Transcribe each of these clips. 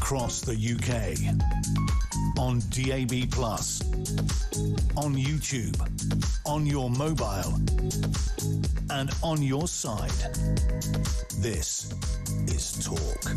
across the UK. On DAB+, on YouTube, on your mobile, and on your side. This is Talk.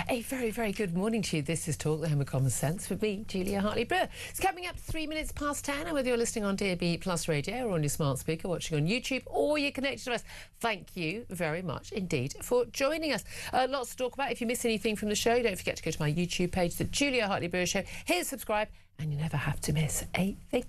A very, very good morning to you. This is Talk, the home of common sense, with me, Julia Hartley-Brewer. It's coming up 3 minutes past 10, and whether you're listening on DAB Plus radio or on your smart speaker, watching on YouTube, or you're connected to us, thank you very much indeed for joining us. Lots to talk about. If you miss anything from the show, don't forget to go to my YouTube page, the Julia Hartley-Brewer Show. Hit subscribe, and you never have to miss a thing.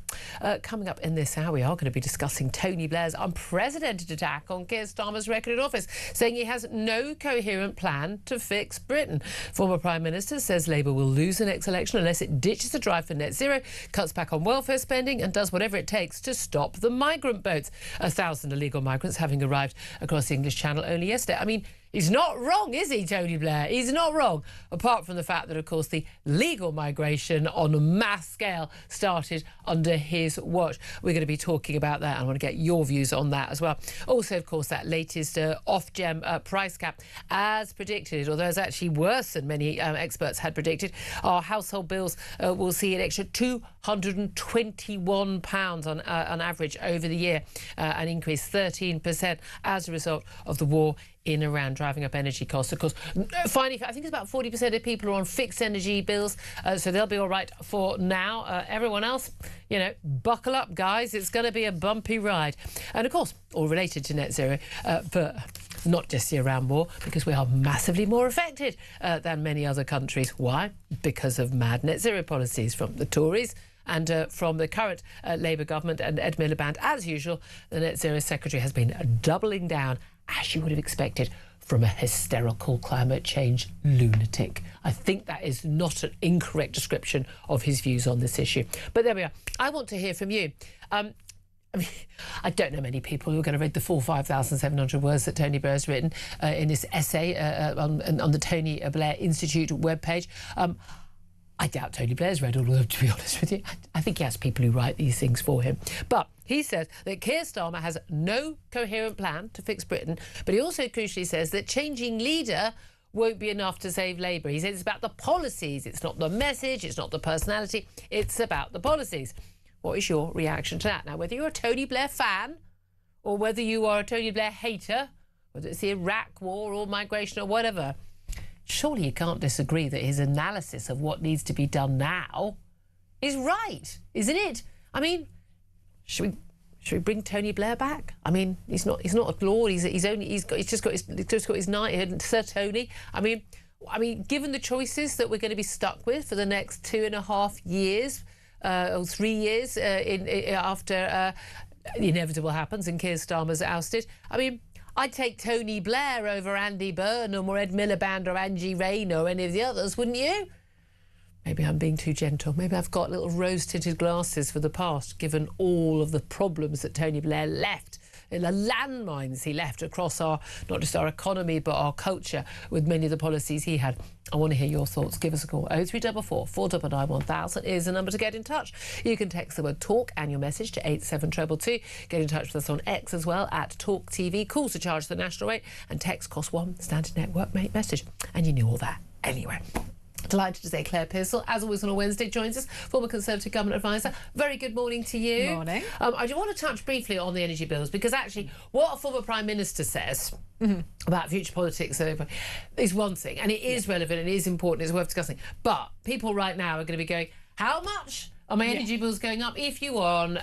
Coming up in this hour, we are going to be discussing Tony Blair's unprecedented attack on Keir Starmer's record in office, saying he has no coherent plan to fix Britain. Former Prime Minister says Labour will lose the next election unless it ditches the drive for net zero, cuts back on welfare spending and does whatever it takes to stop the migrant boats. 1,000 illegal migrants having arrived across the English Channel only yesterday. I mean, he's not wrong, is he, Tony Blair? He's not wrong. Apart from the fact that, of course, the legal migration on a mass scale started under his watch. We're going to be talking about that. I want to get your views on that as well. Also, of course, that latest Ofgem price cap, as predicted, although it's actually worse than many experts had predicted. Our household bills will see an extra £221 on average over the year, an increase 13% as a result of the war in Iran, driving up energy costs. Of course, finally, I think it's about 40% of people are on fixed energy bills, so they'll be all right for now. Everyone else, you know, buckle up, guys. It's going to be a bumpy ride. And, of course, all related to net zero, but not just the Iran war, because we are massively more affected than many other countries. Why? Because of mad net zero policies from the Tories and from the current Labour government. And Ed Miliband, as usual, the net zero secretary, has been doubling down, as you would have expected, from a hysterical climate change lunatic. I think that is not an incorrect description of his views on this issue. But there we are. I want to hear from you. I mean, I don't know many people who are going to read the full 5,700 words that Tony Blair has written in this essay on the Tony Blair Institute webpage. I doubt Tony Blair's read all of them, to be honest with you. I think he has people who write these things for him. But he says that Keir Starmer has no coherent plan to fix Britain, but he also crucially says that changing leader won't be enough to save Labour. He says it's about the policies. It's not the message, it's not the personality, it's about the policies. What is your reaction to that? Now, whether you're a Tony Blair fan or whether you are a Tony Blair hater, whether it's the Iraq war or migration or whatever, surely you can't disagree that his analysis of what needs to be done now is right, isn't it? I mean, should we bring Tony Blair back? I mean, he's not a lord. He's just got his knighthood, Sir Tony. I mean, given the choices that we're going to be stuck with for the next 2.5 years or 3 years after the inevitable happens and Keir Starmer's ousted, I mean, I'd take Tony Blair over Andy Burnham or Ed Miliband or Angie Rayner or any of the others, wouldn't you? Maybe I'm being too gentle. Maybe I've got little rose-tinted glasses for the past, given all of the problems that Tony Blair left, the landmines he left across not just our economy, but our culture, with many of the policies he had. I want to hear your thoughts. Give us a call. 0344 499 1000 is the number to get in touch. You can text the word TALK and your message to 87222. Get in touch with us on X as well, at talkTV. Calls are charged the national rate, and text costs £1, standard network message. And you knew all that anyway. Delighted to say Claire Pearsall, as always on a Wednesday, joins us, former Conservative Government Advisor. Very good morning to you. Morning. I do want to touch briefly on the energy bills, because actually what a former Prime Minister says about future politics is one thing, and it is relevant and it is important, it's worth discussing. But people right now are going to be going, how much are my energy bills going up? If you are on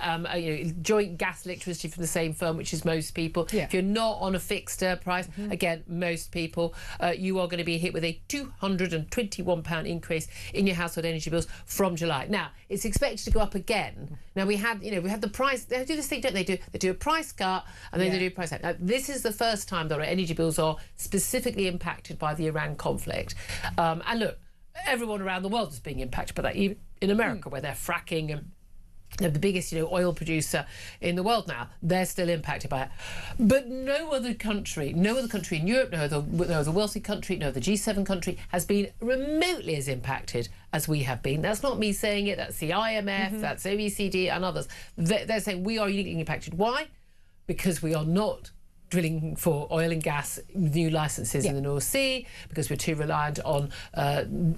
joint gas electricity from the same firm, which is most people, if you're not on a fixed price, again, most people, you are going to be hit with a £221 increase in your household energy bills from July. Now, it's expected to go up again. Now, we had the price. They do this thing, don't they? They do a price cut and then they do a price cut. Now, this is the first time that our energy bills are specifically impacted by the Iran conflict. And look, everyone around the world is being impacted by that, even in America, where they're fracking and they're the biggest oil producer in the world now. They're still impacted by it. But no other country in Europe, no other wealthy country, no other G7 country has been remotely as impacted as we have been. That's not me saying it, that's the IMF, that's OECD and others. They're saying we are uniquely impacted. Why? because we are not drilling for oil and gas new licences in the North Sea, because we're too reliant on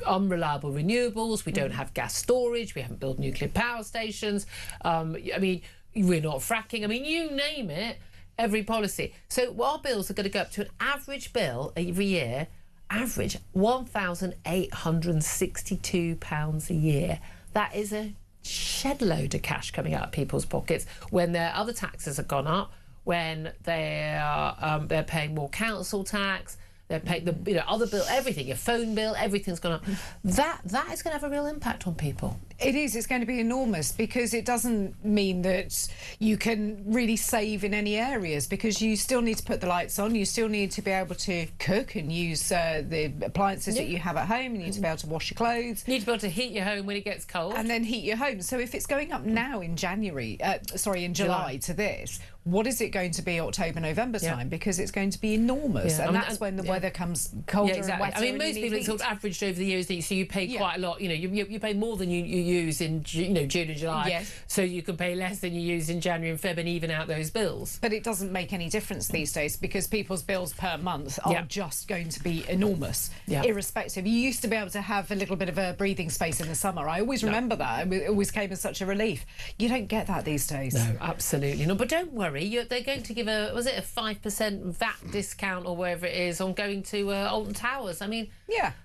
unreliable renewables. We don't have gas storage. We haven't built nuclear power stations. I mean, we're not fracking. I mean, you name it, every policy. So our bills are going to go up to an average bill every year, average £1,862 a year. That is a shed load of cash coming out of people's pockets when their other taxes have gone up, when they're paying more council tax, they're paying the other bill, everything, your phone bill, everything's gone up. That is going to have a real impact on people. It is. It's going to be enormous, because it doesn't mean that you can really save in any areas, because you still need to put the lights on, you still need to be able to cook and use the appliances that you have at home, you need to be able to wash your clothes. You need to be able to heat your home when it gets cold. And then heat your home. So if it's going up now in July to this, what is it going to be October, November time? Because it's going to be enormous. And that's when the weather comes colder and wetter. I mean, most people, it's sort of averaged over the years, so you pay quite a lot. You know, you pay more than you use in June and July, so you can pay less than you use in January and Feb and even out those bills. But it doesn't make any difference these days, because people's bills per month are just going to be enormous, irrespective. You used to be able to have a little bit of a breathing space in the summer. I always remember that. It always came as such a relief. You don't get that these days. No, absolutely not. But don't worry, they're going to give a 5% VAT discount or wherever it is on going to Alton Towers. I mean,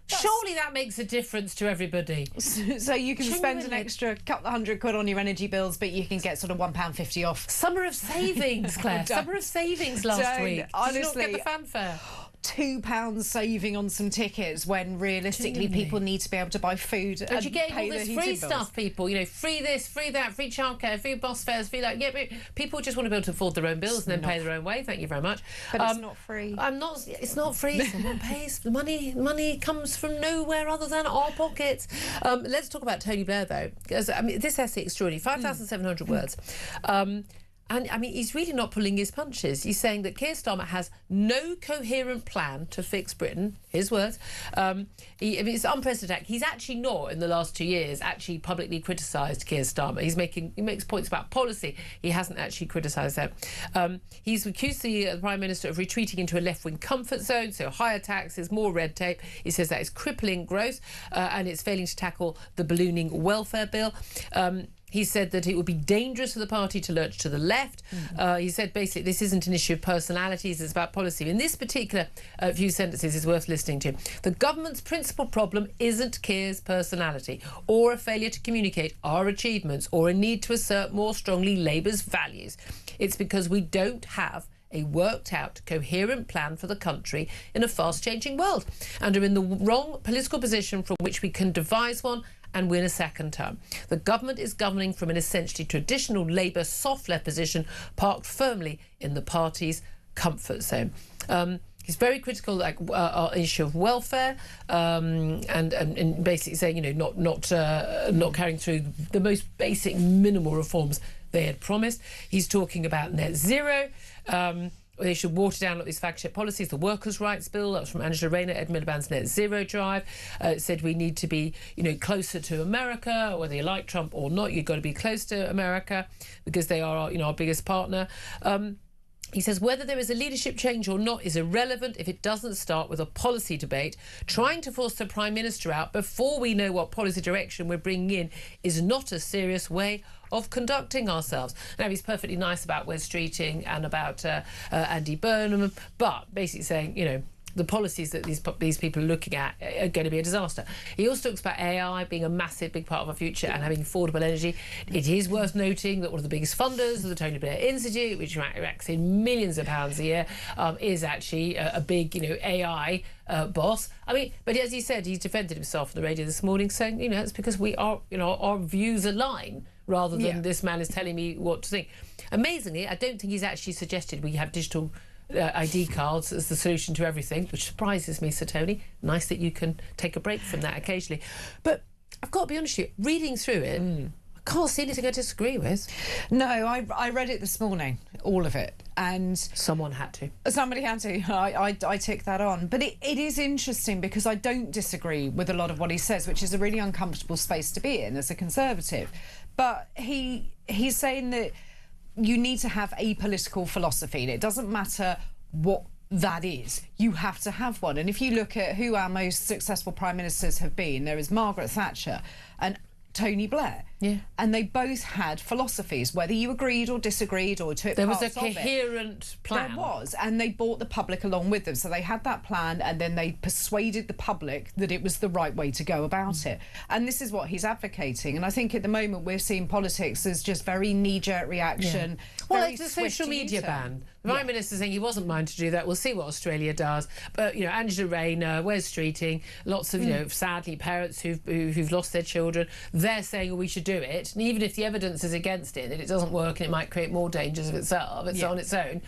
surely that makes a difference to everybody. So you can spend an extra couple of £100 on your energy bills, but you can get sort of £1.50 off. Summer of savings, Claire. Summer of savings last week. Honestly, did you not get the fanfare? £2 saving on some tickets, when realistically people need to be able to buy food and you're getting pay all this their free heating stuff, bills. people, free this, free that, free childcare, free bus fares, free that. Yeah, but people just want to be able to afford their own bills and then pay their own way. Thank you very much. But it's not free. It's not free. Someone pays. The money comes from nowhere other than our pockets. Let's talk about Tony Blair, though, because I mean, this essay is extraordinary, 5,700 words. And, I mean, he's really not pulling his punches. He's saying that Keir Starmer has no coherent plan to fix Britain, his words. It's unprecedented. He's actually not, in the last 2 years, actually publicly criticised Keir Starmer. He makes points about policy. He hasn't actually criticised that. He's accused the Prime Minister of retreating into a left-wing comfort zone, so higher taxes, more red tape. He says that is crippling growth and it's failing to tackle the ballooning welfare bill. He said that it would be dangerous for the party to lurch to the left. He said basically this isn't an issue of personalities, it's about policy. In this particular few sentences is worth listening to. The government's principal problem isn't Keir's personality or a failure to communicate our achievements or a need to assert more strongly Labour's values. It's because we don't have a worked-out, coherent plan for the country in a fast-changing world and are in the wrong political position from which we can devise one and win a second term. The government is governing from an essentially traditional Labour soft-left position parked firmly in the party's comfort zone. He's very critical, our issue of welfare, and basically saying, not carrying through the most basic minimal reforms they had promised. He's talking about net zero. They should water down a lot of these flagship policies. The workers' rights bill, that was from Angela Rayner, Ed Miliband's net zero drive. It said we need to be, closer to America, whether you like Trump or not. You've got to be close to America because they are, our biggest partner. He says whether there is a leadership change or not is irrelevant if it doesn't start with a policy debate. Trying to force the Prime Minister out before we know what policy direction we're bringing in is not a serious way of conducting ourselves. Now, he's perfectly nice about Wes Streeting and about Andy Burnham, but basically saying, the policies that these people are looking at are going to be a disaster. He also talks about AI being a massive, big part of our future and having affordable energy. It is worth noting that one of the biggest funders of the Tony Blair Institute, which racks in millions of pounds a year, is actually a big, AI boss. I mean, but as he said, he's defended himself on the radio this morning, saying, it's because we are, our views align rather than this man is telling me what to think. Amazingly, I don't think he's actually suggested we have digital ID cards as the solution to everything, which surprises me, Sir Tony. Nice that you can take a break from that occasionally. But I've got to be honest with you, reading through it, I can't see anything I disagree with. No, I read it this morning, all of it, and someone had to. Somebody had to. I tick that on. But it is interesting because I don't disagree with a lot of what he says, which is a really uncomfortable space to be in as a Conservative. But he's saying that you need to have a political philosophy, and it doesn't matter what that is. You have to have one. And if you look at who our most successful prime ministers have been, there is Margaret Thatcher and Tony Blair. Yeah. And they both had philosophies, whether you agreed or disagreed or took There was parts a coherent plan. There was, and they brought the public along with them. So they had that plan, and then they persuaded the public that it was the right way to go about it. And this is what he's advocating. And I think at the moment we're seeing politics as just very knee-jerk reaction. Yeah. Well, very it's the swift social media U-turn. ban. The Prime Minister saying he wasn't mind to do that. We'll see what Australia does. But, you know, Angela Rayner, Wes Streeting, lots of, you know, sadly, parents who've lost their children, they're saying, well, we should do it. And even if the evidence is against it, that it doesn't work and it might create more dangers of itself, it's on its own,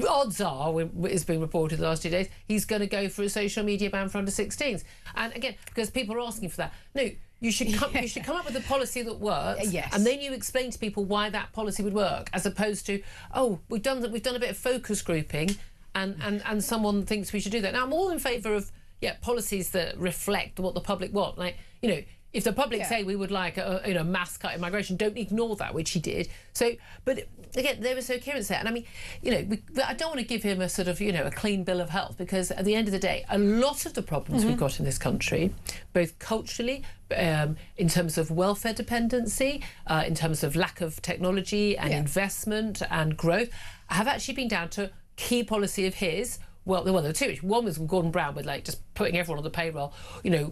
odds are, it's been reported the last 2 days, he's going to go for a social media ban for under 16s. And again, because people are asking for that. No, you should come up with a policy that works, and then you explain to people why that policy would work, as opposed to, oh, we've done a bit of focus grouping, and someone thinks we should do that. Now, I'm all in favour of policies that reflect what the public want. Like, you know, if the public say we would like a mass cut in migration, don't ignore that, which he did. So, but again, there was no coherence there. And I mean, you know, I don't want to give him a sort of, you know, a clean bill of health, because at the end of the day, a lot of the problems we've got in this country, both culturally, in terms of welfare dependency, in terms of lack of technology and investment and growth, have actually been down to key policy of his. Well, there were two. One was Gordon Brown with, like, just putting everyone on the payroll, you know,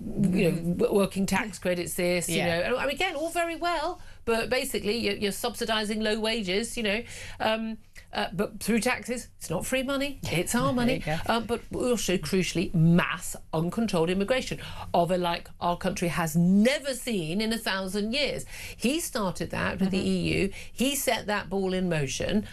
working tax credits, this, you know. I mean, again, all very well, but basically you're subsidising low wages, you know, but through taxes. It's not free money, it's our money. But also, crucially, mass uncontrolled immigration of a like our country has never seen in 1,000 years. He started that with the EU. He set that ball in motion.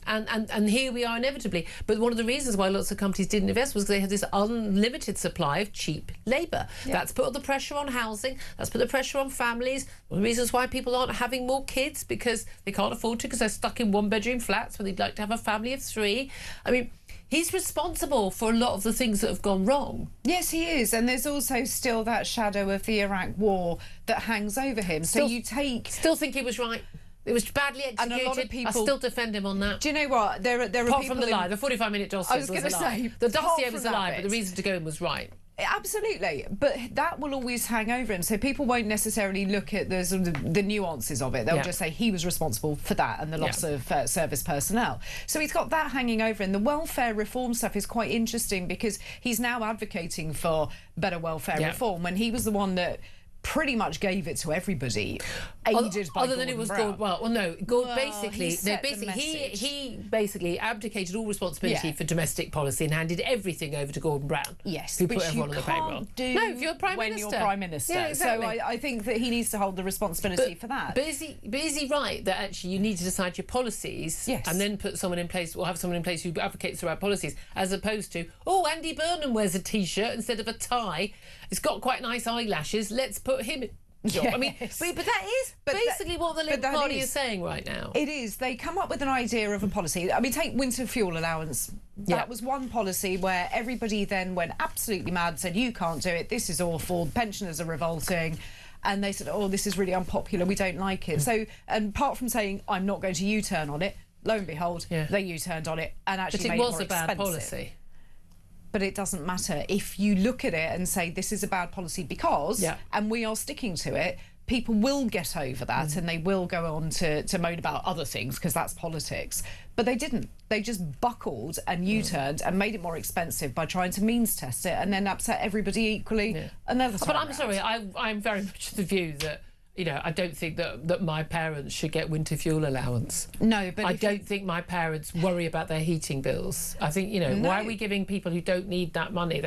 And here we are inevitably. But one of the reasons why lots of companies didn't invest was because they had this unlimited supply of cheap labour. That's put the pressure on housing, that's put the pressure on families. One of the reasons why people aren't having more kids, because they can't afford to, because they're stuck in one-bedroom flats when they'd like to have a family of 3. I mean, he's responsible for a lot of the things that have gone wrong. Yes, he is. And there's also still that shadow of the Iraq war that hangs over him. So you take... Still think he was right. It was badly executed. And a lot of people, I still defend him on that. Do you know what? There are apart people from the lie, the 45-minute dossier was a lie. I was going to say, the dossier was a lie, but the reason to go in was right. Absolutely, but that will always hang over him. So people won't necessarily look at the sort of the nuances of it. They'll just say he was responsible for that and the loss of service personnel. So he's got that hanging over him. The welfare reform stuff is quite interesting, because he's now advocating for better welfare reform when he was the one that pretty much gave it to everybody, aided by other than it was Gordon. Basically he basically abdicated all responsibility for domestic policy and handed everything over to Gordon Brown. Yes, who put everyone on the payroll. No, if you're prime minister. Yeah, exactly. So I think that he needs to hold the responsibility for that. But is he right that actually you need to decide your policies and then put someone in place, or have someone in place who advocates the right policies, as opposed to, oh, Andy Burnham wears a t-shirt instead of a tie. It's got quite nice eyelashes. Let's put him in. I mean, but that is basically what the Labour Party is saying right now. It is. They come up with an idea of a policy. I mean, take winter fuel allowance. That was one policy where everybody then went absolutely mad, said, you can't do it, this is awful, pensioners are revolting. And they said, oh, this is really unpopular, we don't like it. So, and apart from saying, I'm not going to U-turn on it, lo and behold, they U-turned on it and actually made it more expensive. But it was a bad policy. But it doesn't matter. If you look at it and say this is a bad policy because, and we are sticking to it, people will get over that and they will go on to moan about other things, because that's politics. But they didn't. They just buckled and U-turned and made it more expensive by trying to means test it and then upset everybody equally another time. But I'm sorry, I'm very much of the view that, you know, I don't think that my parents should get winter fuel allowance. No, but I don't think my parents worry about their heating bills. I think, you know, why are we giving people who don't need that money?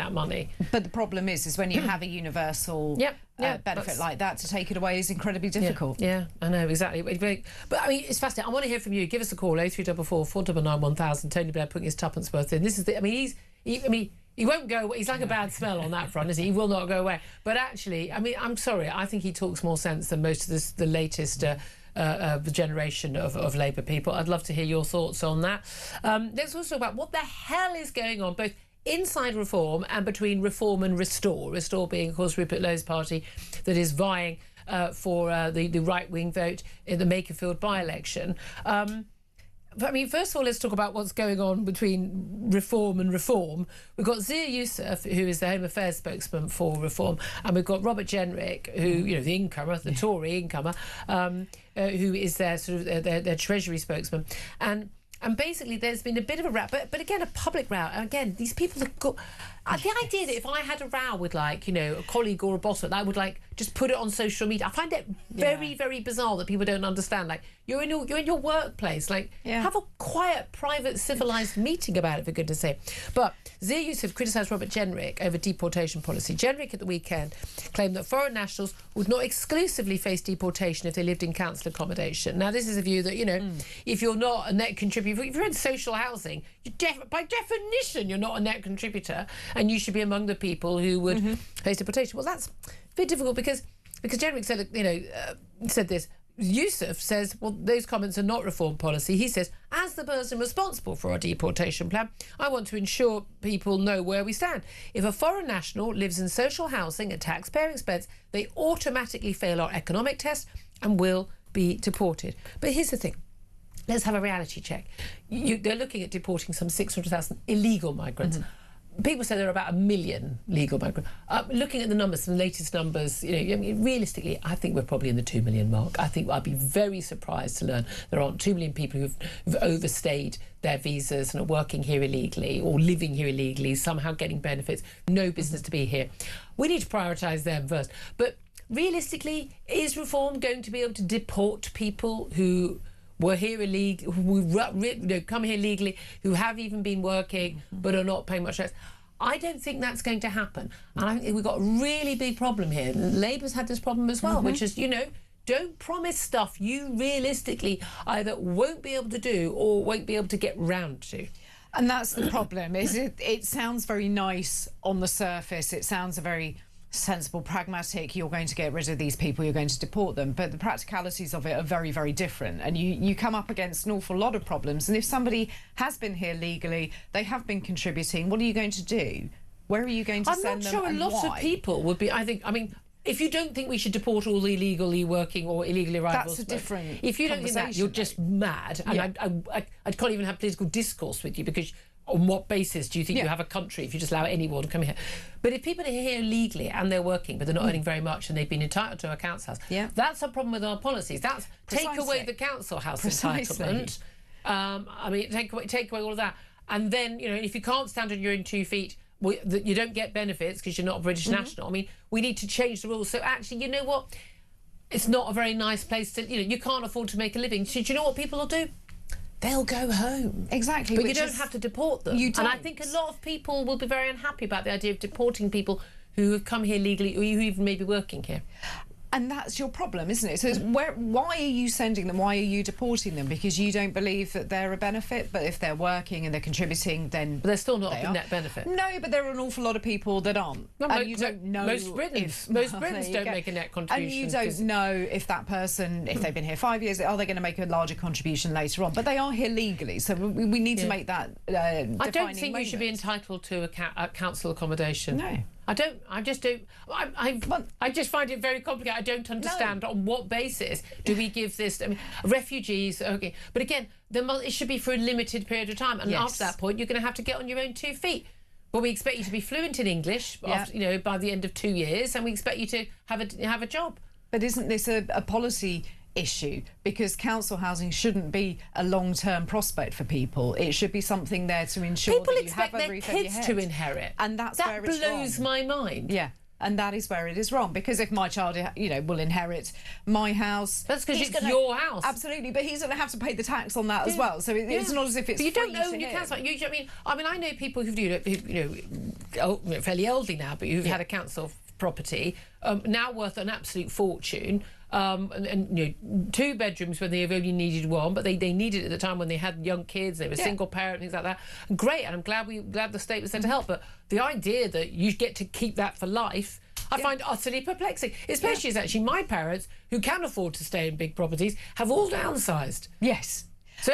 But the problem is when you have a universal benefit like that, to take it away is incredibly difficult. Yeah, I know, exactly. But I mean, it's fascinating. I want to hear from you. Give us a call, 0344 499 1000. Tony Blair putting his tuppence worth in. This is he won't go. He's like a bad smell on that front, isn't he? He will not go away. But actually, I mean, I'm sorry. I think he talks more sense than most of the latest generation of Labour people. I'd love to hear your thoughts on that. Let's also talk about what the hell is going on, both inside Reform and between Reform and Restore. Restore being, of course, Rupert Lowe's party that is vying for the right-wing vote in the Makerfield by-election. But I mean, first of all, let's talk about what's going on between Reform and Reform. We've got Zia Youssef, who is the Home Affairs spokesman for Reform, and we've got Robert Jenrick, who, you know, the incomer, the Tory incomer, who is their sort of their Treasury spokesman. And basically, there's been a bit of a row, but again, a public row. And again, these people have got... the idea that if I had a row with, like, you know, a colleague or a boss, I would, like, just put it on social media. I find it very, very bizarre that people don't understand. Like, you're in your workplace. Like, have a quiet, private, civilised meeting about it, for goodness sake. But Zia Youssef criticised Robert Jenrick over deportation policy. Jenrick at the weekend claimed that foreign nationals would not exclusively face deportation if they lived in council accommodation. Now, this is a view that, you know, if you're not a net contributor, if you're in social housing, by definition, you're not a net contributor, and you should be among the people who would face deportation. Well, that's a bit difficult because Jenrick said, you know, said this. Youssef says, well, those comments are not Reform policy. He says, as the person responsible for our deportation plan, I want to ensure people know where we stand. If a foreign national lives in social housing at taxpayer expense, they automatically fail our economic test and will be deported. But here's the thing. Let's have a reality check. They're looking at deporting some 600,000 illegal migrants. People say there are about 1 million legal migrants. Looking at the numbers, the latest numbers, you know, I mean, realistically, I think we're probably in the 2 million mark. I think I'd be very surprised to learn there aren't 2 million people who've overstayed their visas and are working here illegally or living here illegally, somehow getting benefits, no business to be here. We need to prioritise them first. But realistically, is Reform going to be able to deport people who were here illegal, who come here legally, who have even been working but are not paying much tax? I don't think that's going to happen. And I think we've got a really big problem here. Labour's had this problem as well, which is, you know, don't promise stuff you realistically either won't be able to do or won't be able to get round to. And that's the problem, is it sounds very nice on the surface. It sounds a very sensible, pragmatic, you're going to get rid of these people, you're going to deport them, but the practicalities of it are very, very different, and you come up against an awful lot of problems. And if somebody has been here legally, they have been contributing, what are you going to do? Where are you going to send them? I'm not sure a lot of people would be. I mean, if you don't think we should deport all the illegally working or illegally arrivals, that's a different if you don't think that, you're just mad. And I can't even have political discourse with you, because on what basis do you think you have a country if you just allow anyone to come here? But if people are here legally and they're working but they're not earning very much and they've been entitled to a council house, take away the council house entitlement. I mean, take away all of that, and then, you know, if you can't stand on your own 2 feet, you don't get benefits because you're not a British national. I mean, we need to change the rules. So actually, you know what? It's not a very nice place to. You know, you can't afford to make a living. So do you know what people will do? They'll go home. Exactly. But you don't have to deport them. You don't. And I think a lot of people will be very unhappy about the idea of deporting people who have come here legally or who even may be working here. And that's your problem, isn't it? So why are you sending them? Why are you deporting them? Because you don't believe that they're a benefit, but if they're working and they're contributing, then but they're still not a net benefit. No, but there are an awful lot of people that aren't. No, and you don't know most Britons don't make a net contribution. And you don't know if that person, if they've been here 5 years, are they going to make a larger contribution later on? But they are here legally, so we need to make that defining I don't think moment. you should be entitled to a council accommodation. No. I just don't. I just find it very complicated. I don't understand on what basis do we give this. I mean, refugees, okay, but again, it should be for a limited period of time, and after that point, you're going to have to get on your own 2 feet. Well, we expect you to be fluent in English, after, you know, by the end of 2 years, and we expect you to have a job. But isn't this a policy issue? Because council housing shouldn't be a long-term prospect for people. It should be something there to ensure people that you have a roof over your head. People expect their kids to inherit, and that blows my mind. Yeah. And that is where it is wrong, because if my child, you know, will inherit my house, that's because it's your house. Absolutely, but he's going to have to pay the tax on that as well. So it's not as if it's. But you don't free own to your him. council. I mean, I know people who've fairly elderly now, but who've had a council property now worth an absolute fortune. And you know, 2 bedrooms when they've only needed 1, but they needed it at the time when they had young kids, they were single parent, things like that. And great, and I'm glad the state was there to help. But the idea that you get to keep that for life, I find utterly perplexing. Especially as actually my parents, who can afford to stay in big properties, have all downsized. Yes. So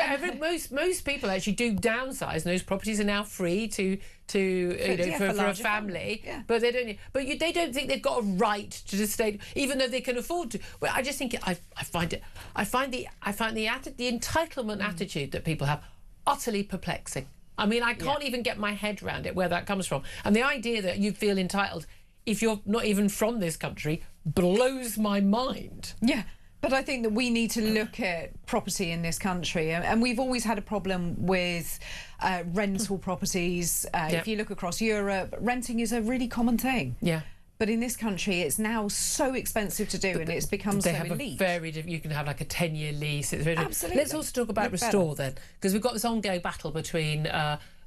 most people actually do downsize, and those properties are now free to to for a family, but they don't. But they don't think they've got a right to the state, even though they can afford to. Well, I just think I find the entitlement attitude that people have utterly perplexing. I mean, I can't even get my head around it, where that comes from. And the idea that you feel entitled if you're not even from this country blows my mind. Yeah. But I think that we need to look at property in this country, and we've always had a problem with rental properties. If you look across Europe, renting is a really common thing. Yeah. But in this country, it's now so expensive to do, and it's become so elite. You can have like a 10-year lease. It's very Absolutely. Let's also talk about Restore then, because we've got this ongoing battle between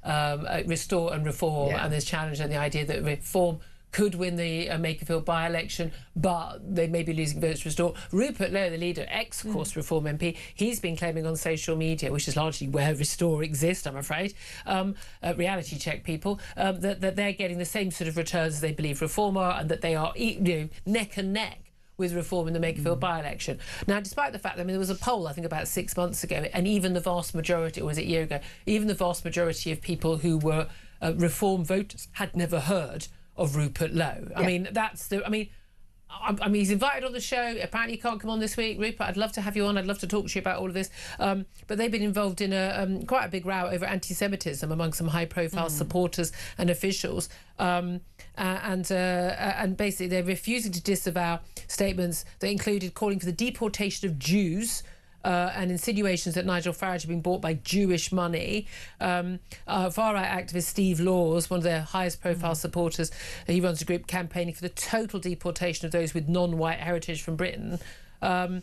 Restore and Reform, and this challenge and the idea that Reform could win the Makerfield by-election, but they may be losing votes to Restore. Rupert Lowe, the leader, of course, Reform MP, he's been claiming on social media, which is largely where Restore exists, I'm afraid, reality check people, that they're getting the same sort of returns as they believe Reform are, and that they are neck and neck with Reform in the Makerfield by-election. Now, despite the fact that there was a poll, I think about 6 months ago, and even the vast majority, or was it a year ago, even the vast majority of people who were Reform voters had never heard of Rupert Lowe. I mean, he's invited on the show. Apparently he can't come on this week. Rupert, I'd love to have you on. I'd love to talk to you about all of this. But they've been involved in quite a big row over anti-Semitism among some high-profile supporters and officials. And basically they're refusing to disavow statements that included calling for the deportation of Jews, and insinuations that Nigel Farage had been bought by Jewish money. Far-right activist Steve Laws, one of their highest-profile supporters, he runs a group campaigning for the total deportation of those with non-white heritage from Britain. He's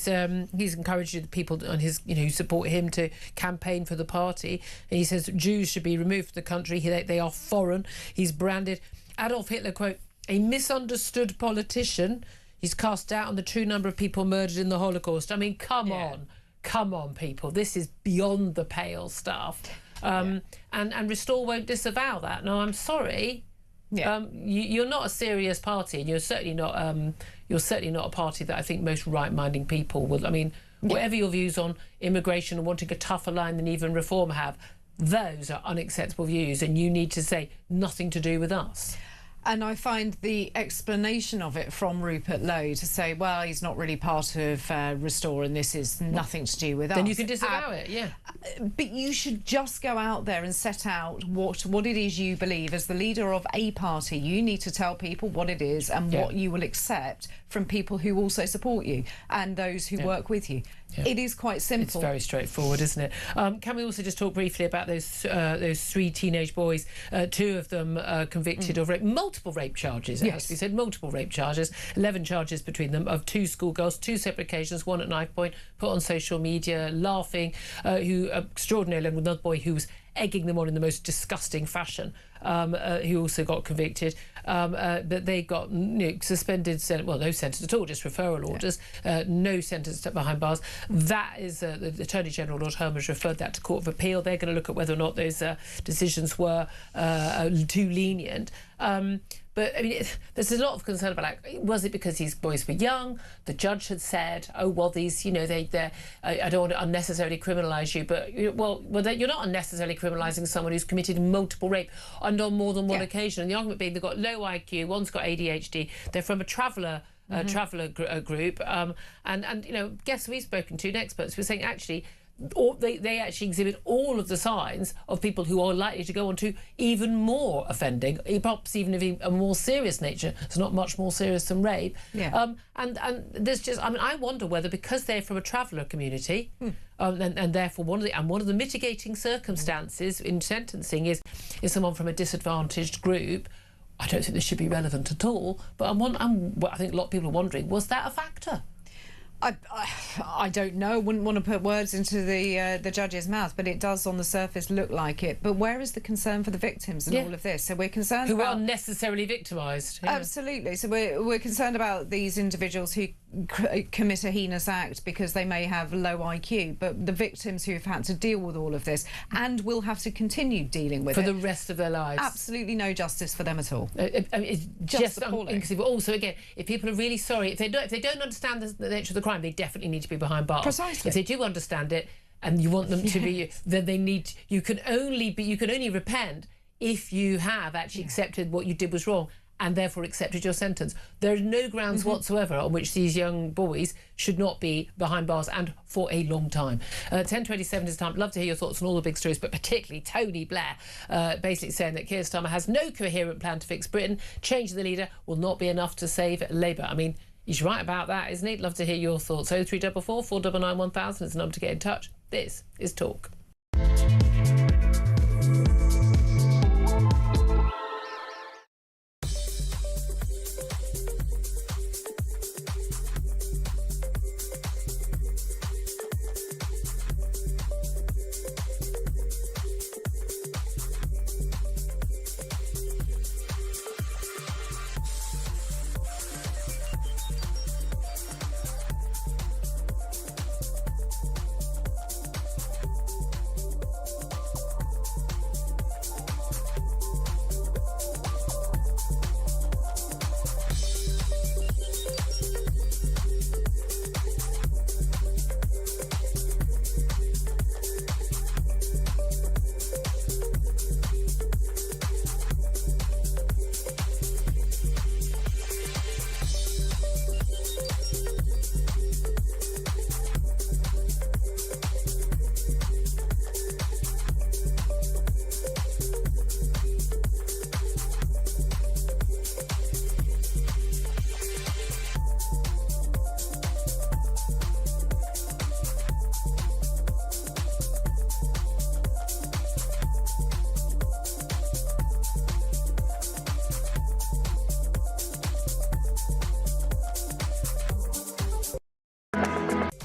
encouraged the people on his, who support him to campaign for the party. And he says Jews should be removed from the country. They are foreign. He's branded Adolf Hitler, quote, a misunderstood politician. He's cast doubt on the true number of people murdered in the Holocaust. I mean, come on, people. This is beyond the pale stuff. And Restore won't disavow that. No, I'm sorry. You're not a serious party, and you're certainly not a party that I think most right-minding people will. I mean, whatever your views on immigration and wanting a tougher line than even Reform have, those are unacceptable views, and you need to say nothing to do with us. And I find the explanation of it from Rupert Lowe to say, well, he's not really part of Restore and this is nothing to do with us. Then you can disavow it, yeah. But you should just go out there and set out what it is you believe. As the leader of a party, you need to tell people what it is and what you will accept from people who also support you and those who work with you. Yeah. It is quite simple. It's very straightforward, isn't it? Can we also just talk briefly about those three teenage boys, two of them convicted of multiple rape charges, it has to be said, multiple rape charges, 11 charges between them of two schoolgirls, two separate occasions, one at knife point, put on social media, laughing, who extraordinarily, with another boy who was egging them on in the most disgusting fashion, who also got convicted. But they got suspended, well, no sentence at all, just referral orders, no sentence behind bars. That is, the Attorney General, Lord Herman, has referred that to Court of Appeal. They're going to look at whether or not those decisions were too lenient. But I mean, there's a lot of concern about, like, was it because these boys were young? The judge had said, oh, well, these, I don't want to unnecessarily criminalise you, but, you're not unnecessarily criminalising someone who's committed multiple rape and on more than one occasion. And the argument being they've got low IQ, one's got ADHD, they're from a traveller group, and guests we've spoken to, experts, were saying actually, they actually exhibit all of the signs of people who are likely to go on to even more offending, perhaps even of a more serious nature. It's not much more serious than rape. And there's just, I wonder whether because they're from a traveller community, and therefore one of the mitigating circumstances in sentencing is someone from a disadvantaged group. I don't think this should be relevant at all, but I think a lot of people are wondering, was that a factor? I don't know. I wouldn't want to put words into the judge's mouth, but it does on the surface look like it. But where is the concern for the victims in all of this? So we're concerned who about are unnecessarily victimised. Yeah. Absolutely. So we're concerned about these individuals who commit a heinous act because they may have low IQ, but the victims who have had to deal with all of this and will have to continue dealing with for it the rest of their lives. Absolutely no justice for them at all. It's just appalling. Also, again, if people are really sorry, if they don't understand the nature of the crime, they definitely need to be behind bars. Precisely. If they do understand it, and you want them to be, then they need, you can only repent if you have actually accepted what you did was wrong and therefore accepted your sentence. There are no grounds whatsoever on which these young boys should not be behind bars, and for a long time. 10:27 is time. Love to hear your thoughts on all the big stories, but particularly Tony Blair basically saying that Keir Starmer has no coherent plan to fix Britain. Changing the leader will not be enough to save Labour. I mean, he's right about that, isn't he? Love to hear your thoughts. 0344 499 1000 is the number to get in touch. This is Talk.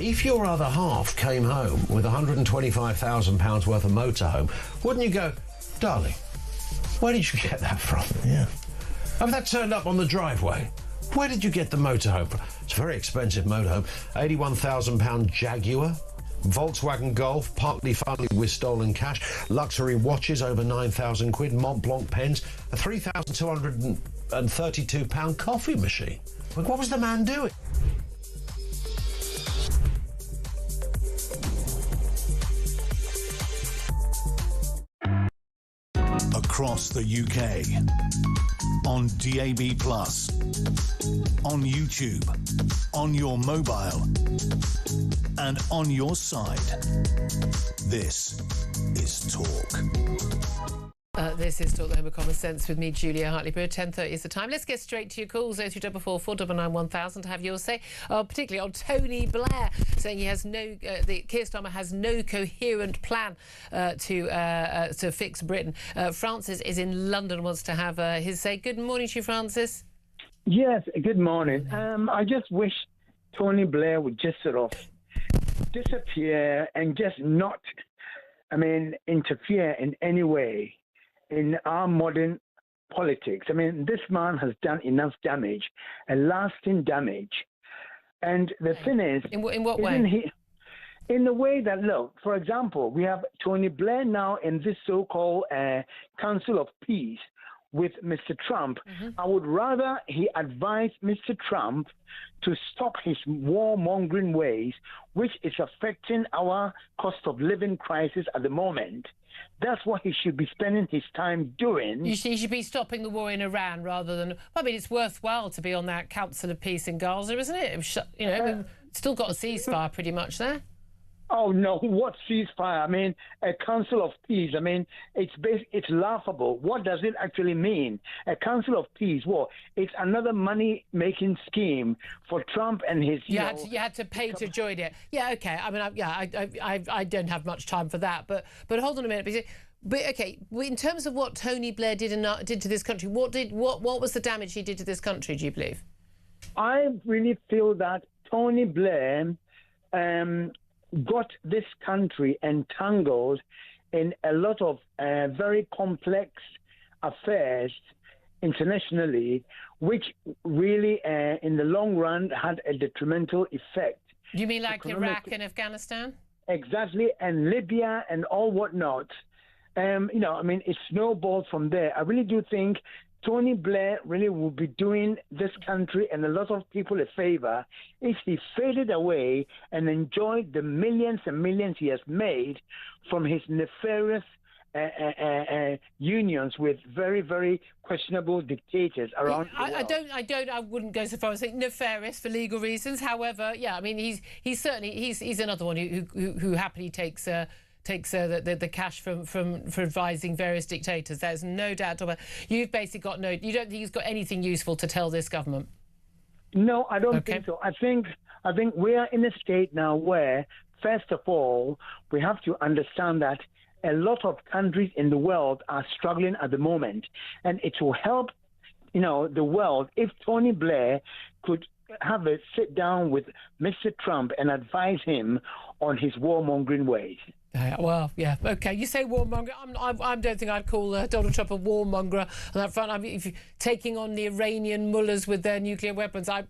If your other half came home with £125,000 worth of motorhome, wouldn't you go, darling, where did you get that from? Yeah. Have that turned up on the driveway? Where did you get the motorhome from? It's a very expensive motorhome. £81,000 Jaguar, Volkswagen Golf, partly funded with stolen cash, luxury watches over 9,000 quid, Mont Blanc pens, a £3,232 coffee machine. What was the man doing? Across the UK, on DAB+, on YouTube, on your mobile, and on your side. This is Talk. This is Talk, the Home of Common Sense with me, Julia Hartley-Brewer. 10:30 is the time. Let's get straight to your calls. 0344 499 1000 to have your say, particularly on Tony Blair saying he has Keir Starmer has no coherent plan to fix Britain. Francis is in London, wants to have his say. Good morning to you, Francis. Yes, good morning. I just wish Tony Blair would just sort of disappear and just not, interfere in any way in our modern politics. This man has done enough damage, and lasting damage. And the thing is... In what way? In the way that, look, for example, we have Tony Blair now in this so-called Council of Peace with Mr. Trump. I would rather he advise Mr. Trump to stop his warmongering ways, which is affecting our cost of living crisis at the moment. That's what he should be spending his time doing. He should be stopping the war in Iran rather than... it's worthwhile to be on that Council of Peace in Gaza, isn't it? We've still got a ceasefire pretty much there. Oh, no, what ceasefire? A Council of Peace, it's laughable. What does it actually mean? A Council of Peace, it's another money-making scheme for Trump and his... You had to pay to join it. Yeah, OK. I don't have much time for that. But hold on a minute. But OK, in terms of what Tony Blair did to this country, what was the damage he did to this country, do you believe? I really feel that Tony Blair... got this country entangled in a lot of very complex affairs internationally, which really, in the long run, had a detrimental effect. You mean like Iraq and Afghanistan? Exactly, and Libya and all whatnot. It snowballed from there. I really do think Tony Blair really would be doing this country and a lot of people a favor if he faded away and enjoyed the millions and millions he has made from his nefarious unions with very, very questionable dictators around the world. I wouldn't go so far as saying nefarious for legal reasons. However, yeah, I mean, he's certainly he's another one who happily takes the cash from advising various dictators. There's no doubt about it. You've basically got you don't think he's got anything useful to tell this government? No, I don't think so. I think we are in a state now where, first of all, we have to understand that a lot of countries in the world are struggling at the moment, and it will help, the world if Tony Blair could have a sit down with Mr. Trump and advise him on his warmongering ways. Well, yeah, okay. You say warmonger. I don't think I'd call Donald Trump a warmonger on that front. I mean, if you're taking on the Iranian mullahs with their nuclear weapons, I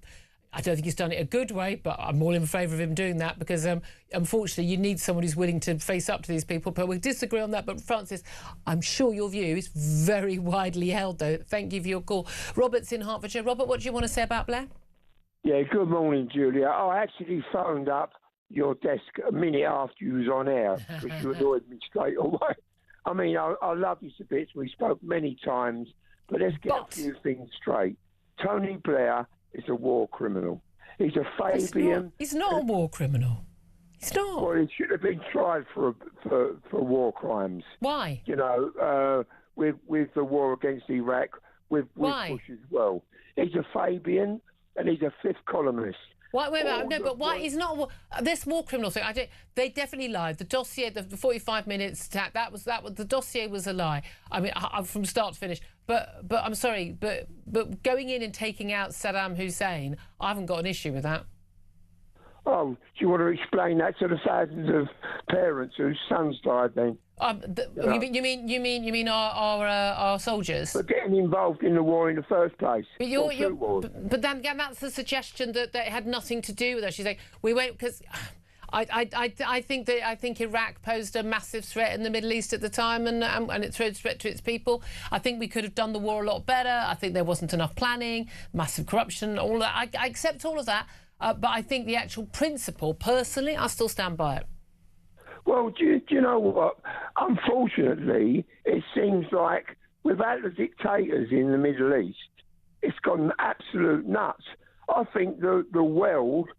don't think he's done it a good way, but I'm all in favour of him doing that because, unfortunately, you need someone who's willing to face up to these people. But we disagree on that. But, Francis, I'm sure your view is very widely held, though. Thank you for your call. Robert's in Hertfordshire. Robert, what do you want to say about Blair? Yeah, good morning, Julia. I actually phoned up your desk a minute after you was on air, which you annoyed me straight away. I mean, I love you to bits. We spoke many times, but let's get a few things straight. Tony Blair is a war criminal. He's a Fabian. He's not a war criminal. He's not. Well, he should have been tried for war crimes. Why? With the war against Iraq, with Bush as well. He's a Fabian and he's a fifth columnist. Wait a minute. No, but why? He's not this war criminal thing. They definitely lied. The dossier, the 45 minutes attack, that was the dossier was a lie. I mean, from start to finish. But I'm sorry, but going in and taking out Saddam Hussein, I haven't got an issue with that. Oh, do you want to explain that to the thousands of parents whose sons died then? You mean our soldiers? But getting involved in the war in the first place. But then again, that's the suggestion that it had nothing to do with us. She's like, we went because I think Iraq posed a massive threat in the Middle East at the time, and it posed a threat to its people. I think we could have done the war a lot better. I think there wasn't enough planning, massive corruption, all that. I accept all of that, but I think the actual principle, personally, I still stand by it. Well, do you know what? Unfortunately, it seems like without the dictators in the Middle East, it's gone absolute nuts. I think the world,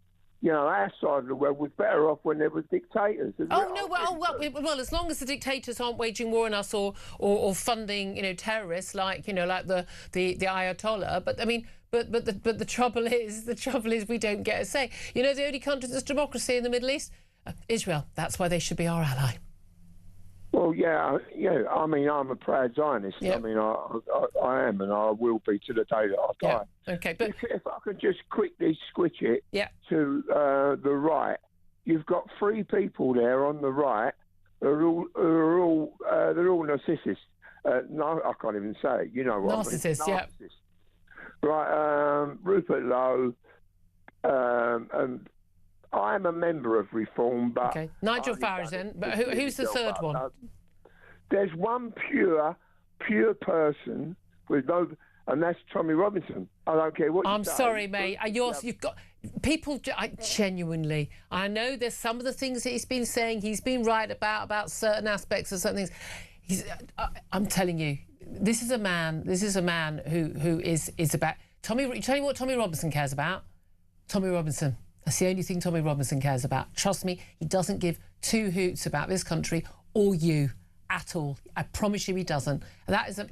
our side of the world was better off when there was dictators. Well, as long as the dictators aren't waging war on us or funding, terrorists like the Ayatollah. But I mean, but the trouble is we don't get a say. The only country that's democracy in the Middle East. Israel. That's why they should be our ally. Well, yeah. I mean, I'm a proud Zionist. Yep. I mean, I am, and I will be to the day that I die. Yeah. Okay, but if I could just quickly switch it to the right, you've got three people there on the right. They're all narcissists. No, I can't even say it. You know what? Narcissists. Yeah. Right. Rupert Lowe. And I am a member of Reform, but... Okay, Nigel Farage then. But who's the third one? There's one pure person with no... And that's Tommy Robinson. I don't care what you say. I'm sorry, mate. You've got... People, genuinely... I know there's some of the things that he's been saying, he's been right about certain aspects of certain things. I'm telling you, this is a man who is about... Tell you what Tommy Robinson cares about? Tommy Robinson. That's the only thing Tommy Robinson cares about. Trust me, he doesn't give two hoots about this country or you at all. I promise you he doesn't. And that is it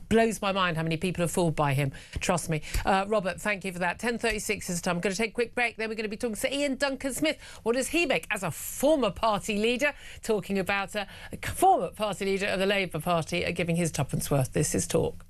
blows my mind how many people are fooled by him. Trust me. Robert, thank you for that. 10:36 is the time. I'm going to take a quick break. Then we're going to be talking to Ian Duncan Smith. What does he make as a former party leader? Talking about a former party leader of the Labour Party giving his tuppence worth. This is Talk.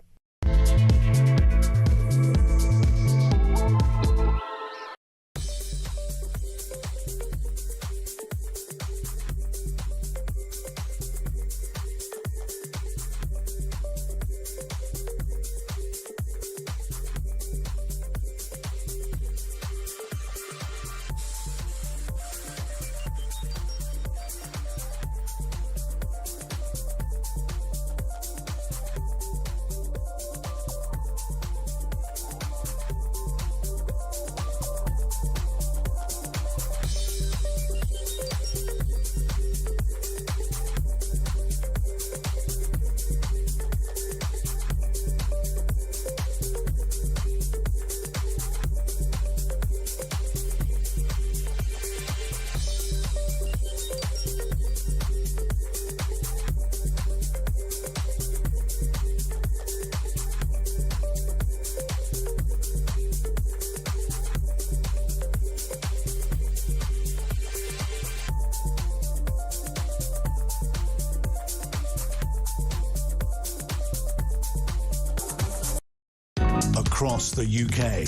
across the UK.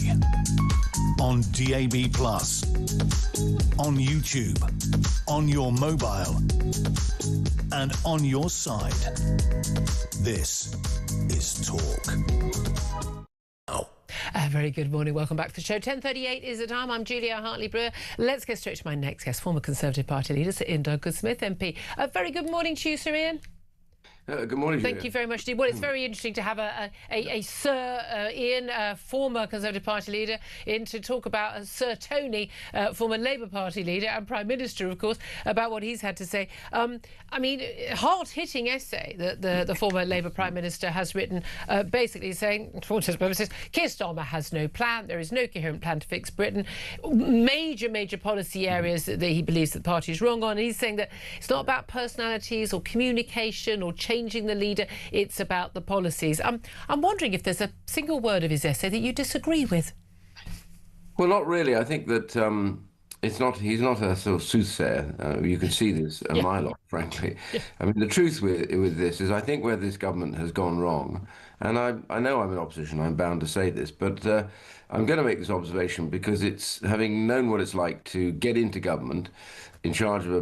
On DAB+, on YouTube, on your mobile, and on your side. This is Talk. A very good morning. Welcome back to the show. 10:38 is the time. I'm Julia Hartley-Brewer. Let's get straight to my next guest, former Conservative Party leader, Sir Ian Duncan-Smith, MP. A very good morning to you, Sir Ian. Good morning, Julia. Thank you very much indeed. Well, it's very interesting to have a Sir Ian, former Conservative Party leader, in to talk about Sir Tony, former Labour Party leader and Prime Minister, of course, about what he's had to say. I mean, hard-hitting essay that the former Labour Prime Minister has written, basically saying, for all purposes, Keir Starmer has no plan. There is no coherent plan to fix Britain. Major policy areas that he believes that the party is wrong on. And he's saying that it's not about personalities or communication or changing the leader, it's about the policies. I'm wondering if there's a single word of his essay that you disagree with. Well, not really. I think that he's not a sort of soothsayer. You can see this a mile off, frankly. Yeah. I mean, the truth with this is I think where this government has gone wrong, and I know I'm in opposition, I'm bound to say this, but I'm going to make this observation because it's having known what it's like to get into government in charge of the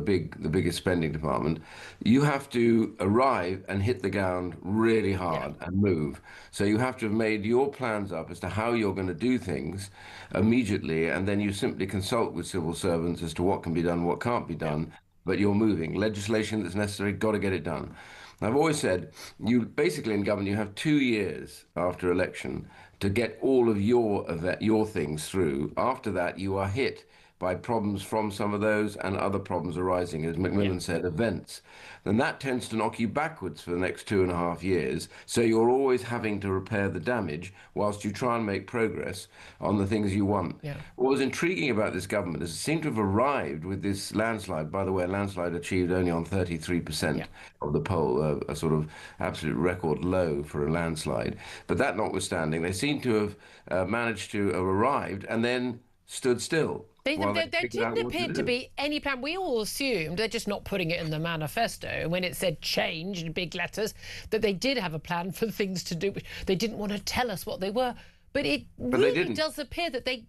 biggest spending department, you have to arrive and hit the ground really hard and move. So you have to have made your plans up as to how you're going to do things immediately, and then you simply consult with civil servants as to what can be done, what can't be done, but you're moving. Legislation that's necessary, got to get it done. I've always said, you basically in government, you have 2 years after election to get all of your things through. After that, you are hit by problems from some of those and other problems arising, as Macmillan said, events. Then that tends to knock you backwards for the next 2.5 years. So you're always having to repair the damage whilst you try and make progress on the things you want. Yeah. What was intriguing about this government is it seemed to have arrived with this landslide. By the way, a landslide achieved only on 33% of the poll, a sort of absolute record low for a landslide. But that notwithstanding, they seem to have managed to have arrived and then stood still. There didn't appear to be any plan. We all assumed, they're just not putting it in the manifesto, and when it said change in big letters, that they did have a plan for things to do. They didn't want to tell us what they were. But it really does appear that they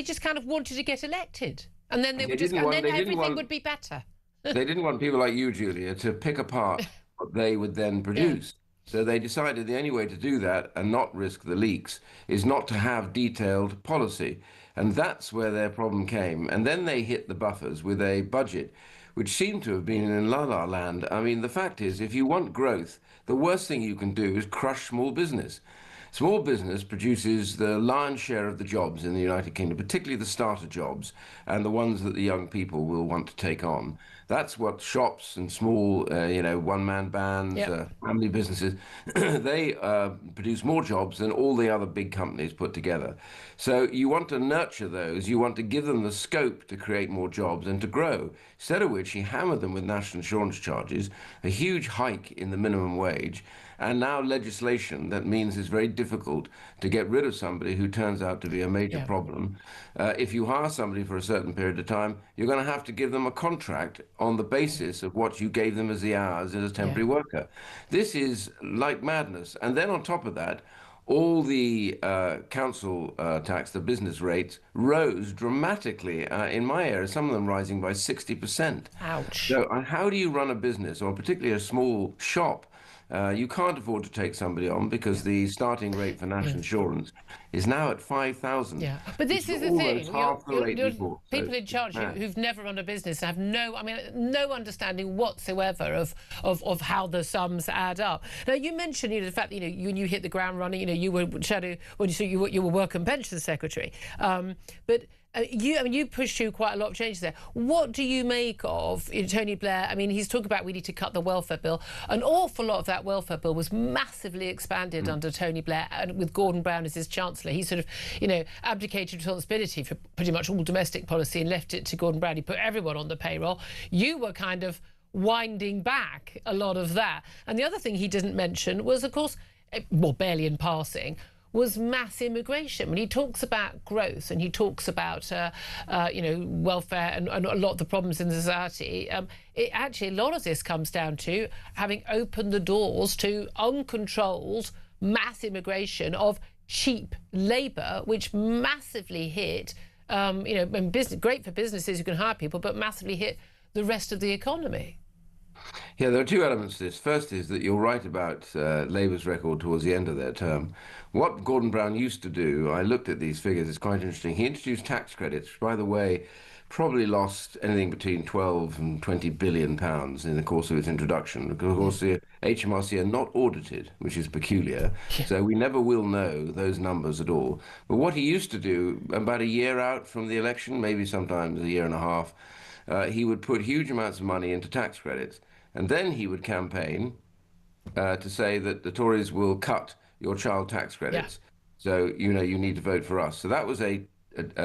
just kind of wanted to get elected. And then everything would be better. They didn't want people like you, Julia, to pick apart what they would then produce. So they decided the only way to do that and not risk the leaks is not to have detailed policy. And that's where their problem came. And then they hit the buffers with a budget which seemed to have been in la-la land. I mean, the fact is, if you want growth, the worst thing you can do is crush small business. Small business produces the lion's share of the jobs in the United Kingdom, particularly the starter jobs and the ones that the young people will want to take on. That's what shops and small, one-man bands, family businesses, they produce more jobs than all the other big companies put together. So you want to nurture those, you want to give them the scope to create more jobs and to grow. Instead of which, you hammer them with national insurance charges, a huge hike in the minimum wage, and now legislation that means it's very difficult to get rid of somebody who turns out to be a major problem. If you hire somebody for a certain period of time, you're going to have to give them a contract on the basis of what you gave them as the hours as a temporary worker. This is like madness. And then on top of that, all the council tax, the business rates, rose dramatically in my area, some of them rising by 60%. Ouch. So how do you run a business, or particularly a small shop? You can't afford to take somebody on because the starting rate for national insurance is now at 5,000. Yeah, but this is the thing. People in charge who've never run a business have no understanding whatsoever of how the sums add up. Now, you mentioned the fact that when you hit the ground running, you were you were Work and Pension Secretary, but. You pushed through quite a lot of changes there. What do you make of Tony Blair? I mean, he's talking about we need to cut the welfare bill. An awful lot of that welfare bill was massively expanded under Tony Blair, and with Gordon Brown as his chancellor. He sort of, abdicated responsibility for pretty much all domestic policy and left it to Gordon Brown. He put everyone on the payroll. You were kind of winding back a lot of that. And the other thing he didn't mention was, of course, well, barely in passing, was mass immigration. When he talks about growth and he talks about, welfare and a lot of the problems in society, a lot of this comes down to having opened the doors to uncontrolled mass immigration of cheap labour, which massively hit, and great for businesses who can hire people, but massively hit the rest of the economy. Yeah, there are two elements to this. First is that you're right about Labour's record towards the end of their term. What Gordon Brown used to do, I looked at these figures, it's quite interesting. He introduced tax credits, which, by the way, probably lost anything between 12 and 20 billion pounds in the course of its introduction, because of course the HMRC are not audited, which is peculiar, so we never will know those numbers at all. But what he used to do, about a year out from the election, maybe sometimes a year and a half, he would put huge amounts of money into tax credits, and then he would campaign to say that the Tories will cut your child tax credits. So, you need to vote for us. So that was a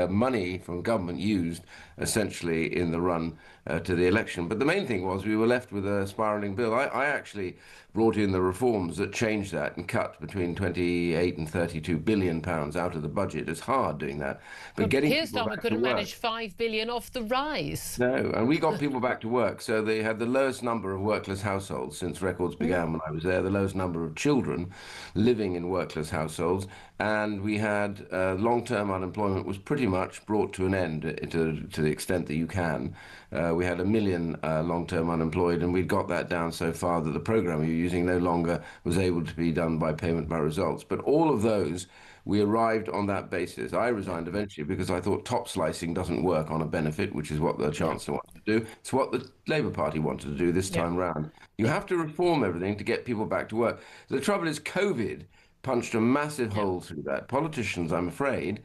money from government used essentially in the run to the election. But the main thing was we were left with a spiralling bill. I actually brought in the reforms that changed that and cut between 28 and 32 billion pounds out of the budget. It's hard doing that. But getting Keir Starmer couldn't manage 5 billion off the rise. No, and we got people back to work. So they had the lowest number of workless households since records began when I was there, the lowest number of children living in workless households. And we had long-term unemployment was pretty much brought to an end to the extent that you can. We had 1 million long-term unemployed, and we'd got that down so far that the program you're using no longer was able to be done by payment by results. But all of those, we arrived on that basis. I resigned eventually because I thought top slicing doesn't work on a benefit, which is what the Chancellor wanted to do. It's what the Labour Party wanted to do this time round. You have to reform everything to get people back to work. The trouble is COVID punched a massive hole through that. Politicians, I'm afraid,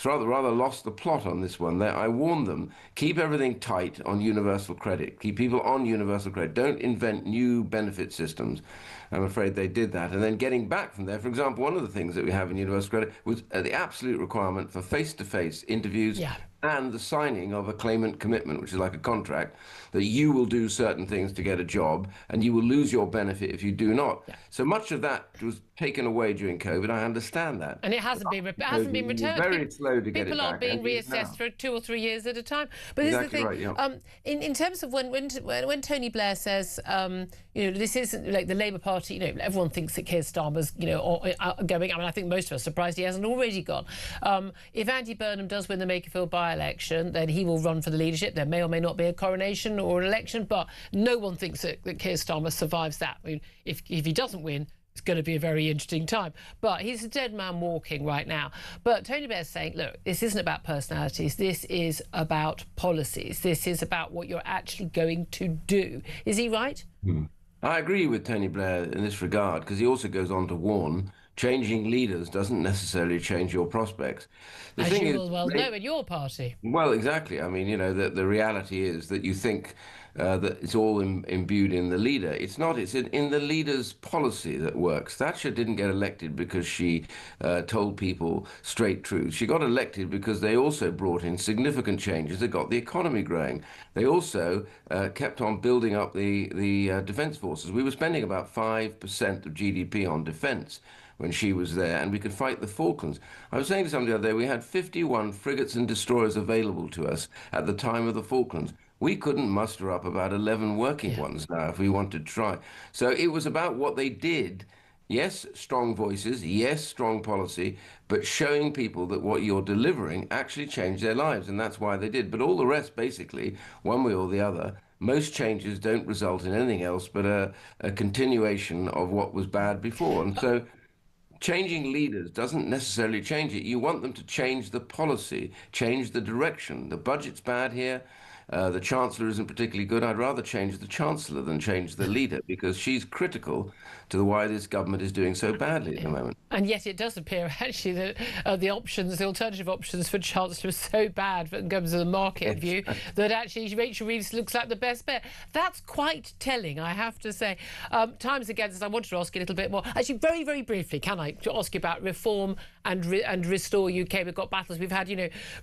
rather lost the plot on this one. I warned them, keep everything tight on universal credit. Keep people on universal credit. Don't invent new benefit systems. I'm afraid they did that. And then getting back from there, for example, one of the things that we have in universal credit was the absolute requirement for face-to-face interviews and the signing of a claimant commitment, which is like a contract, that you will do certain things to get a job and you will lose your benefit if you do not. So much of that was taken away during COVID. I understand that. And it hasn't been returned. Very slow to get it back. People aren't being reassessed for 2 or 3 years at a time. But this is the thing. Right, in terms of when Tony Blair says, this isn't like the Labour Party, everyone thinks that Keir Starmer's, going. I mean, I think most of us are surprised he hasn't already gone. If Andy Burnham does win the Makerfield by-election, then he will run for the leadership. There may or may not be a coronation or an election, but no one thinks that Keir Starmer survives that. I mean, if he doesn't win, it's going to be a very interesting time. But he's a dead man walking right now. But Tony Blair's saying, look, this isn't about personalities. This is about policies. This is about what you're actually going to do. Is he right? I agree with Tony Blair in this regard, because he also goes on to warn changing leaders doesn't necessarily change your prospects. As you will well know in your party. Well, exactly. I mean, the reality is that you think that it's all imbued in the leader. It's not. It's in the leader's policy that works. Thatcher didn't get elected because she told people straight truth. She got elected because they also brought in significant changes that got the economy growing. They also kept on building up the defence forces. We were spending about 5% of GDP on defence when she was there, and we could fight the Falklands. I was saying to somebody the other day, we had 51 frigates and destroyers available to us at the time of the Falklands. We couldn't muster up about 11 working ones now if we wanted to try. So it was about what they did. Yes, strong voices, yes, strong policy, but showing people that what you're delivering actually changed their lives, and that's why they did. But all the rest, basically, one way or the other, most changes don't result in anything else but a continuation of what was bad before. And so changing leaders doesn't necessarily change it. You want them to change the policy, change the direction. The budget's bad here. The Chancellor isn't particularly good. I'd rather change the Chancellor than change the leader, because she's critical to why this government is doing so badly at the moment. And yet it does appear, actually, that the alternative options for Chancellor are so bad in terms of the market view that actually Rachel Reeves looks like the best bet. That's quite telling, I have to say. Time's against us. I wanted to ask you a little bit more. Actually, very, very briefly, can I ask you about reform and Restore UK? We've got battles. We've had,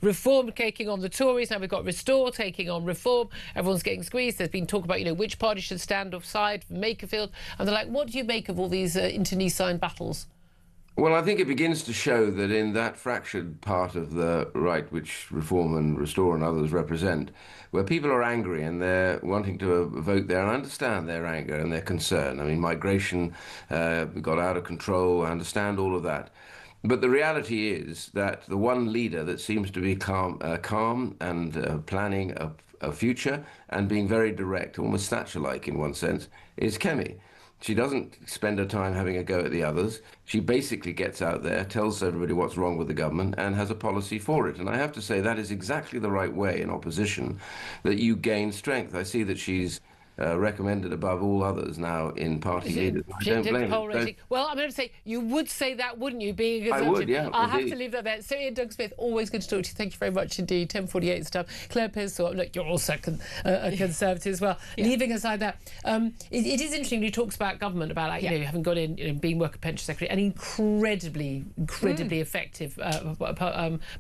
reform taking on the Tories. Now we've got Restore taking on reform. Everyone's getting squeezed. There's been talk about, which party should stand offside for Makerfield. And they're like, what do you make of all these internecine battles? Well, I think it begins to show that in that fractured part of the right, which Reform and Restore and others represent, where people are angry and they're wanting to vote there, and I understand their anger and their concern. I mean, migration got out of control. I understand all of that. But the reality is that the one leader that seems to be calm and planning a future and being very direct, almost Thatcher-like in one sense, is Kemi. She doesn't spend her time having a go at the others. She basically gets out there, tells everybody what's wrong with the government, and has a policy for it. And I have to say that is exactly the right way in opposition, that you gain strength. I see that she's recommended above all others now in party leaders. I don't blame her. Well, I'm going to say, you would say that, wouldn't you, being a I would, yeah. I'll have to leave that there. So, Ian Doug Smith, always good to talk to you. Thank you very much indeed. 10:48 stuff. Claire Pearsall, look, you're also a Conservative as well. Yeah. Leaving aside that, it is interesting when he talks about government, about, like, you know, having got in, you know, being Work and Pension Secretary, an incredibly effective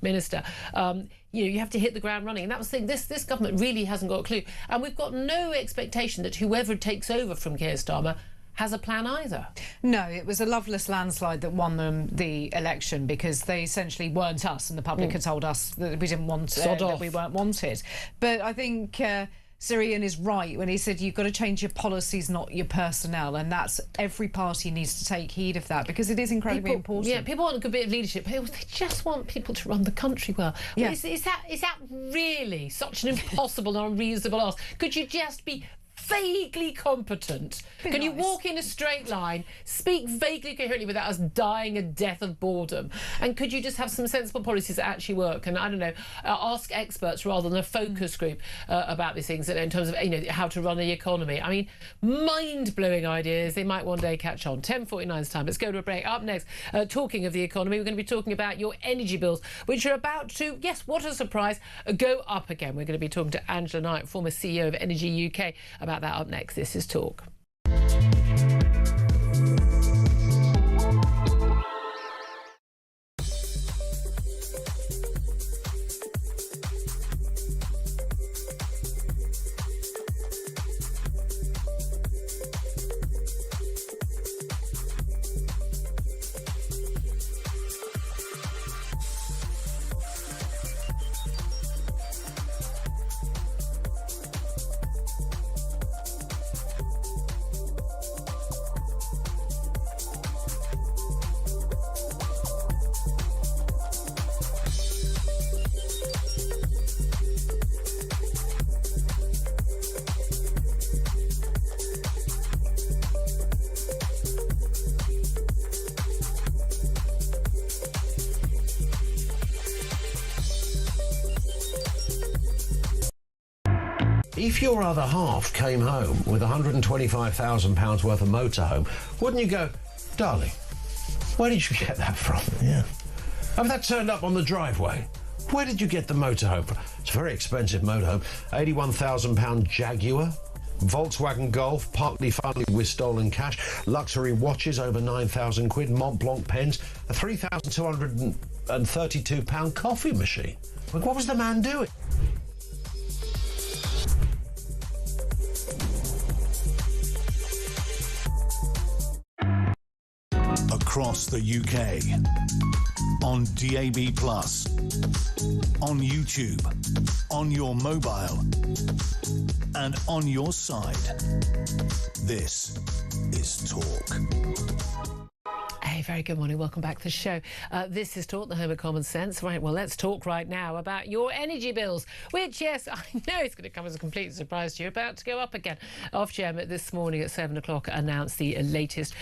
minister. You know, you have to hit the ground running. And that was the thing, this government really hasn't got a clue. And we've got no expectation that whoever takes over from Keir Starmer has a plan either. No, it was a loveless landslide that won them the election, because they essentially weren't us, and the public had told us that we didn't want that we weren't wanted. But I think Sir Ian is right when he said you've got to change your policies, not your personnel, and that's every party needs to take heed of that, because it is incredibly important. Yeah, people want a good bit of leadership. They just want people to run the country well. Yeah. Is that really such an impossible and unreasonable ask? Could you just be vaguely competent? Can you walk in a straight line, speak vaguely coherently without us dying a death of boredom? And could you just have some sensible policies that actually work? And I don't know, ask experts rather than a focus group about these things in terms of, you know, how to run the economy. I mean, mind-blowing ideas. They might one day catch on. 10:49's time. Let's go to a break. Up next, talking of the economy, we're going to be talking about your energy bills, which are about to, yes, what a surprise, go up again. We're going to be talking to Angela Knight, former CEO of Energy UK, about that up next. This is Talk. If your other half came home with £125,000 worth of motorhome, wouldn't you go, darling, where did you get that from? Yeah. Have that turned up on the driveway? Where did you get the motorhome from? It's a very expensive motorhome. £81,000 Jaguar, Volkswagen Golf, partly funded with stolen cash, luxury watches over 9,000 quid, Mont Blanc pens, a £3,232 coffee machine. What was the man doing? Across the UK, on DAB+, on YouTube, on your mobile, and on your side. This is Talk. Hey, very good morning. Welcome back to the show. This is Talk, the home of common sense. Right, well, let's talk right now about your energy bills, which, yes, I know it's going to come as a complete surprise to you, about to go up again. Ofgem this morning at 7 o'clock announced the latest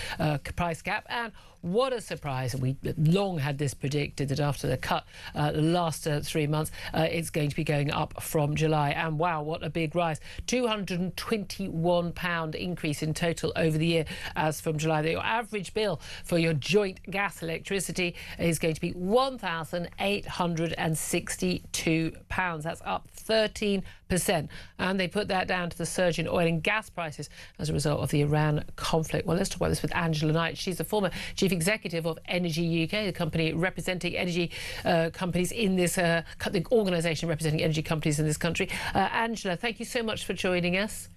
price cap, and what a surprise. We long had this predicted, that after the cut the last 3 months, it's going to be going up from July. And wow, what a big rise. £221 increase in total over the year as from July. Your average bill for your joint gas electricity is going to be £1,862. That's up 13%. And they put that down to the surge in oil and gas prices as a result of the Iran conflict. Well, let's talk about this with Angela Knight. She's the former Chief Executive of Energy UK, the company representing energy companies in this, the organisation representing energy companies in this country. Angela, thank you so much for joining us.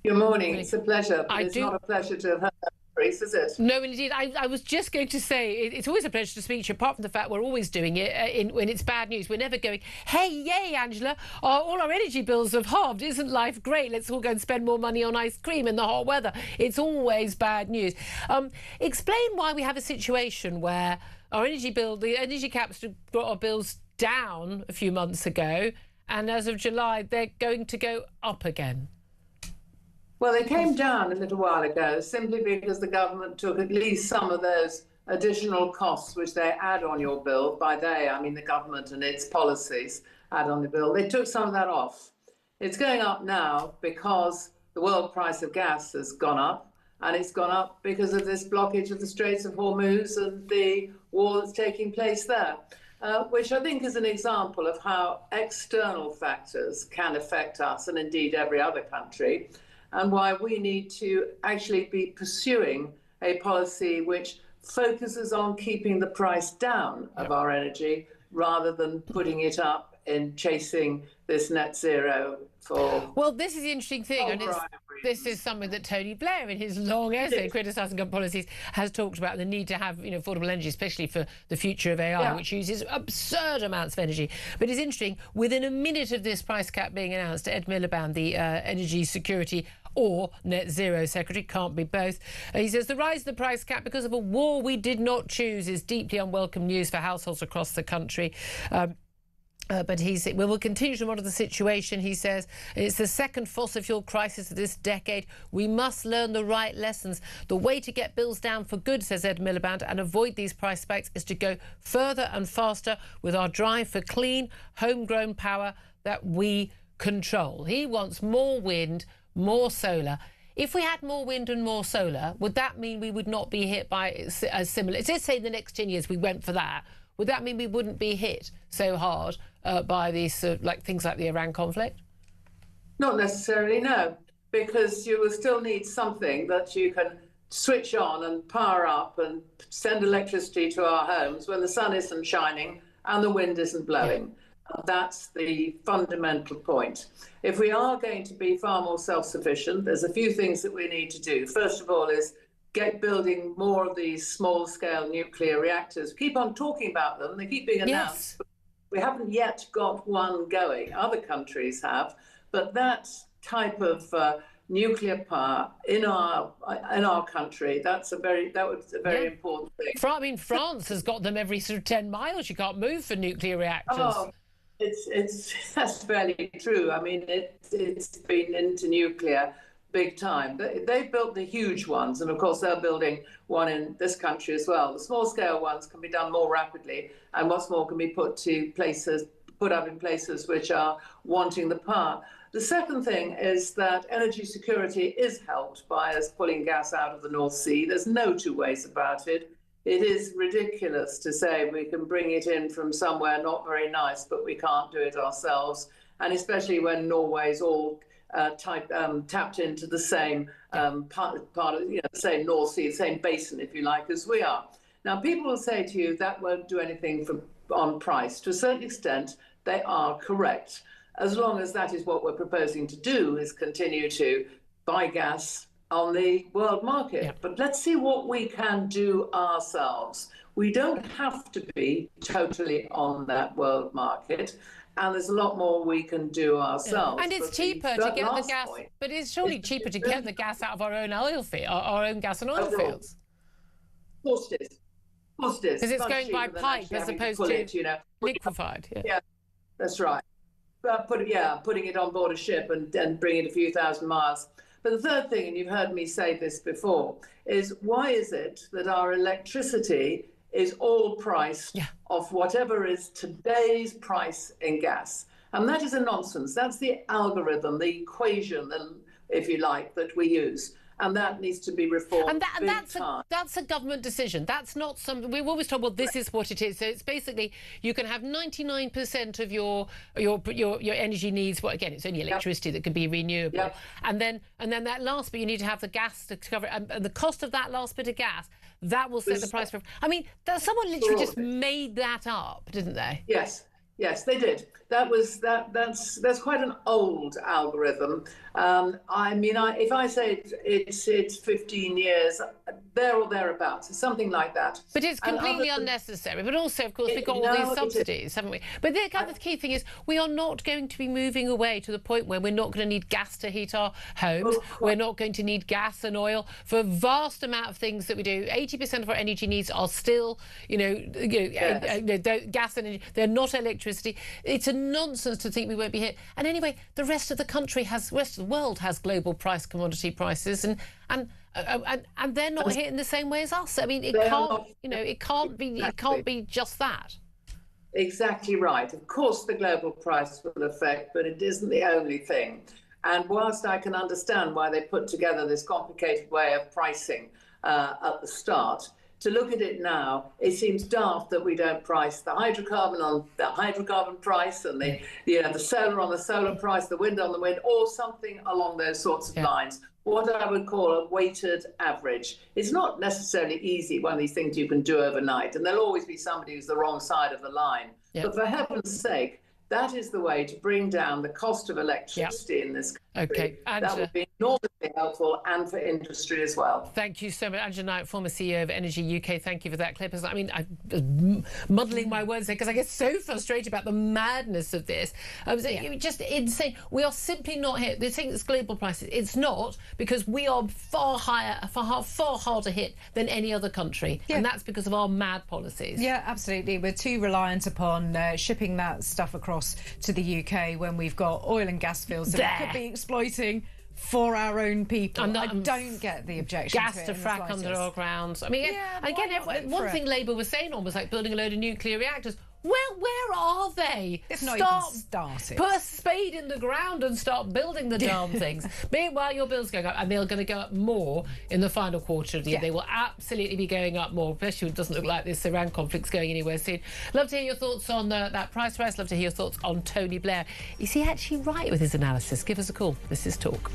Good morning. It's a pleasure. It's not a pleasure to have heard increase, is it? No, indeed. I was just going to say, it's always a pleasure to speak to you, apart from the fact we're always doing it when it's bad news. We're never going, hey, yay, Angela, all our energy bills have halved. Isn't life great? Let's all go and spend more money on ice cream in the hot weather. It's always bad news. Explain why we have a situation where our the energy caps brought our bills down a few months ago, and as of July, they're going to go up again. Well, they came down a little while ago simply because the government took at least some of those additional costs which they add on your bill. By they, I mean the government and its policies add on the bill. They took some of that off. It's going up now because the world price of gas has gone up, and it's gone up because of this blockage of the Straits of Hormuz and the war that's taking place there, which I think is an example of how external factors can affect us and indeed every other country, and why we need to actually be pursuing a policy which focuses on keeping the price down of our energy rather than putting it up in chasing this net zero for... Well, this is the interesting thing, and this is something that Tony Blair, in his long essay criticising government policies, has talked about, the need to have affordable energy, especially for the future of AI, which uses absurd amounts of energy. But it's interesting, within a minute of this price cap being announced, Ed Miliband, the Energy Security or Net Zero Secretary, can't be both, he says the rise of the price cap because of a war we did not choose is deeply unwelcome news for households across the country. But we will continue to monitor the situation, he says. It's the second fossil fuel crisis of this decade. We must learn the right lessons. The way to get bills down for good, says Ed Miliband, and avoid these price spikes is to go further and faster with our drive for clean, homegrown power that we control. He wants more wind, more solar. If we had more wind and more solar, would that mean we would not be hit by a similar... Let's say in the next 10 years we went for that. Would that mean we wouldn't be hit so hard by these things like the Iran conflict? Not necessarily, no, because you will still need something that you can switch on and power up and send electricity to our homes when the sun isn't shining and the wind isn't blowing. That's the fundamental point. If we are going to be far more self-sufficient, there's a few things that we need to do. First of all is get building more of these small-scale nuclear reactors. Keep on talking about them. They keep being announced. Yes. We haven't yet got one going. Other countries have. But that type of nuclear power in our country, that was a very important thing. I mean, France has got them every sort of 10 miles. You can't move for nuclear reactors. Oh, that's fairly true. I mean, it's been into nuclear big time. They've built the huge ones, and of course they're building one in this country as well. The small scale ones can be done more rapidly, and what's more, can be put up in places which are wanting the power. The second thing is that energy security is helped by us pulling gas out of the North Sea. There's no two ways about it. It is ridiculous to say we can bring it in from somewhere not very nice, but we can't do it ourselves, and especially when Norway's all tapped into the same part of the same North Sea, the same basin, if you like, as we are. Now, people will say to you that won't do anything on price. To a certain extent, they are correct, as long as that is what we're proposing to do, is continue to buy gas on the world market. Yeah. But let's see what we can do ourselves. We don't have to be totally on that world market. And there's a lot more we can do ourselves. And it's cheaper to get the gas, but it's surely cheaper to get the gas out of our own oil field, our own gas and oil fields. Of course it is. Because it's going by pipe as opposed to liquefied. Yeah, that's right. Putting it on board a ship and bringing it a few thousand miles. But the third thing, and you've heard me say this before, is why is it that our electricity is all priced off whatever is today's price in gas? And that is a nonsense. That's the algorithm, the equation, if you like, that we use. And that needs to be reformed. And that's a government decision. That's not something we've always told. Well, this is what it is. So it's basically you can have 99% of your energy needs. Well, again, it's only electricity that can be renewable. And then that last bit, you need to have the gas to cover it. And the cost of that last bit of gas, that will set the price for. I mean, someone literally just made that up, didn't they? Yes. Yes, they did. That's quite an old algorithm. I mean, if I say it's 15 years, there or thereabouts, something like that. But it's completely unnecessary. But also, of course, we've got all these subsidies, haven't we? But the key thing is we are not going to be moving away to the point where we're not going to need gas to heat our homes. We're not going to need gas and oil for a vast amount of things that we do. 80% of our energy needs are still, gas and energy. They're not electricity. It's a nonsense to think we won't be hit. And anyway, the rest of the world has global commodity prices, and they're not hit in the same way as us. I mean, it can't be just that. Exactly right. Of course, the global price will affect, but it isn't the only thing. And whilst I can understand why they put together this complicated way of pricing at the start, to look at it now, it seems daft that we don't price the hydrocarbon on the hydrocarbon price and the solar on the solar price, the wind on the wind, or something along those sorts of lines. What I would call a weighted average. It's not necessarily easy, one of these things you can do overnight, and there'll always be somebody who's the wrong side of the line. Yep. But for heaven's sake, that is the way to bring down the cost of electricity in this country. Okay, that would be enormously helpful, and for industry as well. Thank you so much, Angela Knight, former CEO of Energy UK. Thank you for that clip. I mean, I'm muddling my words there because I get so frustrated about the madness of this. It's just insane. We are simply not hit. They're saying it's global prices. It's not, because we are far harder hit than any other country, and that's because of our mad policies. Yeah, absolutely. We're too reliant upon shipping that stuff across to the UK when we've got oil and gas fields that we could be exploiting for our own people. I don't get the objection gas to frack under our grounds. I mean, one thing Labour was saying on was like building a load of nuclear reactors. Well, where are they? It's not even started. Put a spade in the ground and start building the darn things. Meanwhile, your bills going up, and they're going to go up more in the final quarter of the year. They will absolutely be going up more, especially when it doesn't look like this Iran conflict's going anywhere soon. Love to hear your thoughts on that price rise. Love to hear your thoughts on Tony Blair. Is he actually right with his analysis? Give us a call. This is Talk.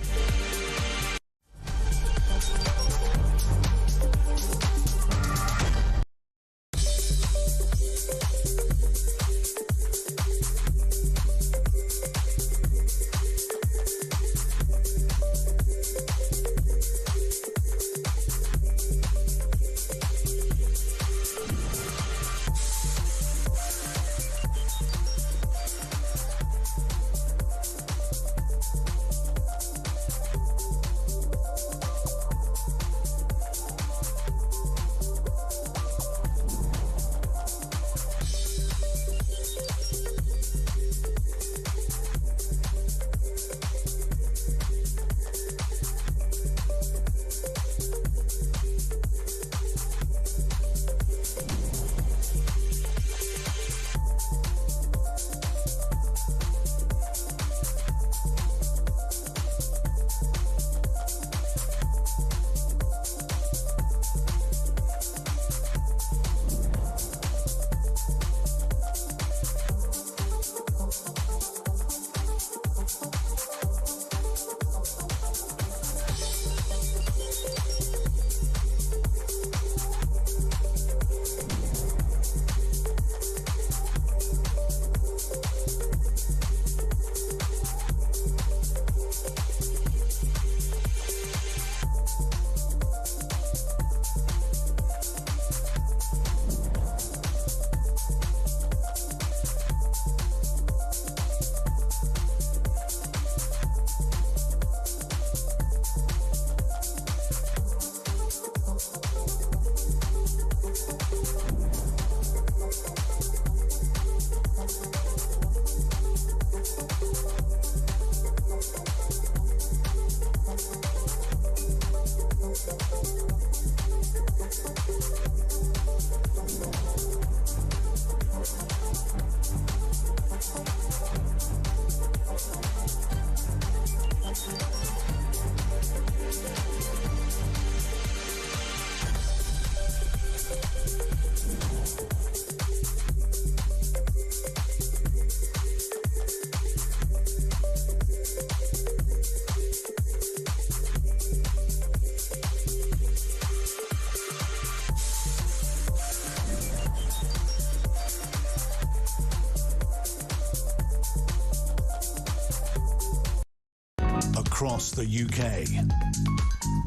across the UK.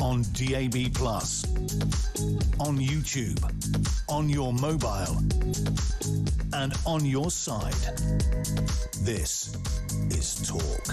On DAB+, on YouTube, on your mobile, and on your side. This is Talk.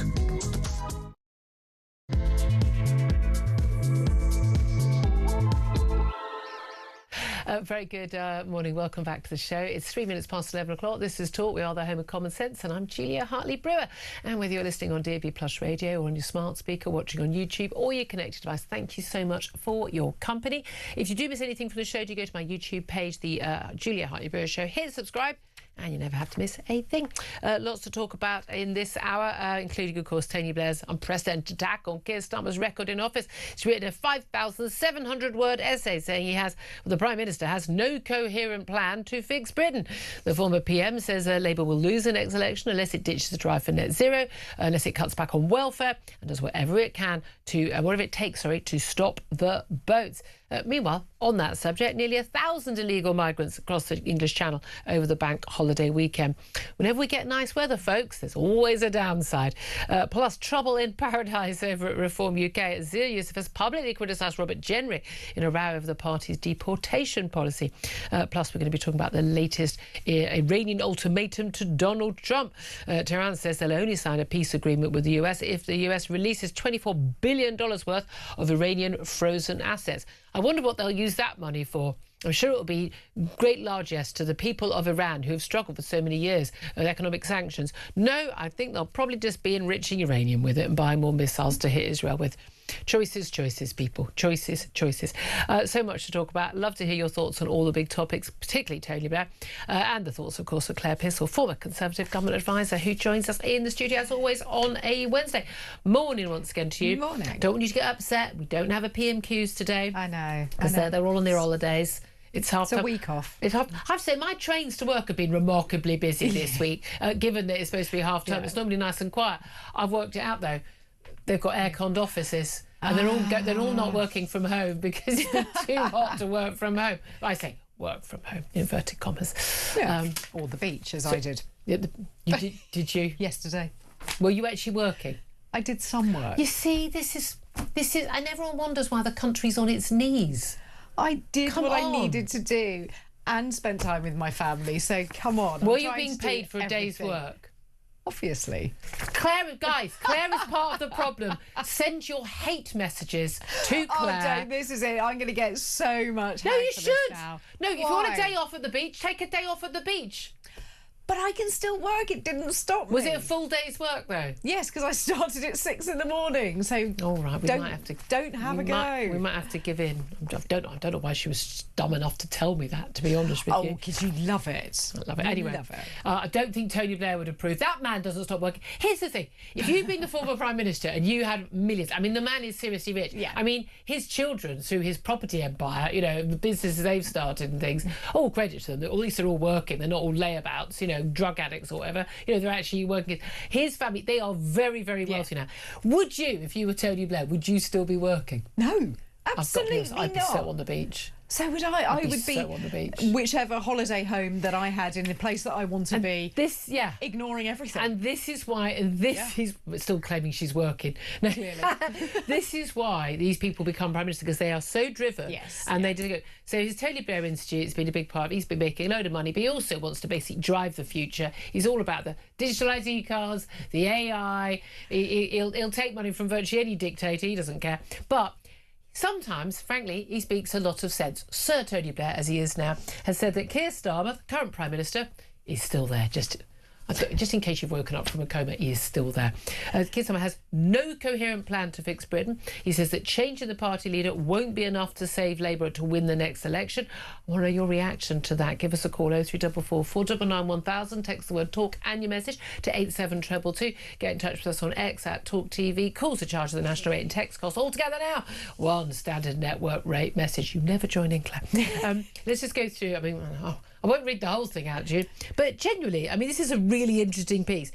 Very good morning. Welcome back to the show. It's 3 minutes past 11 o'clock. This is Talk. We are the home of common sense, and I'm Julia Hartley-Brewer. And whether you're listening on DAB Plus radio or on your smart speaker, watching on YouTube or your connected device, thank you so much for your company. If you do miss anything from the show, do go to my YouTube page, the Julia Hartley-Brewer Show. Hit subscribe, and you never have to miss a thing. Lots to talk about in this hour, including, of course, Tony Blair's unprecedented attack on Keir Starmer's record in office. He's written a 5,700-word essay saying the Prime Minister has no coherent plan to fix Britain. The former PM says Labour will lose the next election unless it ditches the drive for net zero, unless it cuts back on welfare and does whatever it can whatever it takes to stop the boats. Meanwhile, on that subject, nearly 1,000 illegal migrants across the English Channel over the bank holiday weekend. Whenever we get nice weather, folks, there's always a downside. Plus, trouble in paradise over at Reform UK as Zia Youssef has publicly criticised Robert Jenrick in a row over the party's deportation policy. Plus, we're going to be talking about the latest Iranian ultimatum to Donald Trump. Tehran says they'll only sign a peace agreement with the US if the US releases $24 billion worth of Iranian frozen assets. I wonder what they'll use that money for. I'm sure it will be great largesse to the people of Iran who have struggled for so many years with economic sanctions. No, I think they'll probably just be enriching uranium with it and buying more missiles to hit Israel with. Choices, people. Choices. So much to talk about. Love to hear your thoughts on all the big topics, particularly Tony Blair, and the thoughts, of course, of Claire Pissell, former Conservative government advisor, who joins us in the studio, as always, on a Wednesday. Morning once again to you. Morning. Don't want you to get upset. We don't have a PMQs today. I know. Because they're all on their holidays. It's a week off. I have to say, my trains to work have been remarkably busy this week, given that it's supposed to be half term. Yeah. It's normally nice and quiet. I've worked it out, though. They've got air-conned offices, and they're all not working from home because it's too hot to work from home. I say work from home, inverted commas. Yeah. Or the beach, as I did. Did you? Yesterday. Were you actually working? I did some work. You see, this is, and everyone wonders why the country's on its knees. I did I needed to do and spent time with my family, so come on. Were you being paid for a day's work? Obviously. Claire is part of the problem. Send your hate messages to Claire. Oh, don't. This is it. I'm going to get so much hate. No, you for should. This now. No, if you want a day off at the beach, take a day off at the beach. But I can still work. It didn't stop me. Was it a full day's work, though? Yes, because I started at 6 a.m. So all right, we might have to. Don't have a go. We might have to give in. I don't know why she was dumb enough to tell me that, to be honest with you. Oh, because you love it. I love it. Anyway, I don't think Tony Blair would approve. That man doesn't stop working. Here's the thing. If you've been the former Prime Minister and you had millions, I mean, the man is seriously rich. Yeah. I mean, his children, through his property empire, the businesses they've started and things, all credit to them. At least they're all working. They're not all layabouts, drug addicts or whatever. They're actually working. His family, they are very, very wealthy now. Would you, if you were Tony Blair, would you still be working? No, absolutely not. I'd be so on the beach. So would I. I would be so on the beach. Whichever holiday home that I had in the place that I want to be. This, ignoring everything. And this is why. And he's still claiming she's working. No, clearly. This is why these people become prime minister, because they are so driven. Yes. And they do go. So his Tony Blair Institute has been a big part of. He's been making a load of money, but he also wants to basically drive the future. He's all about the digital ID cards, the AI. He'll take money from virtually any dictator. He doesn't care. But sometimes, frankly, he speaks a lot of sense. Sir Tony Blair, as he is now, has said that Keir Starmer, the current Prime Minister, is still there. Just in case you've woken up from a coma, he is still there. Keir Starmer has no coherent plan to fix Britain. He says that changing the party leader won't be enough to save Labour to win the next election. I want to know your reaction to that. Give us a call, 0344 499 1000. Text the word talk and your message to 87222. Get in touch with us on X at talkTV. Calls are charged of the national rate and text cost. All together now, one standard network rate message. You never join in, Claire. Let's just go through. I won't read the whole thing out to you, but genuinely, this is a really interesting piece.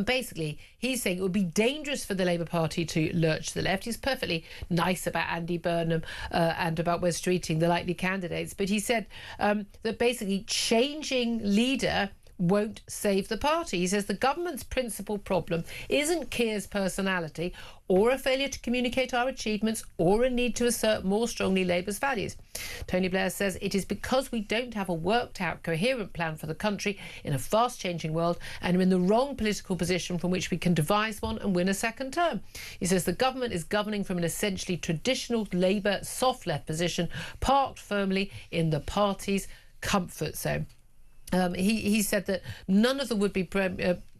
Basically, he's saying it would be dangerous for the Labour Party to lurch to the left. He's perfectly nice about Andy Burnham and about West Streeting, the likely candidates, but he said that basically changing leader won't save the party. He says the government's principal problem isn't Keir's personality or a failure to communicate our achievements or a need to assert more strongly Labour's values. Tony Blair says it is because we don't have a worked out, coherent plan for the country in a fast changing world and are in the wrong political position from which we can devise one and win a second term. He says the government is governing from an essentially traditional Labour soft left position, parked firmly in the party's comfort zone. He said that none of the would-be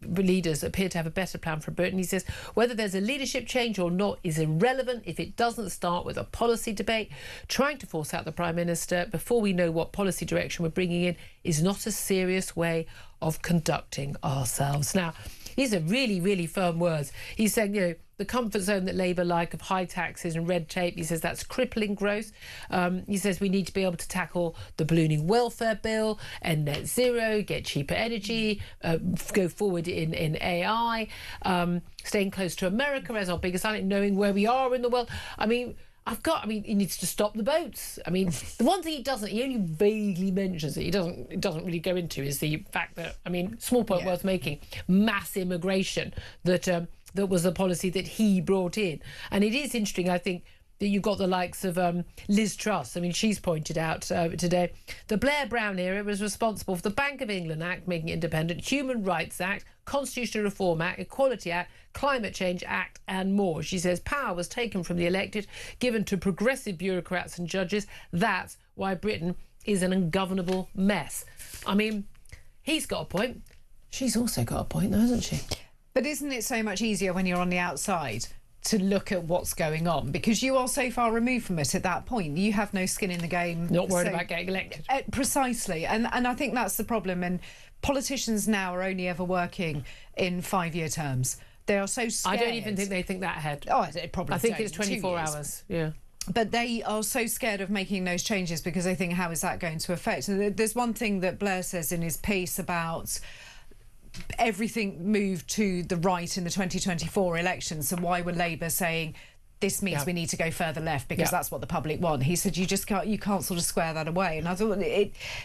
leaders appear to have a better plan for Britain. He says whether there's a leadership change or not is irrelevant if it doesn't start with a policy debate. Trying to force out the Prime Minister before we know what policy direction we're bringing in is not a serious way of conducting ourselves. Now, these are really, really firm words. He's saying, you know, the comfort zone that Labour like of high taxes and red tape, he says that's crippling growth. He says we need to be able to tackle the ballooning welfare bill and net zero, get cheaper energy, go forward in AI, staying close to America as our biggest ally, knowing where we are in the world. I mean, he needs to stop the boats. I mean, the one thing he only vaguely mentions it, it doesn't really go into is the fact that, I mean, small point worth making, mass immigration, that was the policy that he brought in. And it is interesting, I think, that you've got the likes of Liz Truss. I mean, she's pointed out today, the Blair-Brown era was responsible for the Bank of England Act, making it independent, Human Rights Act, Constitutional Reform Act, Equality Act, Climate Change Act, and more. She says power was taken from the elected, given to progressive bureaucrats and judges. That's why Britain is an ungovernable mess. I mean, he's got a point. She's also got a point, though, hasn't she? But isn't it so much easier when you're on the outside to look at what's going on, because you are so far removed from it at that point? You have no skin in the game. Not worried about getting elected. Precisely. And I think that's the problem. And politicians now are only ever working in 5-year terms. They are so scared. I don't even think they think that ahead. Oh, it probably I think it's 24 hours. Yeah. But they are so scared of making those changes because they think, how is that going to affect? And there's one thing that Blair says in his piece about everything moved to the right in the 2024 elections. So why were Labour saying this means we need to go further left because that's what the public want? He said you can't sort of square that away. And I thought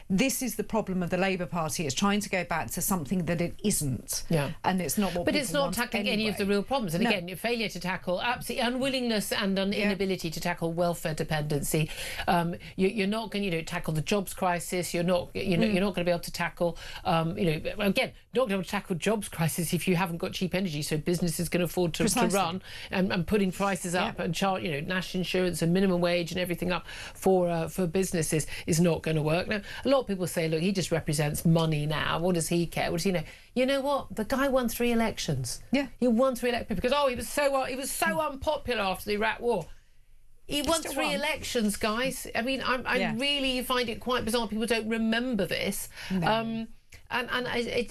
this is the problem of the Labour Party. It's trying to go back to something that it isn't. Yeah. And it's not what. But it's not tackling any of the real problems. And again, failure to tackle, absolutely unwillingness and inability to tackle welfare dependency. You're not going to tackle the jobs crisis. You're not going to be able to tackle again, not going to be able to tackle jobs crisis if you haven't got cheap energy, so businesses can afford to run, and putting prices up and charge national insurance and minimum wage and everything up for businesses is not going to work. Now, a lot of people say, look, he just represents money now. What does he care? What does he know? You know what? The guy won 3 elections. Yeah, he won 3 elections because he was so unpopular after the Iraq War. He won 3 elections, guys. I mean, I really find it quite bizarre people don't remember this. No.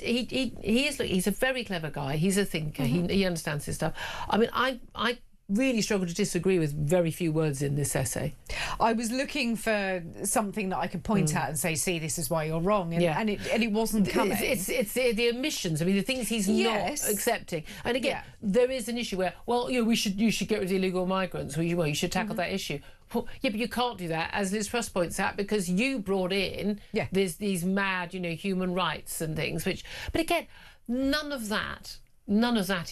He's a very clever guy. He's a thinker. He understands his stuff. I mean, I really struggle to disagree with very few words in this essay. I was looking for something that I could point at and say, see, this is why you're wrong, and it wasn't coming. It's the omissions. I mean, the things he's not accepting. And again, there is an issue where, you should get rid of the illegal migrants. Well, you should tackle that issue. Well, yeah, but you can't do that, as Liz Truss points out, because you brought in these mad, human rights and things. But again, none of that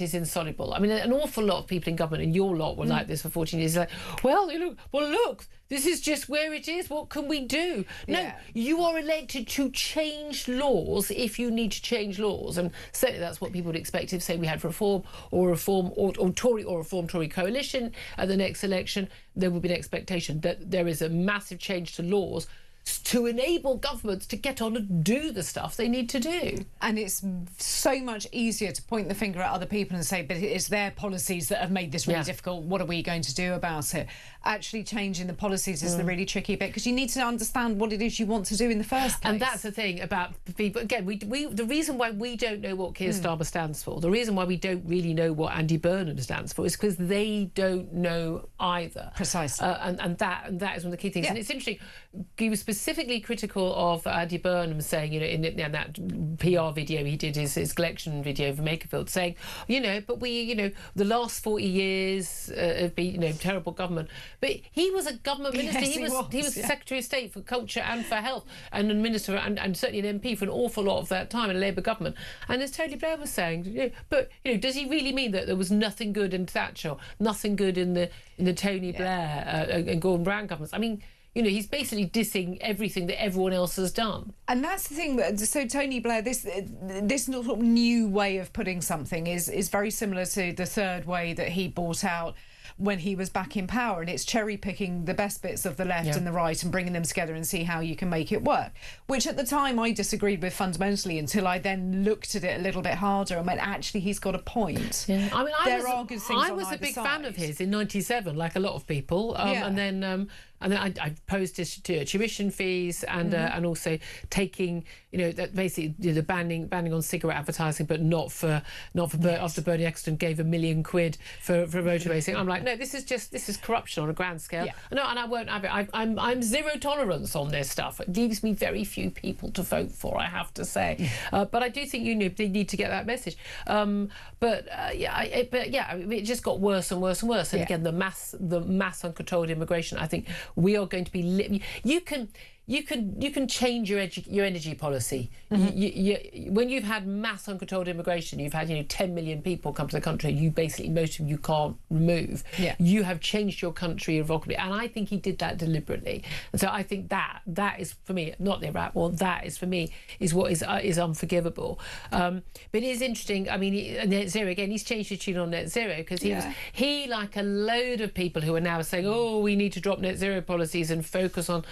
is insoluble. I mean, an awful lot of people in government, and your lot were like this for 14 years, like, look, this is just where it is. What can we do? No, you are elected to change laws if you need to change laws. And certainly that's what people would expect if, say, we had reform or Tory coalition at the next election. There would be an expectation that there is a massive change to laws to enable governments to get on and do the stuff they need to do. And it's so much easier to point the finger at other people and say, but it's their policies that have made this really difficult. What are we going to do about it? Actually changing the policies is the really tricky bit, because you need to understand what it is you want to do in the first place. And that's the thing about people. Again, the reason why we don't know what Keir Starmer stands for, the reason why we don't really know what Andy Burnham stands for, is because they don't know either. Precisely. And that is one of the key things. And it's interesting, he was specifically critical of Andy Burnham, saying, in that PR video he did, his collection video for Makerfield, saying, but we, the last 40 years have been, terrible government. But he was a government minister. Yes, he was Secretary of State for Culture and for Health, and a minister and certainly an MP for an awful lot of that time in a Labour government. And as Tony Blair was saying, does he really mean that there was nothing good in Thatcher, nothing good in the Tony Blair and Gordon Brown governments? I mean, he's basically dissing everything that everyone else has done. And that's the thing. So Tony Blair, this sort of new way of putting something is very similar to the third way that he brought out when he was back in power, and it's cherry picking the best bits of the left and the right and bringing them together and see how you can make it work, which at the time I disagreed with fundamentally, until I then looked at it a little bit harder and went, actually, he's got a point. I mean, are good things. I was a big fan of his in '97, like a lot of people, and then I opposed his tuition fees and also taking, that basically the banning on cigarette advertising, but not for after Bernie Ecclestone gave £1 million for motor racing. I'm like, no, this is corruption on a grand scale. Yeah. No, and I won't have it. I'm zero tolerance on this stuff. It leaves me very few people to vote for, I have to say. But I do think they need to get that message. It just got worse and worse and worse. And again, the mass uncontrolled immigration, I think we are going to be you can change your energy policy. When you've had mass uncontrolled immigration, you've had 10 million people come to the country, most of them you can't remove. You have changed your country irrevocably, and I think he did that deliberately. And so I think that is for me, not the Iraq war, that is for me is what is unforgivable. But it is interesting. I mean, net zero again, he's changed his tune on net zero, because he like a load of people who are now saying, oh, we need to drop net zero policies and focus on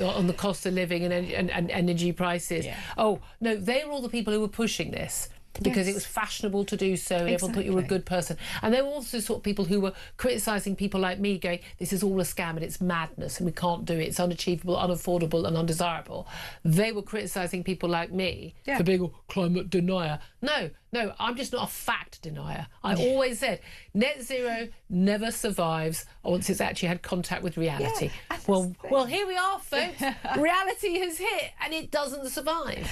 on the cost of living and energy prices. Oh no, they were all the people who were pushing this because it was fashionable to do so, and everyone thought you were a good person. And there were also sort of people who were criticising people like me, going, this is all a scam and it's madness and we can't do it, it's unachievable, unaffordable and undesirable. They were criticising people like me for being a climate denier. No, I'm just not a fact denier. I always said net zero never survives once it's actually had contact with reality. Well, here we are, folks. Reality has hit and it doesn't survive.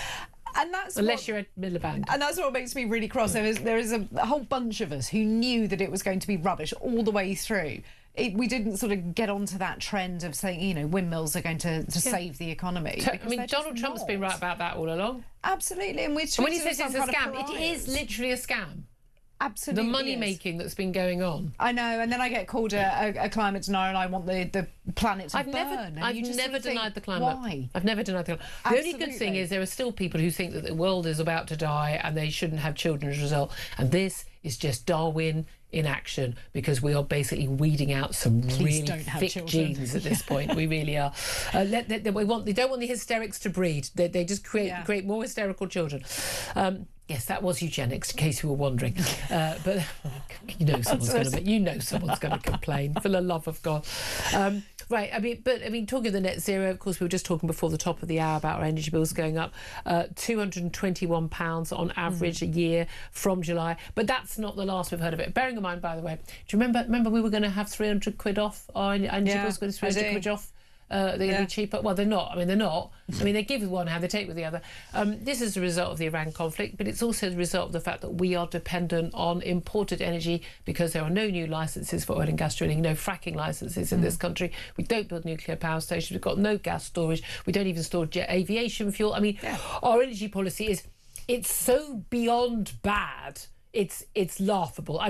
And that's unless you're a Miliband. And that's what makes me really cross. There is a whole bunch of us who knew that it was going to be rubbish all the way through. We didn't sort of get onto that trend of saying, windmills are going to save the economy. I mean, Donald Trump's been right about that all along. Absolutely. And when he says it's a scam, it is literally a scam. Absolutely. The money making that's been going on. I know, and then I get called a climate denier, and I want the planet to burn. I've never denied the climate. Why? I've never denied the climate. The only good thing is there are still people who think that the world is about to die and they shouldn't have children as a result. And this is just Darwin in action, because we are basically weeding out some really thick genes at this point. We really are. They don't want the hysterics to breed. They just create more hysterical children. Yes, that was eugenics, in case you were wondering. But someone's going to complain, for the love of God. Right, I mean, talking of the net zero, of course, we were just talking before the top of the hour about our energy bills going up, £221 on average a year from July. But that's not the last we've heard of it. Bearing in mind, by the way, do you remember we were going to have 300 quid off? Our energy bills going to be 300 quid off? They're going to be cheaper. Well, they're not. They're not. They give with one hand, they take with the other. This is the result of the Iran conflict, but it's also the result of the fact that we are dependent on imported energy, because there are no new licences for oil and gas drilling, no fracking licences in this country. We don't build nuclear power stations. We've got no gas storage. We don't even store jet aviation fuel. Our energy policy it's so beyond bad. It's laughable.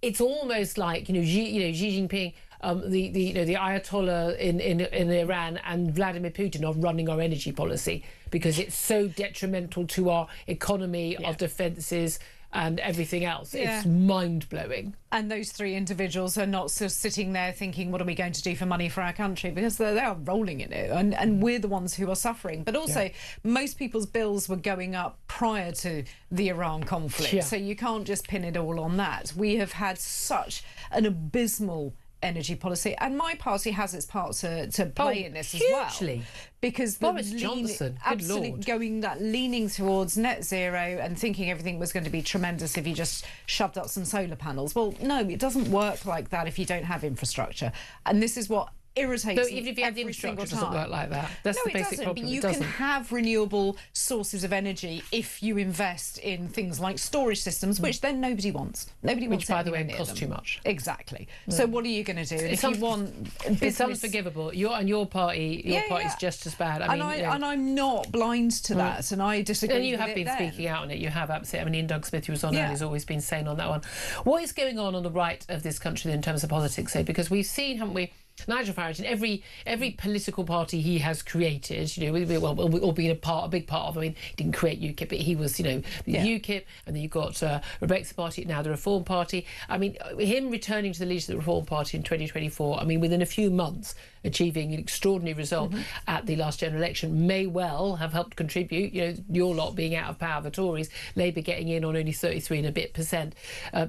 It's almost like Xi Jinping, the Ayatollah in Iran, and Vladimir Putin are running our energy policy, because it's so detrimental to our economy, our defences and everything else. It's mind-blowing. And those three individuals are not sort of sitting there thinking, what are we going to do for money for our country? Because they are rolling in it, and we're the ones who are suffering. But also, most people's bills were going up prior to the Iran conflict, so you can't just pin it all on that. We have had such an abysmal energy policy, and my party has its part to play in this hugely. As well, because Boris Johnson, absolutely leaning towards net zero and thinking everything was going to be tremendous if you just shoved up some solar panels. Well, no, it doesn't work like that if you don't have infrastructure, and this is what irritates So even if you have the every single infrastructure, it doesn't work like that. That's no, the it basic doesn't. problem. But you It can doesn't. have renewable sources of energy if you invest in things like storage systems, which then nobody wants. Nobody wants. Which, by the way, costs too much. Exactly. So what are you going to do? And if you want It's business... unforgivable. Your party's just as bad. And I'm not blind to that, and I disagree. And you with have it been then. speaking out on it. You have absolutely. I mean, Ian Doug Smith, who was on earlier, has always been saying on that one. What is going on the right of this country in terms of politics? So, because we've seen, haven't we, Nigel Farage, in every political party he has created, or been a big part of. I mean, he didn't create UKIP, but he was, the UKIP, and then you've got Rebecca's party, now the Reform Party. I mean, him returning to the leadership of the Reform Party in 2024, I mean, within a few months, achieving an extraordinary result at the last general election may well have helped contribute, your lot being out of power, the Tories, Labour getting in on only 33 and a bit percent,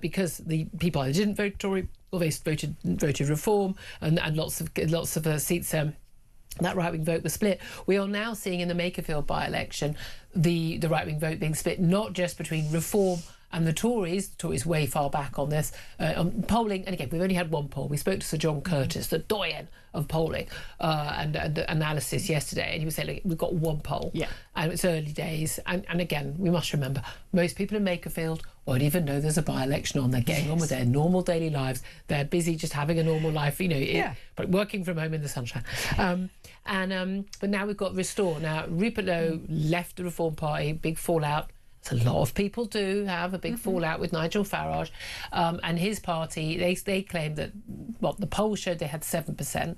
because the people either didn't vote Tory or they voted Reform, and lots of seats. That right-wing vote was split. We are now seeing in the Makerfield by-election the right-wing vote being split, not just between Reform and the Tories way far back on this, on polling. And again, we've only had one poll. We spoke to Sir John Curtis, the doyen of polling and analysis yesterday, and he was saying, look, we've got one poll, and it's early days. And again, we must remember, most people in Makerfield won't even know there's a by-election on. They're getting on with their normal daily lives. They're busy just having a normal life, but working from home in the sunshine. But now we've got Restore. Now, Rupert Lowe left the Reform Party, big fallout. So a lot of people do have a big fallout with Nigel Farage and his party. They claim that, the polls showed they had 7%,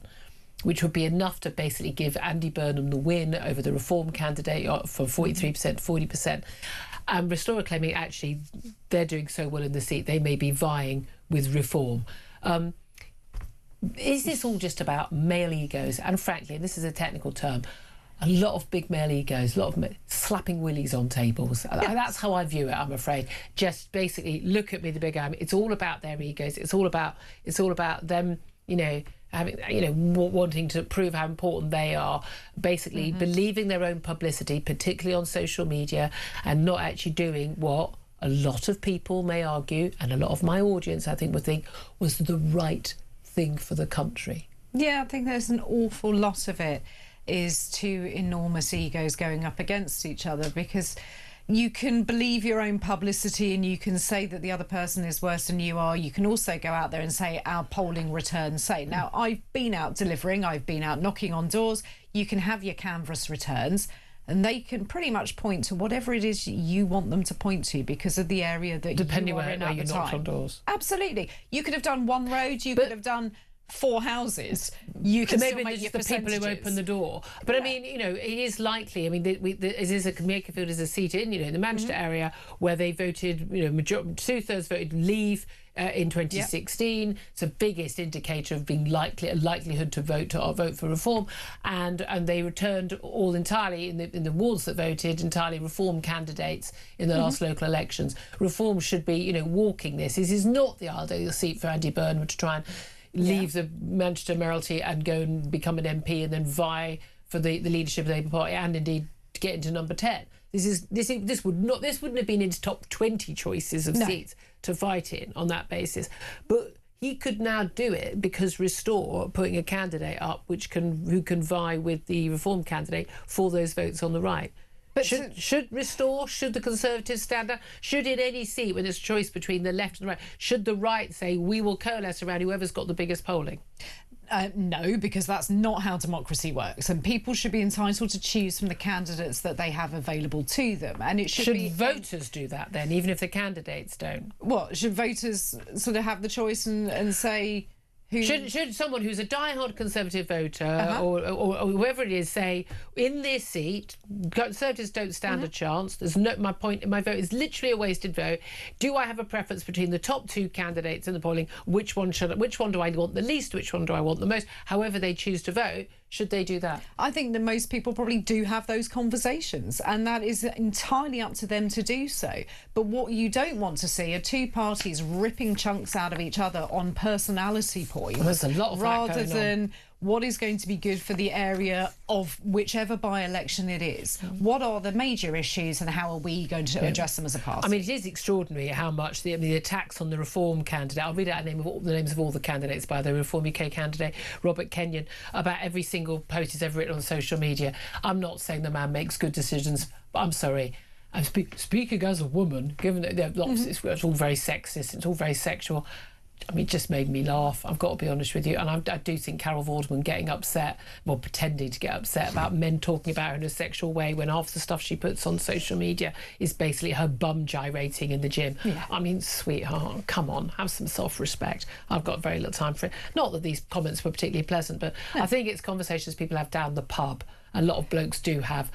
which would be enough to basically give Andy Burnham the win over the Reform candidate from 43% to 40%. And Restore are claiming actually they're doing so well in the seat, they may be vying with Reform. Is this all just about male egos? And frankly, this is a technical term, a lot of big male egos, a lot of slapping willies on tables. That's how I view it, I'm afraid. Just basically, look at me, the big arm. It's all about their egos. It's all about them, having, wanting to prove how important they are, basically believing their own publicity, particularly on social media, and not actually doing what a lot of people may argue, and a lot of my audience, I think, would think was the right thing for the country. Yeah, I think there's an awful lot of it is two enormous egos going up against each other, because you can believe your own publicity and you can say that the other person is worse than you are. You can also go out there and say our polling returns say. Now, I've been out delivering, I've been out knocking on doors. You can have your canvass returns and they can pretty much point to whatever it is you want them to point to because of the area that depending you are in at the time. Knocked on doors. Absolutely. You could have done one road, you could have done 4 houses. You can maybe still make just your the people who open the door. But I mean, it is likely. I mean, Makerfield is a seat in the Manchester area where they voted. 2/3 voted Leave in 2016. It's the biggest indicator of being likelihood to vote for Reform, and they returned all entirely in the wards that voted entirely Reform candidates in the last local elections. Reform should be walking this. This is not the ideal seat for Andy Burnham to try and leave the Manchester mayoralty and go and become an MP and then vie for the leadership of the Labour Party and indeed to get into number 10. This wouldn't have been in his top 20 choices of seats to fight in on that basis. But he could now do it because Restore are putting a candidate up who can vie with the Reform candidate for those votes on the right. But should the Conservatives stand up? Should in any seat when there's a choice between the left and the right, should the right say we will coalesce around whoever's got the biggest polling? No, because that's not how democracy works, and people should be entitled to choose from the candidates that they have available to them. And it should be voters do that then, even if the candidates don't? What should voters sort of have the choice and say? Should someone who's a diehard Conservative voter or whoever it is say, in this seat, Conservatives don't stand a chance. There's my vote is literally a wasted vote. Do I have a preference between the top 2 candidates in the polling? Which one do I want the least? Which one do I want the most? However they choose to vote, should they do that? I think that most people probably do have those conversations, and that is entirely up to them to do so. But what you don't want to see are 2 parties ripping chunks out of each other on personality points, there's a lot of rather than what is going to be good for the area of whichever by-election it is. What are the major issues and how are we going to address them as a party? I mean, it is extraordinary how much the attacks on the Reform candidate. I'll read out the names of all the candidates by the Reform UK candidate, Robert Kenyon, about every single post he's ever written on social media. I'm not saying the man makes good decisions, but I'm sorry. I'm speaking as a woman, given that it's all very sexist, it's all very sexual. I mean, it just made me laugh. I've got to be honest with you. And I do think Carol Vorderman getting upset, well, pretending to get upset about men talking about her in a sexual way when half the stuff she puts on social media is basically her bum gyrating in the gym. Yeah. I mean, sweetheart, come on, have some self-respect. I've got very little time for it. Not that these comments were particularly pleasant, but I think it's conversations people have down the pub. A lot of blokes do have.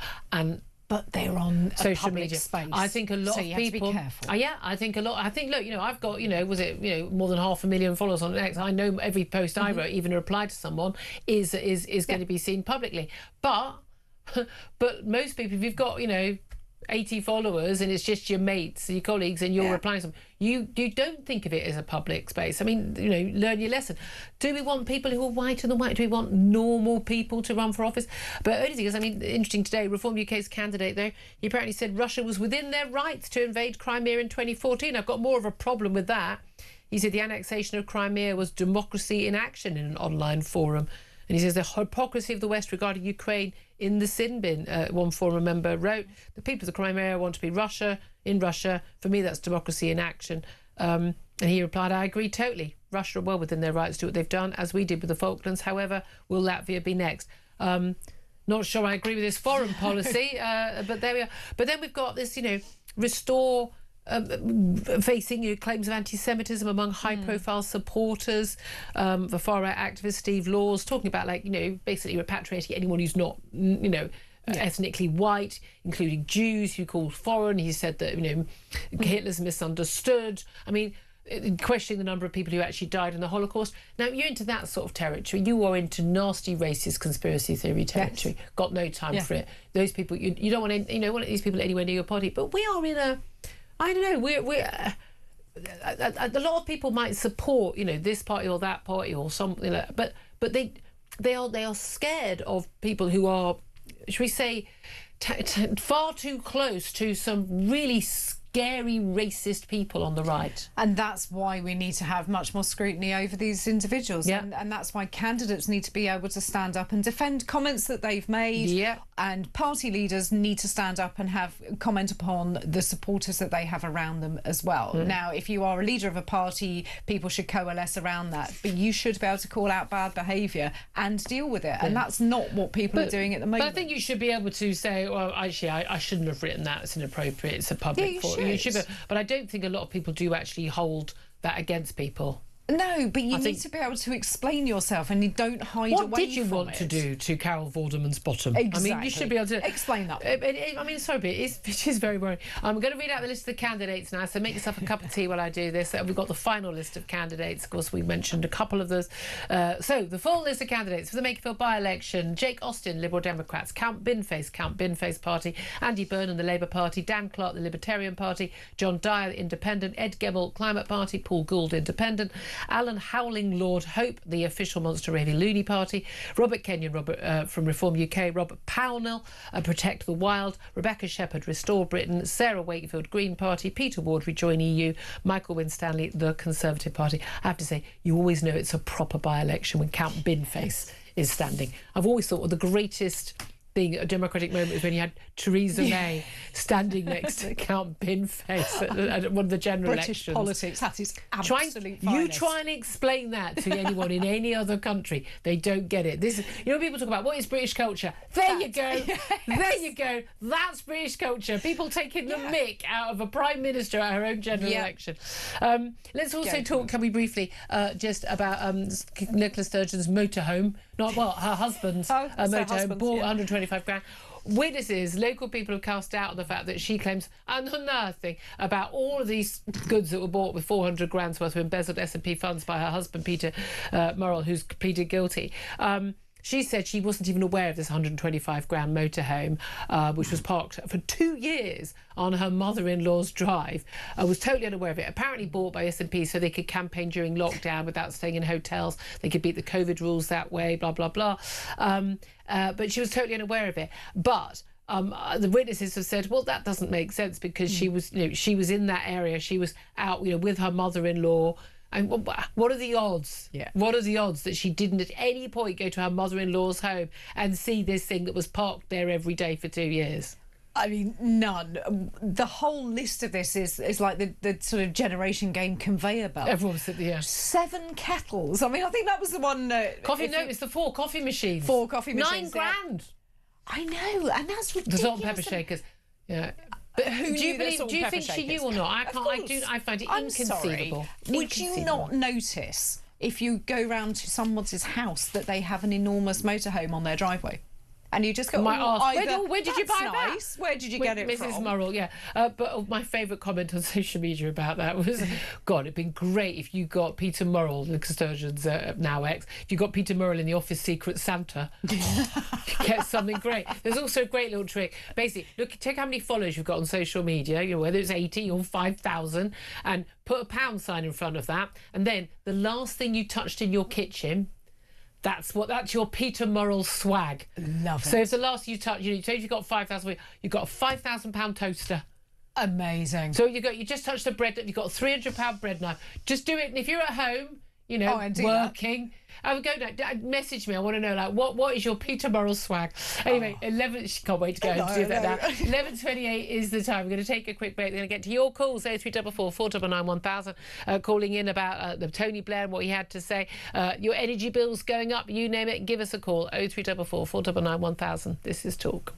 But they're on social media space. I think a lot so of you people. Have to be careful. Yeah, I think a lot. I think, look, I've got, more than 500,000 followers on X. I know every post I wrote, even a reply to someone, is going to be seen publicly. But most people, if you've got, 80 followers and it's just your mates, your colleagues, and you're replying to them, you don't think of it as a public space. I mean, learn your lesson. Do we want people who are whiter than white? Do we want normal people to run for office? But only thing is, I mean, interesting today, Reform UK's candidate there, he apparently said Russia was within their rights to invade Crimea in 2014. I've got more of a problem with that. He said the annexation of Crimea was democracy in action in an online forum. And he says the hypocrisy of the West regarding Ukraine in the sin bin. One forum member wrote, the people of the Crimea want to be in Russia. For me, that's democracy in action. And he replied, I agree totally. Russia are well within their rights to do what they've done, as we did with the Falklands. However, will Latvia be next? Not sure I agree with this foreign policy, but there we are. But then we've got this, restore... facing claims of anti-Semitism among high-profile supporters. The far-right activist Steve Laws talking about, basically repatriating anyone who's not, ethnically white, including Jews who called foreign. He said that, Hitler's misunderstood. I mean, questioning the number of people who actually died in the Holocaust. Now, you're into that sort of territory. You are into nasty racist conspiracy theory territory. Yes. Got no time for it. Those people, you don't want these people anywhere near your party. But we are in a... I don't know. We're a lot of people might support, this party or that party or something like that, but they are scared of people who are, should we say, far too close to some really scary racist people on the right. And that's why we need to have much more scrutiny over these individuals. Yeah. And that's why candidates need to be able to stand up and defend comments that they've made. Yeah. And party leaders need to stand up and comment upon the supporters that they have around them as well. Now, if you are a leader of a party, people should coalesce around that. But you should be able to call out bad behaviour and deal with it. And that's not what people are doing at the moment. But I think you should be able to say, well, actually, I shouldn't have written that. It's inappropriate. It's a public forum. You should. But I don't think a lot of people do actually hold that against people. No, but you need to be able to explain yourself and you don't hide away from it. What did you want to do to Carol Vorderman's bottom? Exactly. I mean, you should be able to... Explain that. I mean, sorry, but it is very worrying. I'm going to read out the list of the candidates now, so make yourself a cup of tea while I do this. We've got the final list of candidates. Of course, we mentioned a couple of those. So, the full list of candidates for the Makerfield by-election: Jake Austin, Liberal Democrats; Count Binface Party; Andy Byrne and the Labour Party; Dan Clark, the Libertarian Party; John Dyer, the Independent; Ed Gemmell, Climate Party; Paul Gould, Independent; Alan Howling, Lord Hope, the official Monster Ravy Looney Party; Robert Kenyon from Reform UK; Robert Pownell, Protect the Wild; Rebecca Shepherd, Restore Britain; Sarah Wakefield, Green Party; Peter Ward, Rejoin EU; Michael Winstanley, the Conservative Party. I have to say, you always know it's a proper by-election when Count Binface is standing. I've always thought the greatest thing, a democratic moment, is when you had Theresa May standing next to Count Binface at one of the general elections. British politics, that is absolute finest. You try and explain that to anyone in any other country, they don't get it. This is, people talk about what is British culture. There you go. That's British culture. People taking the mick out of a Prime Minister at her own general election. Let's also talk, can we briefly, just about Nicola Sturgeon's motorhome. Her husband's motorhome, bought 125 grand. Witnesses, local people have cast doubt on the fact that she claims I know nothing about all of these goods that were bought with 400 grand's worth of embezzled S&P funds by her husband, Peter Murrell, who's pleaded guilty. she said she wasn't even aware of this 125-grand motorhome, which was parked for 2 years on her mother-in-law's drive. Was totally unaware of it. Apparently bought by S&P so they could campaign during lockdown without staying in hotels. They could beat the COVID rules that way, blah, blah, blah. But she was totally unaware of it. But the witnesses have said, well, that doesn't make sense because she was, she was in that area. She was out, with her mother-in-law. And what are the odds? Yeah. What are the odds that she didn't at any point go to her mother-in-law's home and see this thing that was parked there every day for 2 years? I mean, none. The whole list of this is like the sort of generation game conveyor belt. Everyone said, yeah. 7 kettles. I mean, I think that was the one. It's the 4 coffee machines. 4 coffee machines. 9 grand. I know, and that's ridiculous. The salt and pepper shakers. Yeah. But who do you think she knew or not? I find it inconceivable. Would you not notice if you go round to someone's house that they have an enormous motorhome on their driveway? And you just go, where did you buy that? Where did you get it from? Mrs. Murrell, yeah. But my favourite comment on social media about that was, God, it'd been great if you got Peter Murrell, the Sturgeon's now ex, if you got Peter Murrell in the office Secret Santa, you get something great. There's also a great little trick. Basically, check how many followers you've got on social media, whether it's 80 or 5,000, and put a pound sign in front of that. And then the last thing you touched in your kitchen, that's your Peter Murrell swag. Love it. So if the last you touch, so if you've got 5,000, you've got a £5,000 toaster. Amazing. So you just touched the bread. You've got a £300 bread knife. Just do it. And if you're at home, working, message me. I want to know what is your Peter Murrell swag. Anyway, 11. She can't wait to go and do that now. 11:28 is the time. We're going to take a quick break. We're going to get to your calls. 0344 499 1000. Calling in about the Tony Blair and what he had to say. Your energy bills going up. You name it. Give us a call. 0344 499 1000. This is Talk.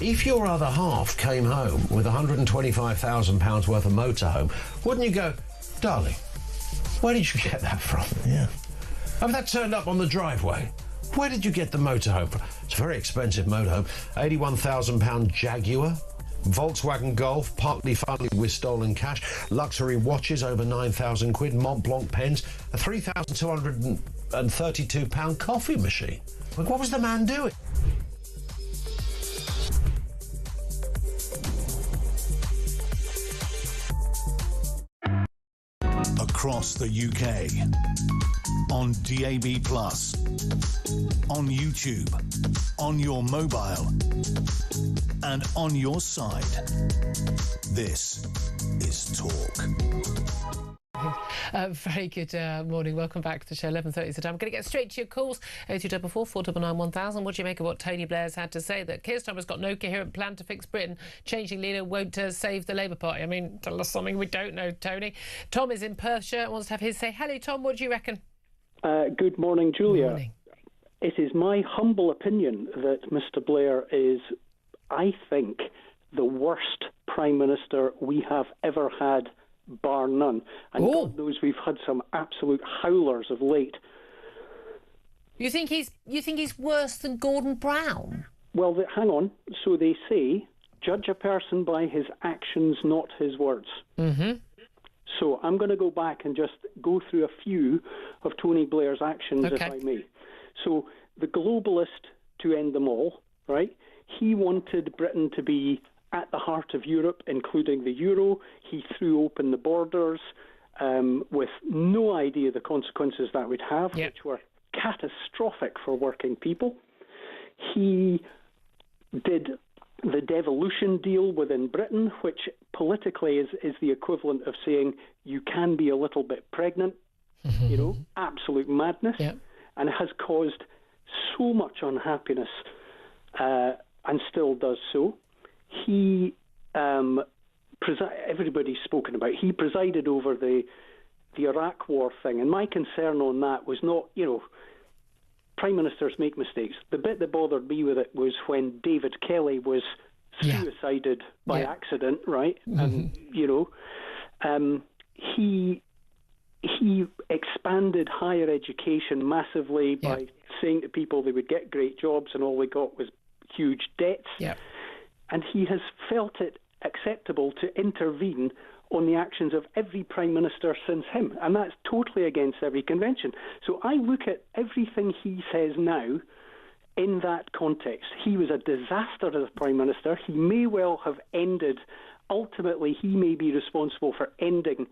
If your other half came home with £125,000 worth of motorhome, wouldn't you go, darling, where did you get that from? Yeah. Have that turned up on the driveway? Where did you get the motorhome from? It's a very expensive motorhome. £81,000 Jaguar, Volkswagen Golf, partly funded with stolen cash, luxury watches over 9,000 quid, Mont Blanc pens, a £3,232 coffee machine. What was the man doing? Across the UK, on DAB+, on YouTube, on your mobile, and on your side. This is Talk. Very good morning. Welcome back to the show. 11:30 is the time. I'm going to get straight to your calls. 0344 499 1000. What do you make of what Tony Blair's had to say? That Keir Starmer's got no coherent plan to fix Britain. Changing leader won't save the Labour Party. I mean, tell us something we don't know, Tony. Tom is in Perthshire and wants to have his say. Hello, Tom. What do you reckon? Good morning, Julia. Good morning. It is my humble opinion that Mr. Blair is, I think, the worst Prime Minister we have ever had, bar none. And God knows we've had some absolute howlers of late. You think he's worse than Gordon Brown? Well, hang on. So they say, judge a person by his actions, not his words. Mm-hmm. So I'm going to go back and just go through a few of Tony Blair's actions, if I may. So the globalist to end them all, right? He wanted Britain to be at the heart of Europe, including the euro. He threw open the borders with no idea the consequences that would have, which were catastrophic for working people. He did the devolution deal within Britain, which politically is the equivalent of saying you can be a little bit pregnant, you know, absolute madness, and has caused so much unhappiness and still does so. He, everybody's spoken about, he presided over the Iraq war thing, and my concern on that was not, you know, Prime Ministers make mistakes. The bit that bothered me with it was when David Kelly was suicided by accident, right? And, you know, he expanded higher education massively by saying to people they would get great jobs and all they got was huge debts. And he has felt it acceptable to intervene on the actions of every Prime Minister since him. And that's totally against every convention. So I look at everything he says now in that context. He was a disaster as a Prime Minister. He may well have ultimately he may be responsible for ending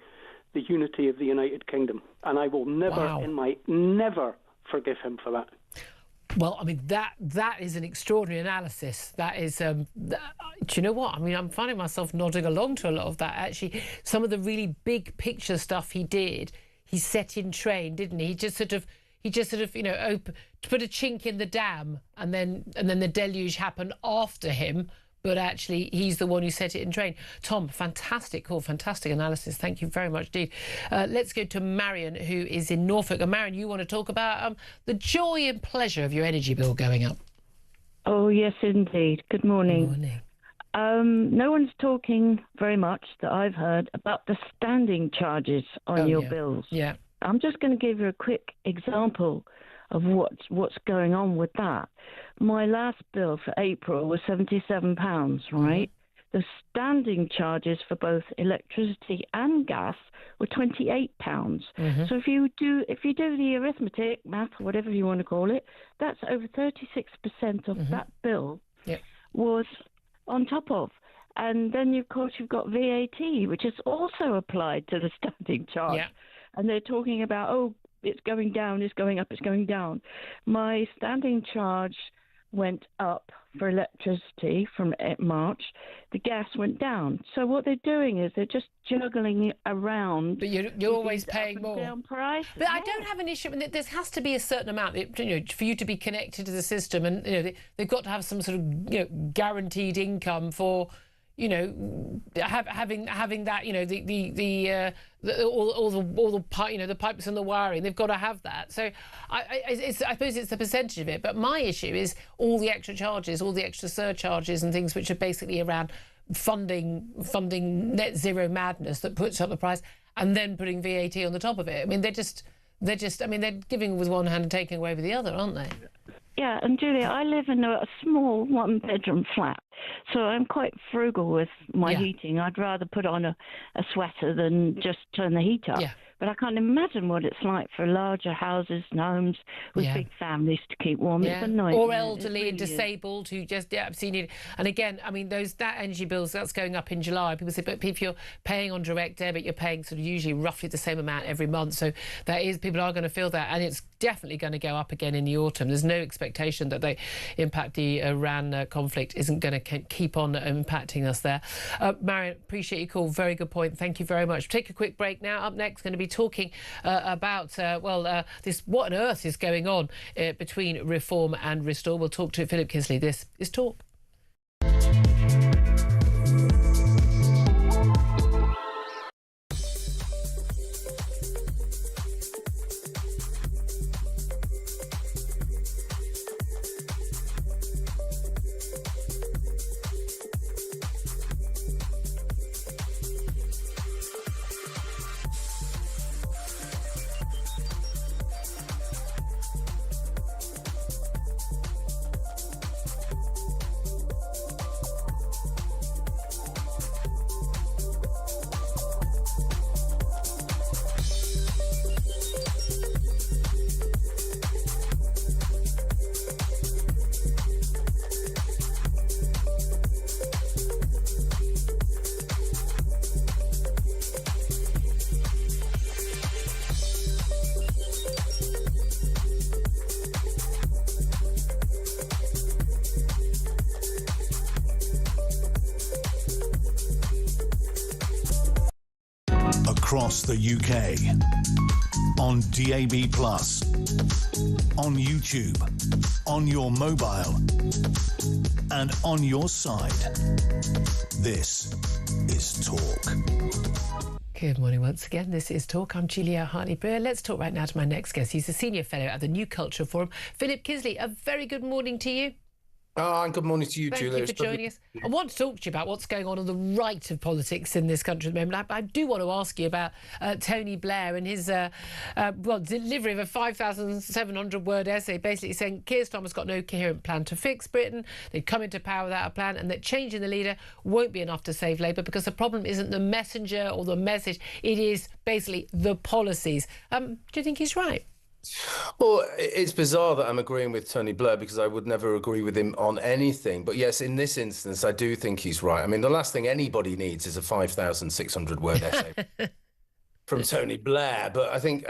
the unity of the United Kingdom. And I will never forgive him for that. Well, I mean, that is an extraordinary analysis. That is, do you know what? I mean, I'm finding myself nodding along to a lot of that. Actually, some of the really big picture stuff he did, he set in train, didn't he? He just sort of, you know, put a chink in the dam, and then the deluge happened after him. But actually, he's the one who set it in train. Tom, fantastic call, fantastic analysis. Thank you very much indeed. Let's go to Marion, who is in Norfolk. And Marion, you want to talk about the joy and pleasure of your energy bill going up? Oh, yes, indeed. Good morning. Good morning. No one's talking very much that I've heard about the standing charges on your bills. Yeah. I'm just going to give you a quick example of what's going on with that. My last bill for April was £77, right? The standing charges for both electricity and gas were £28. So if you do the arithmetic, math, whatever you want to call it, that's over 36% of that bill was on top of. And then, of course, you've got VAT, which is also applied to the standing charge. Yeah. And they're talking about, it's going down, it's going up, it's going down. My standing charge went up for electricity from March. The gas went down. So what they're doing is they're just juggling around. But you're always paying more. Down prices. But I don't have an issue. I mean, there has to be a certain amount, you know, for you to be connected to the system, and you know they've got to have some sort of, you know, guaranteed income for, you know, having that, you know, all the pipes and the wiring, they've got to have that. So I suppose it's the percentage of it. But my issue is all the extra charges, all the extra surcharges and things which are basically around funding net zero madness that puts up the price and then putting VAT on the top of it. I mean, they're giving with one hand and taking away with the other, aren't they? Yeah, and Julia, I live in a small one-bedroom flat, so I'm quite frugal with my heating. I'd rather put on a sweater than just turn the heat up. Yeah. But I can't imagine what it's like for larger houses and homes with big families to keep warm. It's a nightmare. Or elderly and disabled who just absolutely need it. And again, I mean, that energy bills, that's going up in July. People say, but if you're paying on direct debit, you're paying sort of usually roughly the same amount every month. So people are going to feel that, and it's definitely going to go up again in the autumn. There's no expectation that the Iran conflict isn't going to keep on impacting us there. Marion, appreciate your call. Very good point. Thank you very much. Take a quick break now. Up next, going to be talking about this, what on earth is going on between Reform and Restore. We'll talk to Philip Kisley. This is Talk. across the UK. On DAB+, on YouTube, on your mobile, and on your side. This is Talk. Good morning once again. This is Talk. I'm Julia Hartley-Brewer. Let's talk right now to my next guest. He's a senior fellow at the New Culture Forum. Philip Kisley, a very good morning to you. And good morning to you, Julia. Thank you for joining us. I want to talk to you about what's going on the right of politics in this country at the moment. I do want to ask you about Tony Blair and his delivery of a 5,700-word essay basically saying Keir Starmer's got no coherent plan to fix Britain, they'd come into power without a plan, and that changing the leader won't be enough to save Labour because the problem isn't the messenger or the message, it is basically the policies. Do you think he's right? Well, it's bizarre that I'm agreeing with Tony Blair because I would never agree with him on anything. But yes, in this instance, I do think he's right. I mean, the last thing anybody needs is a 5,600-word essay from Tony Blair. But I think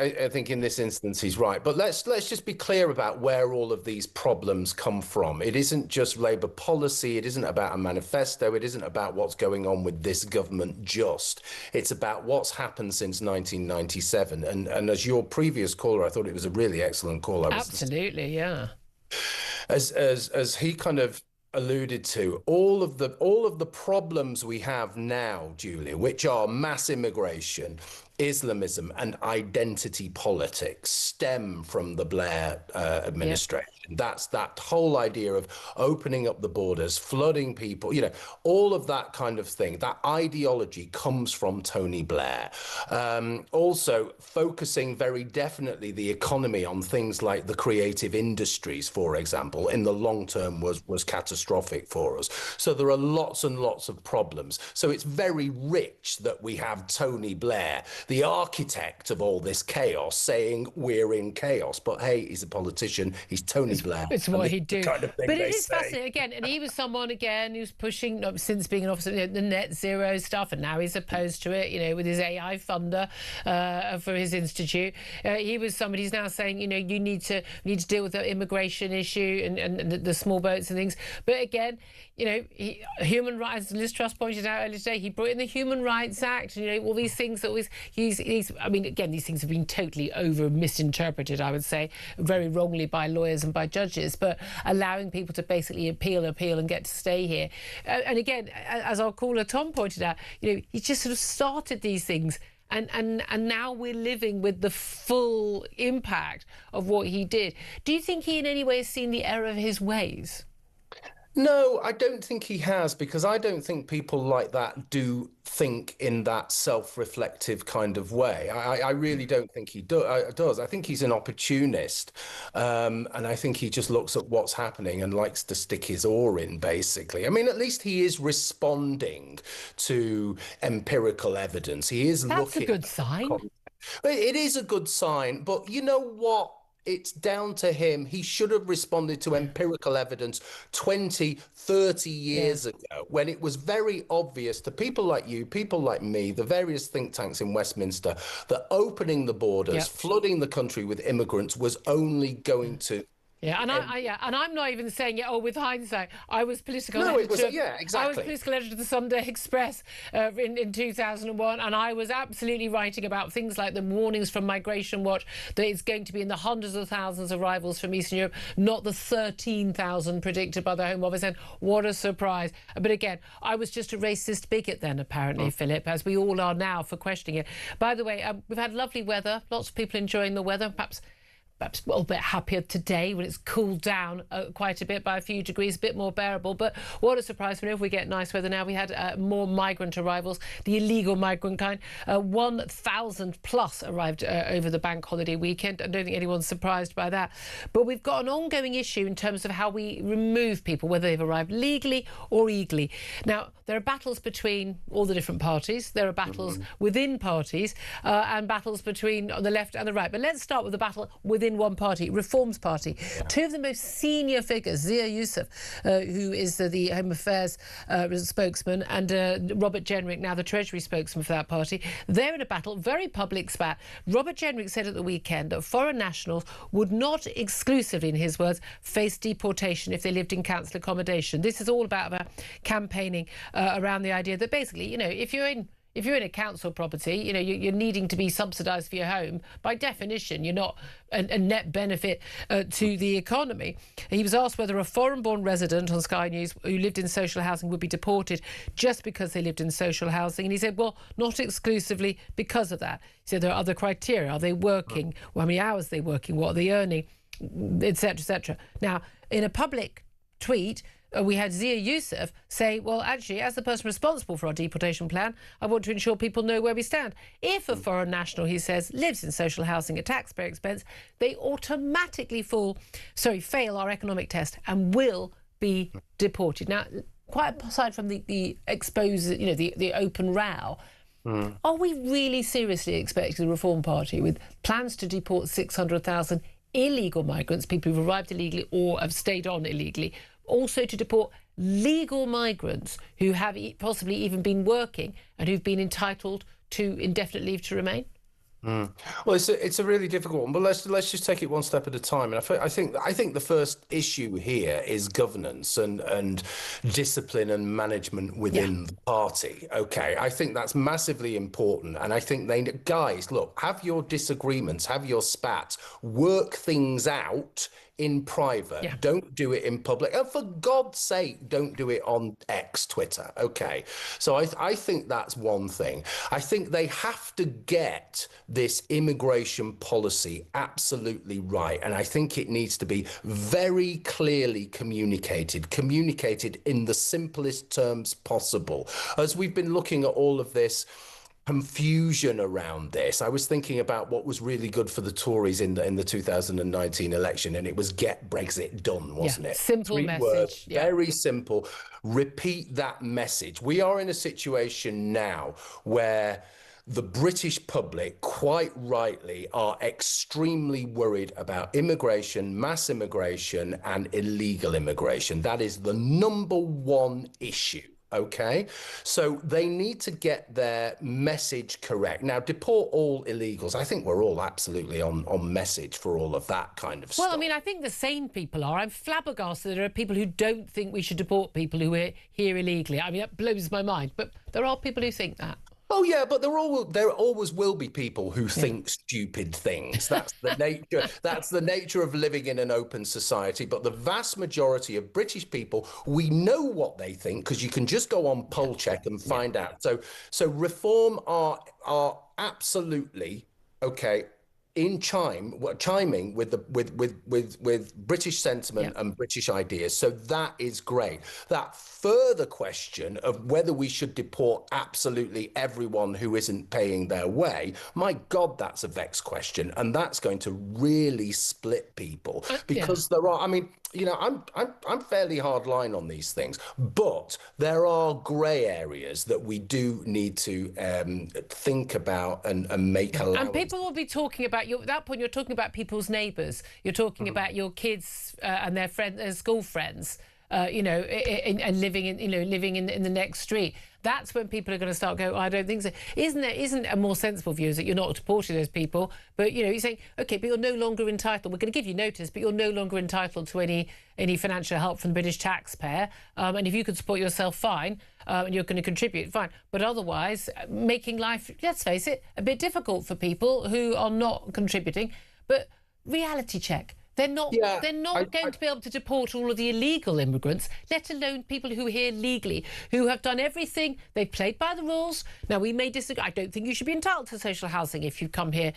in this instance, he's right. But let's just be clear about where all of these problems come from. It isn't just Labour policy. It isn't about a manifesto. It isn't about what's going on with this government just. It's about what's happened since 1997. And as your previous caller, I thought it was a really excellent call. Absolutely, yeah. As he kind of alluded to, all of the problems we have now, Julia, which are mass immigration, Islamism and identity politics, stem from the Blair administration. Yeah. That's that whole idea of opening up the borders, flooding people, all of that kind of thing. That ideology comes from Tony Blair. Also focusing very definitely the economy on things like the creative industries, for example, in the long term was catastrophic for us. So there are lots and lots of problems. So it's very rich that we have Tony Blair, the architect of all this chaos, saying we're in chaos. But hey, he's a politician. He's Tony Blair. It's what he'd do. Kind of but it is fascinating again. And he was someone again who's pushing, since being an officer, the net zero stuff, and now he's opposed to it. With his AI funder for his institute. He was somebody who's now saying, you need to deal with the immigration issue and the small boats and things. But again, human rights. Liz Truss pointed out earlier today, he brought in the Human Rights Act. All these things that again, these things have been totally misinterpreted, I would say, very wrongly by lawyers and by judges, but allowing people to basically appeal and get to stay here. And again, as our caller Tom pointed out, he just sort of started these things. And now we're living with the full impact of what he did. Do you think he in any way has seen the error of his ways? No, I don't think he has, because I don't think people like that do think in that self-reflective kind of way. I really don't think he does. I think he's an opportunist, and I think he just looks at what's happening and likes to stick his oar in, basically. I mean, at least he is responding to empirical evidence. He is looking. That's a good sign. It is a good sign, but you know what? It's down to him. He should have responded to empirical evidence 20, 30 years ago, when it was very obvious to people like you, people like me, the various think tanks in Westminster, that opening the borders, flooding the country with immigrants was only going to... Yeah, and I'm not even saying it. With hindsight, I was political editor. Exactly. I was political editor of the Sunday Express in 2001, and I was absolutely writing about things like the warnings from Migration Watch that it's going to be in the hundreds of thousands of arrivals from Eastern Europe, not the 13,000 predicted by the Home Office. And what a surprise! But again, I was just a racist bigot then, apparently, Philip, as we all are now for questioning it. By the way, we've had lovely weather. Lots of people enjoying the weather. Perhaps a little bit happier today when it's cooled down quite a bit by a few degrees, a bit more bearable. But what a surprise, if we get nice weather now. We had more migrant arrivals, the illegal migrant kind. 1,000 plus arrived over the bank holiday weekend. I don't think anyone's surprised by that. But we've got an ongoing issue in terms of how we remove people, whether they've arrived legally or illegally. Now, there are battles between all the different parties. There are battles within parties and battles between the left and the right. But let's start with the battle within one party, Reform's Party. Two of the most senior figures, Zia Youssef, who is the Home Affairs spokesman, and Robert Jenrick, now the Treasury spokesman for that party, they're in a battle, very public spat. Robert Jenrick said at the weekend that foreign nationals would not exclusively, in his words, face deportation if they lived in council accommodation. This is all about campaigning around the idea that basically, if if you're in a council property, you know, you're needing to be subsidised for your home. By definition, you're not a net benefit to the economy. He was asked whether a foreign-born resident on Sky News who lived in social housing would be deported just because they lived in social housing. And he said, well, not exclusively because of that. He said there are other criteria. Are they working? Well, how many hours are they working? What are they earning? Etc., etc. Now, in a public tweet, we had Zia Youssef say, well, actually, as the person responsible for our deportation plan, I want to ensure people know where we stand. If a foreign national, he says, lives in social housing at taxpayer expense, they automatically fail our economic test and will be deported. Now, quite aside from the exposed, you know, the open row, are we really seriously expecting the Reform Party, with plans to deport 600,000 illegal migrants, people who've arrived illegally or have stayed on illegally, also to deport legal migrants who have possibly even been working and who've been entitled to indefinite leave to remain? Well, it's a really difficult one, but let's just take it one step at a time. And I think the first issue here is governance and discipline and management within the party. Okay, I think that's massively important, and I think guys, look, have your disagreements, have your spats, work things out in private. Don't do it in public. And for God's sake, don't do it on X, Twitter. Okay. So I think that's one thing. I think they have to get this immigration policy absolutely right. And I think it needs to be very clearly communicated in the simplest terms possible. As we've been looking at all of this confusion around this, I was thinking about what was really good for the Tories in the 2019 election, and it was get Brexit done, wasn't it? Simple 3 message. words, very simple. Repeat that message. We are in a situation now where the British public, quite rightly, are extremely worried about immigration, mass immigration, and illegal immigration. That is the number one issue. Okay, so they need to get their message correct. Now, deport all illegals. I think we're all absolutely on message for all of that kind of stuff. Well, I mean, I think the sane people are. I'm flabbergasted there are people who don't think we should deport people who are here illegally. I mean, that blows my mind. But there are people who think that. Oh yeah, but there always will be people who think stupid things. That's the nature. That's the nature of living in an open society. But the vast majority of British people, we know what they think because you can just go on poll check and find out. So reform are absolutely okay. Chiming with British sentiment and British ideas. So that is great. That further question of whether we should deport absolutely everyone who isn't paying their way, my God, that's a vexed question, and that's going to really split people because there are. I mean, you know, I'm fairly hard line on these things, but there are grey areas that we do need to think about and make allowance. And people will be talking about at that point. You're talking about people's neighbours. You're talking about your kids and their friends, their school friends. You know, and living in the next street. That's when people are going to start going, oh, I don't think so. Isn't a more sensible view is that you're not deporting those people, but, you know, you're saying, OK, but you're no longer entitled. We're going to give you notice, but you're no longer entitled to any financial help from the British taxpayer. And if you can support yourself, fine, and you're going to contribute, fine. But otherwise, making life, let's face it, a bit difficult for people who are not contributing. But reality check. They're not going to be able to deport all of the illegal immigrants, let alone people who are here legally, who have done everything. They've played by the rules. Now, we may disagree. I don't think you should be entitled to social housing if you come here,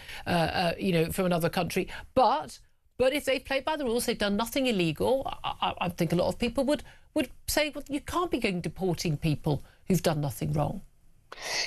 you know, from another country. But if they've played by the rules, they've done nothing illegal, I think a lot of people would say, well, you can't be going deporting people who've done nothing wrong.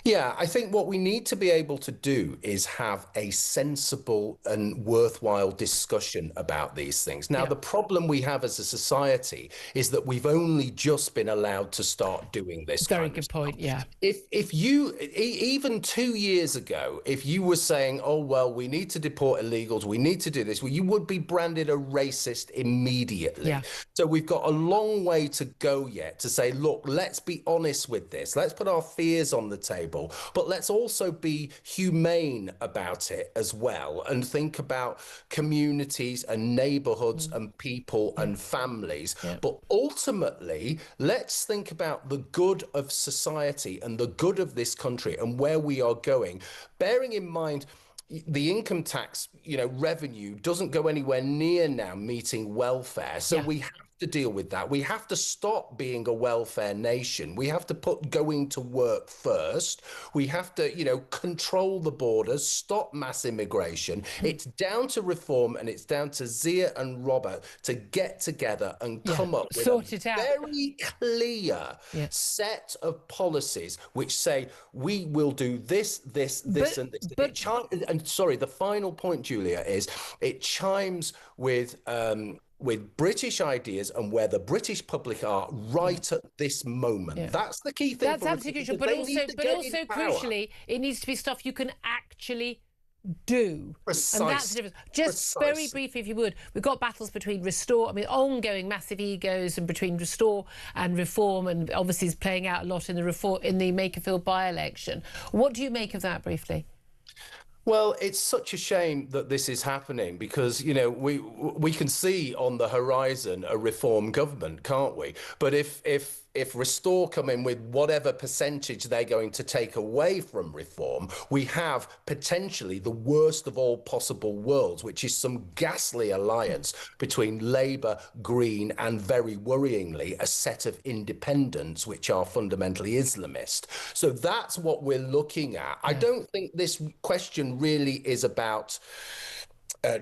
Yeah, I think what we need to be able to do is have a sensible and worthwhile discussion about these things. Now, the problem we have as a society is that we've only just been allowed to start doing this. Very good point, yeah. If you, even 2 years ago, if you were saying, oh, well, we need to deport illegals, we need to do this, well, you would be branded a racist immediately. Yeah. So we've got a long way to go yet to say, look, let's be honest with this. Let's put our fears on the the table, but let's also be humane about it as well and think about communities and neighborhoods and people and families. But ultimately, let's think about the good of society and the good of this country and where we are going, bearing in mind the income tax, revenue doesn't go anywhere near now meeting welfare. So we have to deal with that. We have to stop being a welfare nation. We have to put going to work first. We have to, control the borders, stop mass immigration. It's down to reform, and it's down to Zia and Robert to get together and come up with a very clear set of policies which say we will do this, and this. And sorry, the final point, Julia, is it chimes with British ideas and where the British public are right at this moment. That's the key thing. That's absolutely crucial. But also crucially, it needs to be stuff you can actually do. Precisely. And that's the difference. Just very briefly, if you would, we've got battles between Restore, ongoing massive egos, and between Restore and Reform, and obviously is playing out a lot in the Makerfield by-election. What do you make of that, briefly? Well, it's such a shame that this is happening because, we can see on the horizon a Reform government, can't we? But if Restore come in with whatever percentage they're going to take away from Reform, we have potentially the worst of all possible worlds, which is some ghastly alliance between Labour, Green, and very worryingly, a set of independents which are fundamentally Islamist. So that's what we're looking at. I don't think this question really is about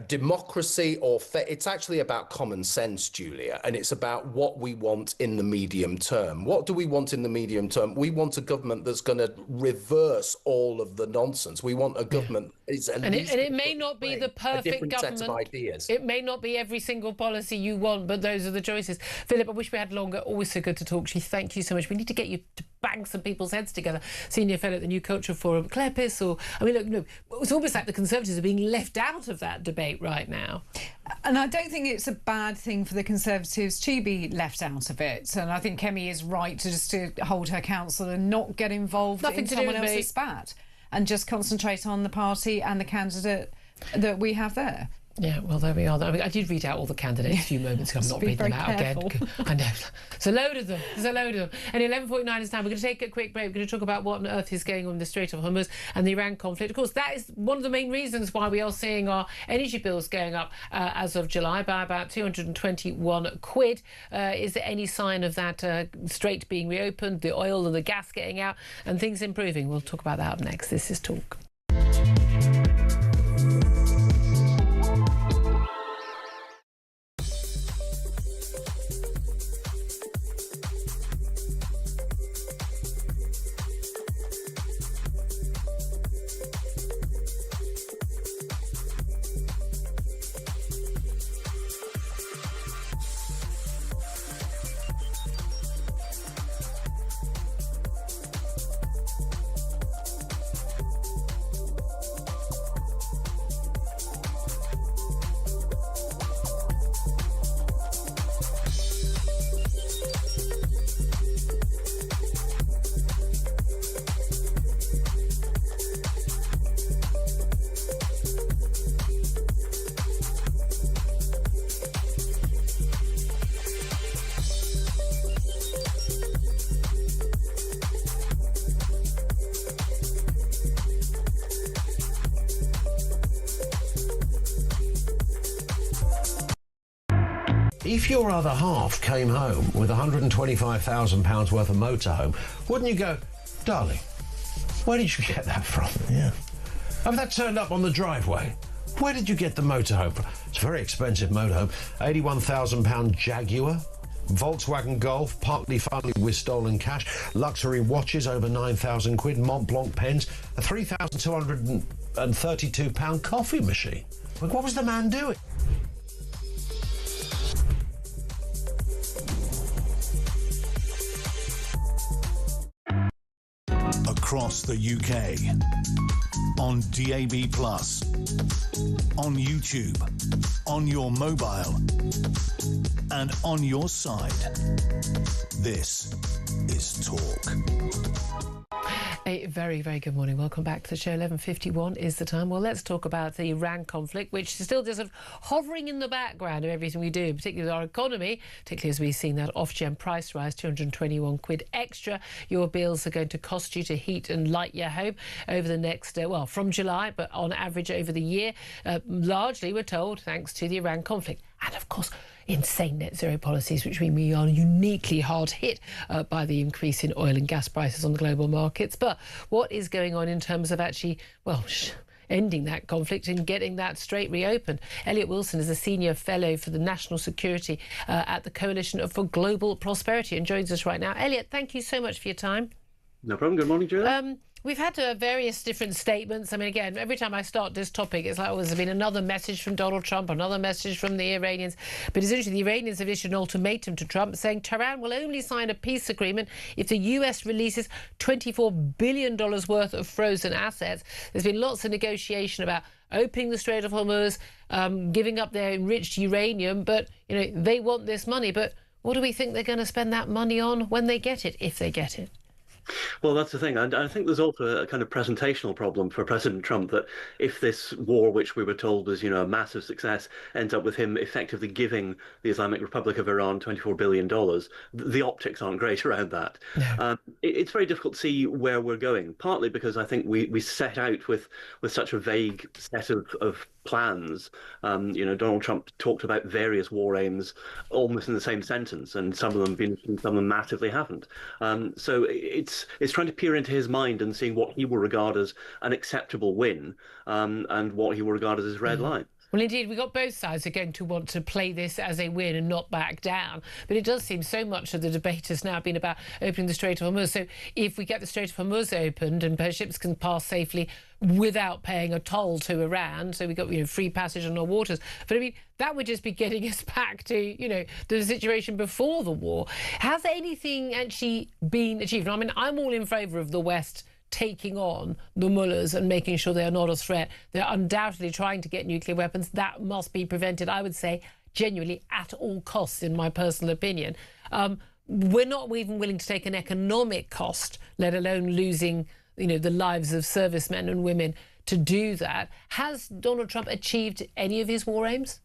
democracy or it's actually about common sense, Julia, and it's about what we want in the medium term. What do we want in the medium term? We want a government that's going to reverse all of the nonsense. We want a government and it may not be the perfect government. Set of ideas. It may not be every single policy you want, but those are the choices. Philip, I wish we had longer. Always so good to talk to you. Thank you so much. We need to get you to bang some people's heads together. Senior fellow at the New Culture Forum, Claire Piss, it's almost like the Conservatives are being left out of that debate right now. And I don't think it's a bad thing for the Conservatives to be left out of it. And I think Kemi is right to hold her counsel and not get involved in someone else's spat and just concentrate on the party and the candidate that we have there. Yeah, well, there we are. I did read out all the candidates a few moments ago. I'm not reading them out again. I know. There's a load of them. And 11:49 is time. We're going to take a quick break. We're going to talk about what on earth is going on in the Strait of Hormuz and the Iran conflict. Of course, that is one of the main reasons why we are seeing our energy bills going up as of July by about 221 quid. Is there any sign of that strait being reopened, the oil and the gas getting out, and things improving? We'll talk about that up next. This is Talk. If your other half came home with £125,000 worth of motorhome, wouldn't you go, darling, where did you get that from? Yeah. Have that turned up on the driveway? Where did you get the motorhome from? It's a very expensive motorhome. £81,000 Jaguar, Volkswagen Golf, partly funded with stolen cash, luxury watches over 9,000 quid, Mont Blanc pens, a £3,232 coffee machine. What was the man doing? Across the UK, on DAB+, on YouTube, on your mobile, and on your side. This is Talk. A very, very good morning. Welcome back to the show. 11:51 is the time. Well, let's talk about the Iran conflict, which is still just sort of hovering in the background of everything we do, particularly with our economy, particularly as we've seen that off-gem price rise, 221 quid extra. Your bills are going to cost you to heat and light your home over the next, well, from July, but on average over the year, largely, we're told, thanks to the Iran conflict. And, of course, insane net zero policies, which mean we are uniquely hard hit by the increase in oil and gas prices on the global markets. But what is going on in terms of actually, well, ending that conflict and getting that strait reopened? Elliot Wilson is a senior fellow for the national security at the Coalition for Global Prosperity and joins us right now. Elliot, thank you so much for your time. No problem. Good morning, Julia. We've had various different statements. I mean, again, every time I start this topic, it's like, oh, there's been another message from Donald Trump, another message from the Iranians. But essentially, the Iranians have issued an ultimatum to Trump saying Tehran will only sign a peace agreement if the US releases $24 billion worth of frozen assets. There's been lots of negotiation about opening the Strait of Hormuz, giving up their enriched uranium. But, you know, they want this money. But what do we think they're going to spend that money on when they get it, if they get it? Well, that's the thing. And I think there's also a kind of presentational problem for President Trump that if this war, which we were told was, a massive success, ends up with him effectively giving the Islamic Republic of Iran $24 billion, the optics aren't great around that. No. It's very difficult to see where we're going, partly because I think we set out with such a vague set of plans. Donald Trump talked about various war aims almost in the same sentence, and some of them have been, some of them massively haven't. So it's trying to peer into his mind and seeing what he will regard as an acceptable win, and what he will regard as his red line. Well, indeed, we've got both sides are going to want to play this as a win and not back down. But it does seem so much of the debate has now been about opening the Strait of Hormuz. So if we get the Strait of Hormuz opened and ships can pass safely without paying a toll to Iran, so we've got free passage on our waters. But I mean, that would just be getting us back to the situation before the war. Has anything actually been achieved? I mean, I'm all in favour of the West taking on the mullahs and making sure they are not a threat. They're undoubtedly trying to get nuclear weapons. That must be prevented, I would say, genuinely at all costs, in my personal opinion. We're not even willing to take an economic cost, let alone losing, the lives of servicemen and women to do that. Has Donald Trump achieved any of his war aims?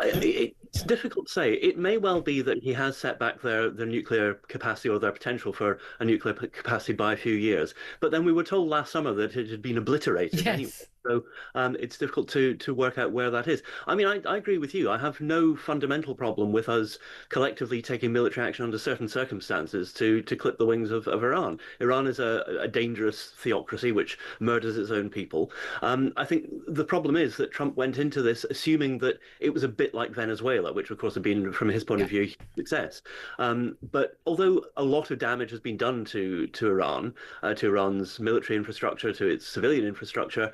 It's difficult to say. It may well be that he has set back their nuclear capacity or their potential for a nuclear capacity by a few years. But then we were told last summer that it had been obliterated anyway. So it's difficult to work out where that is. I mean, I agree with you. I have no fundamental problem with us collectively taking military action under certain circumstances to clip the wings of Iran. Iran is a dangerous theocracy which murders its own people. I think the problem is that Trump went into this assuming that it was a bit like Venezuela, which of course had been, from his point of view, a success. But although a lot of damage has been done to Iran, to Iran's military infrastructure, to its civilian infrastructure,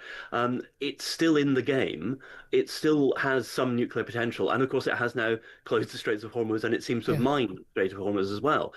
it's still in the game. It still has some nuclear potential. And of course, it has now closed the Straits of Hormuz, and it seems to have mined the Strait of Hormuz as well.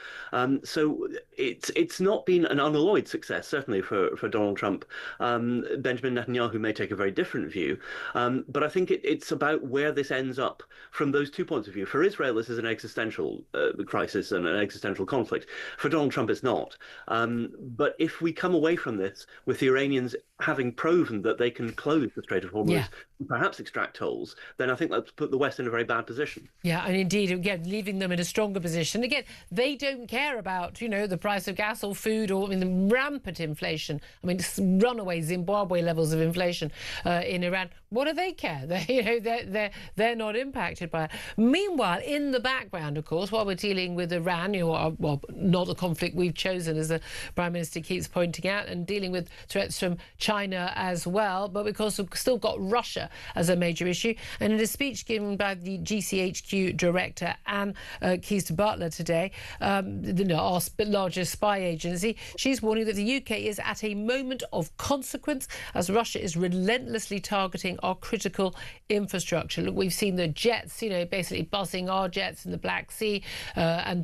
So it's not been an unalloyed success, certainly for Donald Trump. Benjamin Netanyahu may take a very different view. But I think it's about where this ends up from those two points of view. For Israel, this is an existential crisis and an existential conflict. For Donald Trump, it's not. But if we come away from this with the Iranians having proven that they can close the Strait of Hormuz, and perhaps extract tolls, then I think that's put the West in a very bad position. Yeah, and indeed, again, leaving them in a stronger position. Again, they don't care about, the price of gas or food or the rampant inflation. I mean, runaway Zimbabwe levels of inflation in Iran. What do they care? They're not impacted by it. Meanwhile, in the background, of course, while we're dealing with Iran, well, not the conflict we've chosen, as the Prime Minister keeps pointing out, and dealing with threats from China as well, but because we've still got Russia as a major issue. And in a speech given by the GCHQ director, Anne Keister-Butler, today, our largest spy agency, she's warning that the UK is at a moment of consequence as Russia is relentlessly targeting our critical infrastructure. Look, we've seen the jets, basically buzzing our jets in the Black Sea, and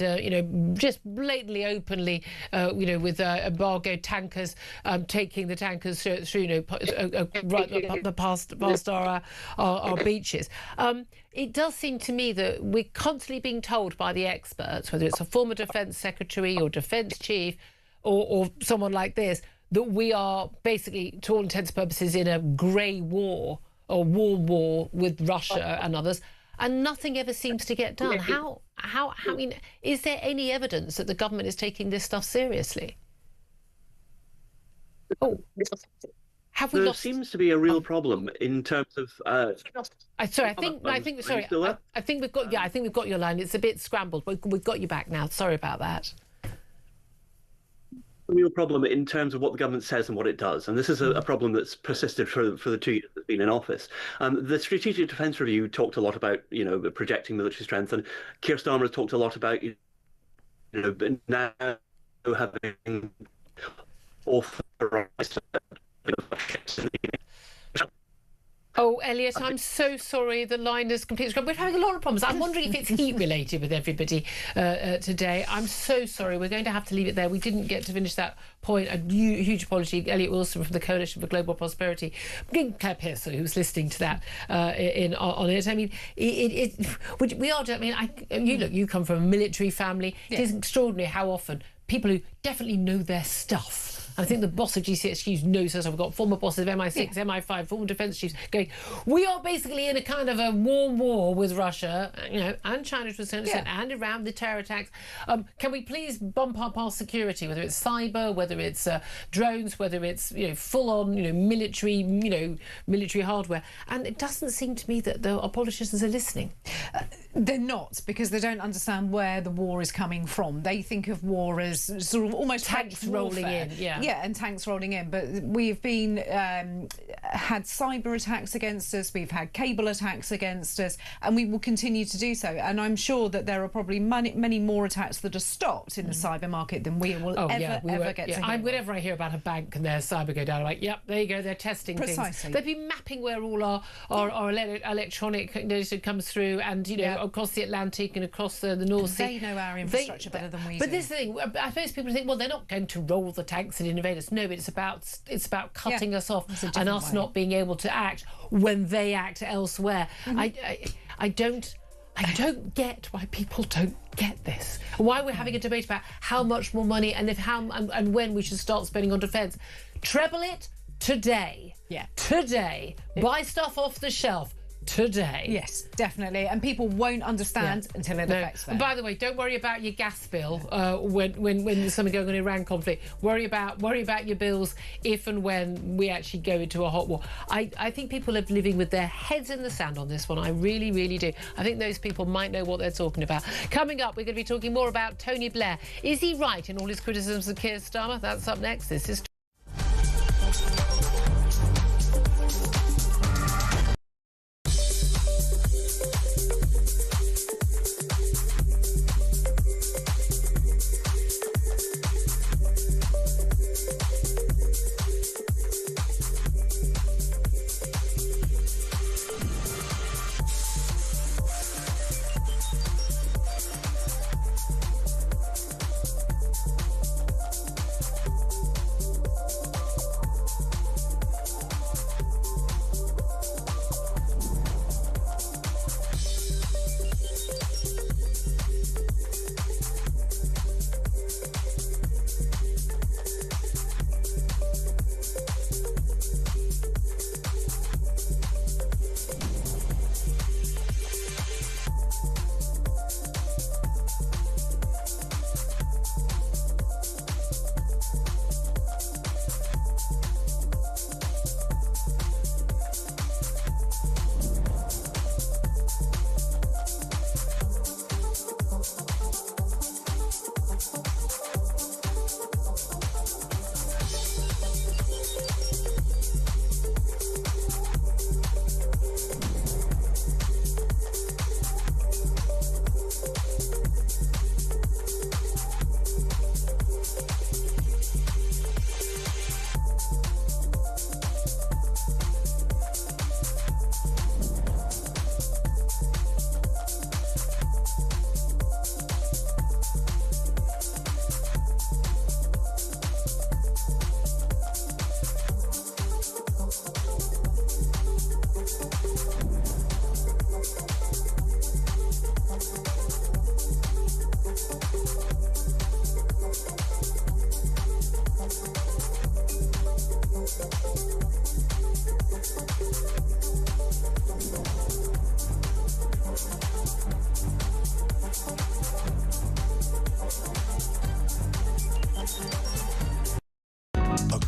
just blatantly, openly, with embargo tankers, taking the tankers through, right past our beaches. It does seem to me that we're constantly being told by the experts, whether it's a former defence secretary or defence chief or someone like this, that we are basically, to all intents and purposes, in a grey war or warm war with Russia and others, and nothing ever seems to get done. I mean, is there any evidence that the government is taking this stuff seriously? Oh, have we lost? There seems to be a real problem in terms of. Sorry, I think we've got. Yeah, I think we've got your line. It's a bit scrambled, but we've got you back now. Sorry about that. A real problem in terms of what the government says and what it does, and this is a problem that's persisted for the 2 years it's been in office. The Strategic Defence Review talked a lot about projecting military strength, and Keir Starmer has talked a lot about now having authorised. Oh, Elliot, I'm so sorry. The line is completely scrambled. We're having a lot of problems. I'm wondering if it's heat-related with everybody today. I'm so sorry. We're going to have to leave it there. We didn't get to finish that point. A huge apology. Elliot Wilson from the Coalition for Global Prosperity. Claire Pearce, who's listening to that on it. I mean, we are. I mean, you come from a military family. Yeah. It is extraordinary how often people who definitely know their stuff. I think the boss of GCHQ knows us. I've got former bosses of MI6, MI5, former defence chiefs going, we are basically in a kind of a warm war with Russia, and China to a certain extent, and around the terror attacks. Can we please bump up our security, whether it's cyber, whether it's drones, whether it's full-on military hardware? And it doesn't seem to me that our politicians are listening. They're not, because they don't understand where the war is coming from. They think of war as sort of almost tanks rolling in, Yeah, and tanks rolling in. But we've been had cyber attacks against us. We've had cable attacks against us, and we will continue to do so. And I'm sure that there are probably many more attacks that are stopped in the cyber market than we will ever get to hear. Whenever I hear about a bank and their cyber go down, I'm like, yep, there you go. They're testing things. They've been mapping where all our electronic data comes through, and across the Atlantic and across the North Sea. They know our infrastructure better than we do. But this thing, I suppose people think, well, they're not going to roll the tanks and invade us. No, but it's about cutting us off and us not being able to act when they act elsewhere. I don't get why people don't get this. Why we're having a debate about how much more money and when we should start spending on defence. Treble it today. Yeah. Today. Buy stuff off the shelf. Today. Yes, definitely. And people won't understand until it affects them. And by the way, don't worry about your gas bill when there's something going on in Iran conflict. Worry about your bills if and when we actually go into a hot war. I think people are living with their heads in the sand on this one. I really, really do. I think those people might know what they're talking about. Coming up, we're going to be talking more about Tony Blair. Is he right in all his criticisms of Keir Starmer? That's up next. This is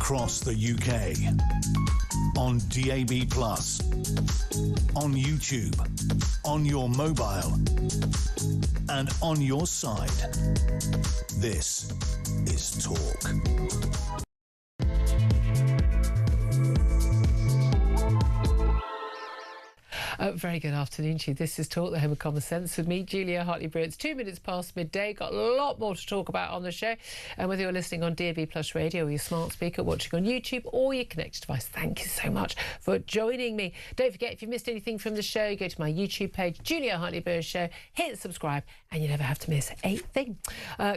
across the UK. On DAB+, on YouTube, on your mobile, and on your side. This is Talk. Very good afternoon to you. This is Talk, the home of common sense, with me, Julia Hartley-Brewer. It's 2 minutes past midday. Got a lot more to talk about on the show. And whether you're listening on DAB+ radio or your smart speaker, watching on YouTube or your connected device, thank you so much for joining me. Don't forget, if you missed anything from the show, go to my YouTube page, Julia Hartley-Brewer Show, hit subscribe, and you never have to miss a thing.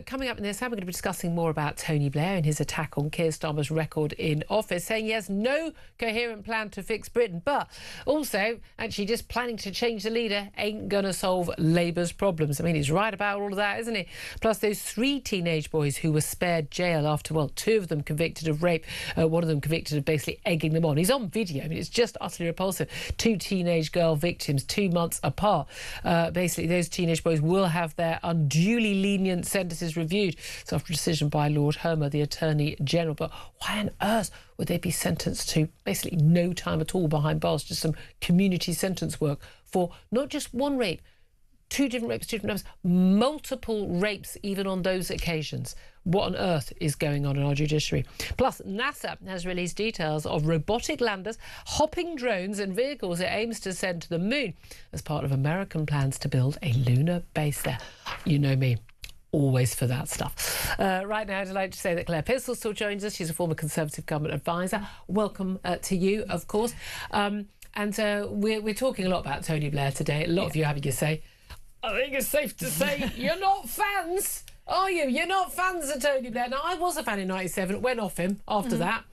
Coming up in this hour, we're going to be discussing more about Tony Blair and his attack on Keir Starmer's record in office, saying he has no coherent plan to fix Britain, but also actually just planning to change the leader ain't gonna solve Labour's problems. I mean, he's right about all of that, isn't he? Plus, those 3 teenage boys who were spared jail after, well, 2 of them convicted of rape, 1 of them convicted of basically egging them on. He's on video. I mean, it's just utterly repulsive. 2 teenage girl victims, 2 months apart. Basically, those teenage boys will have their unduly lenient sentences reviewed. It's after a decision by Lord Hermer, the Attorney General. But why on earth would they be sentenced to basically no time at all behind bars, just some community sentence work for not just 1 rape, 2 different rapes, 2 different numbers, multiple rapes even on those occasions? What on earth is going on in our judiciary? Plus, NASA has released details of robotic landers, hopping drones and vehicles it aims to send to the moon as part of American plans to build a lunar base there. You know me. Always for that stuff. Right now, I'd like to say that Claire Pistol still joins us. She's a former Conservative government advisor. Welcome to you, of course. And we're talking a lot about Tony Blair today. A lot of you having to say, I think it's safe to say you're not fans, are you? You're not fans of Tony Blair. Now, I was a fan in '97, went off him after that.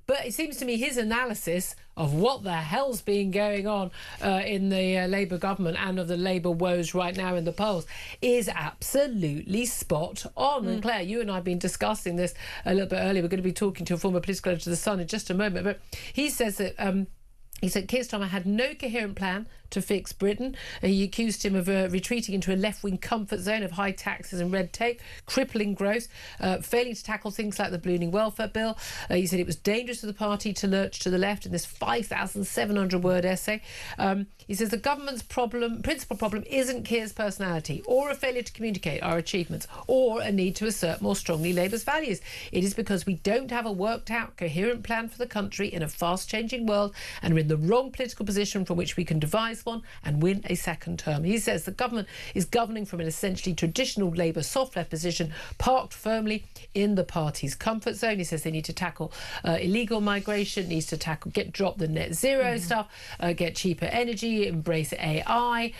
But it seems to me his analysis of what the hell's been going on in the Labour government and of the Labour woes right now in the polls is absolutely spot on. And Claire, you and I have been discussing this a little bit earlier. We're going to be talking to a former political editor of The Sun in just a moment. But he says that he said Keir Starmer had no coherent plan to fix Britain. He accused him of retreating into a left-wing comfort zone of high taxes and red tape, crippling growth, failing to tackle things like the ballooning welfare bill. He said it was dangerous for the party to lurch to the left in this 5,700-word essay. He says the government's principal problem isn't Keir's personality or a failure to communicate our achievements or a need to assert more strongly Labour's values. It is because we don't have a worked-out, coherent plan for the country in a fast-changing world and are in the wrong political position from which we can devise one and win a second term. He says the government is governing from an essentially traditional Labour soft left position, parked firmly in the party's comfort zone. He says they need to tackle illegal migration, needs to drop the net zero stuff, get cheaper energy, embrace AI.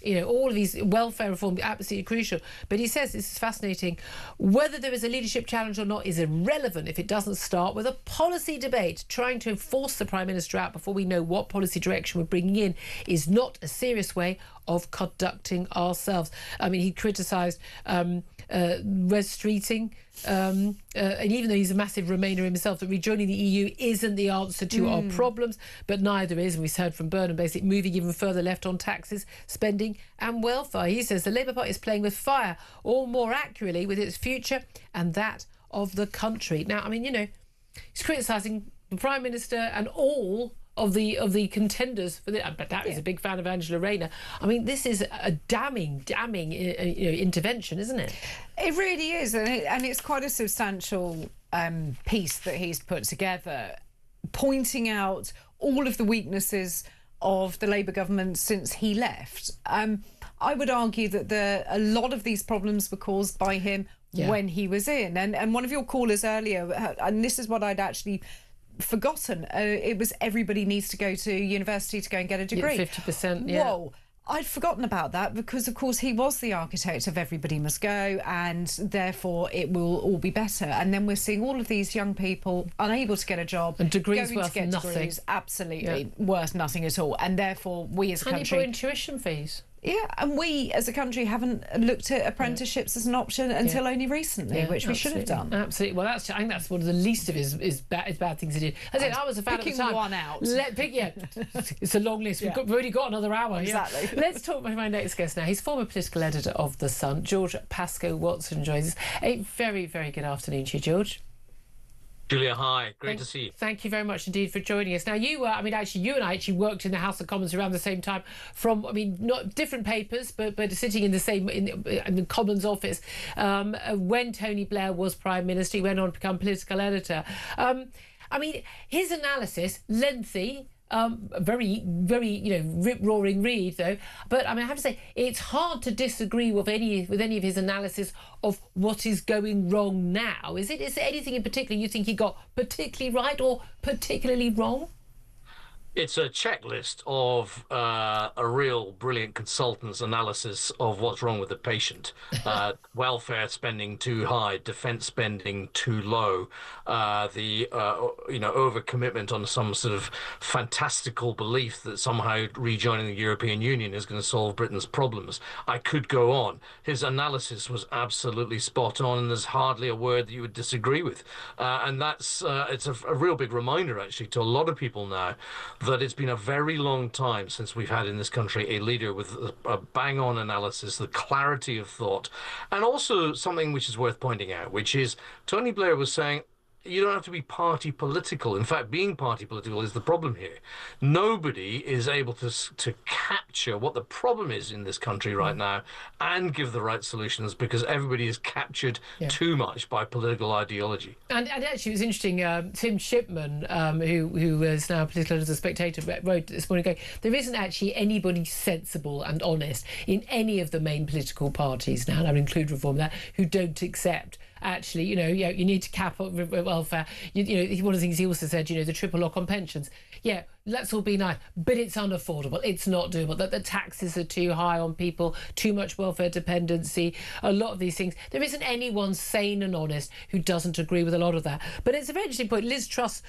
You know, all of these welfare reform, absolutely crucial. But he says, this is fascinating, whether there is a leadership challenge or not is irrelevant if it doesn't start with a policy debate. Trying to force the Prime Minister out before we know what policy direction we're bringing in is not a serious way of conducting ourselves. I mean, he criticised Wes Streeting, and even though he's a massive Remainer himself, that rejoining the EU isn't the answer to our problems, but neither is, and we've heard from Burnham, basically moving even further left on taxes, spending and welfare. He says the Labour Party is playing with fire, or more accurately, with its future and that of the country. Now, I mean, you know, he's criticising the Prime Minister and all of the contenders for the, but that is a big fan of Angela Rayner. I mean, this is a damning intervention, isn't it? It really is, and it's quite a substantial piece that he's put together, pointing out all of the weaknesses of the Labour government since he left. I would argue that a lot of these problems were caused by him when he was in, and one of your callers earlier, and this is what I'd actually forgotten, it was everybody needs to go to university to go and get a degree. 50%, Whoa, I'd forgotten about that because, of course, he was the architect of everybody must go, and therefore it will all be better. And then we're seeing all of these young people unable to get a job. And degrees going worth to get nothing. Degrees, absolutely worth nothing at all. And therefore we as a country... And tuition fees. Yeah, and we as a country haven't looked at apprenticeships as an option until only recently, which we should have done. Absolutely. Well, I think that's one of the least of his bad things he did. I was a fan at the time. Picking one out. It's a long list. We've already got another hour. Exactly. Yeah. Let's talk with my next guest now. He's former political editor of The Sun. George Pascoe Watson joins us. A very, very good afternoon to you, George. Julia, hi. Great to see you. Thank you very much indeed for joining us. Now, you and I actually worked in the House of Commons around the same time from, not different papers, but sitting in the same, in the Commons office when Tony Blair was Prime Minister. He went on to become political editor. His analysis, lengthy, very, very, rip-roaring read, though. But I have to say, it's hard to disagree with any of his analysis of what is going wrong now. Is there anything in particular you think he got particularly right or particularly wrong? It's a checklist of a real brilliant consultant's analysis of what's wrong with the patient. Welfare spending too high, defence spending too low, the overcommitment on some sort of fantastical belief that somehow rejoining the European Union is going to solve Britain's problems. I could go on. His analysis was absolutely spot on, and there's hardly a word that you would disagree with. And that's it's a real big reminder, actually, to a lot of people now, that it's been a very long time since we've had in this country a leader with a bang-on analysis, the clarity of thought, and also something which is worth pointing out, which is Tony Blair was saying, you don't have to be party political. In fact, being party political is the problem here. Nobody is able to capture what the problem is in this country right now and give the right solutions, because everybody is captured too much by political ideology. And actually, it was interesting. Tim Shipman, who is now political editor of The Spectator, wrote this morning going, there isn't actually anybody sensible and honest in any of the main political parties now, and I would include Reform there, who don't accept actually, you need to cap up welfare. One of the things he also said, the triple lock on pensions. Yeah, let's all be nice, but it's unaffordable. It's not doable. That the taxes are too high on people, too much welfare dependency, a lot of these things. There isn't anyone sane and honest who doesn't agree with a lot of that. But it's a very interesting point. Liz Truss,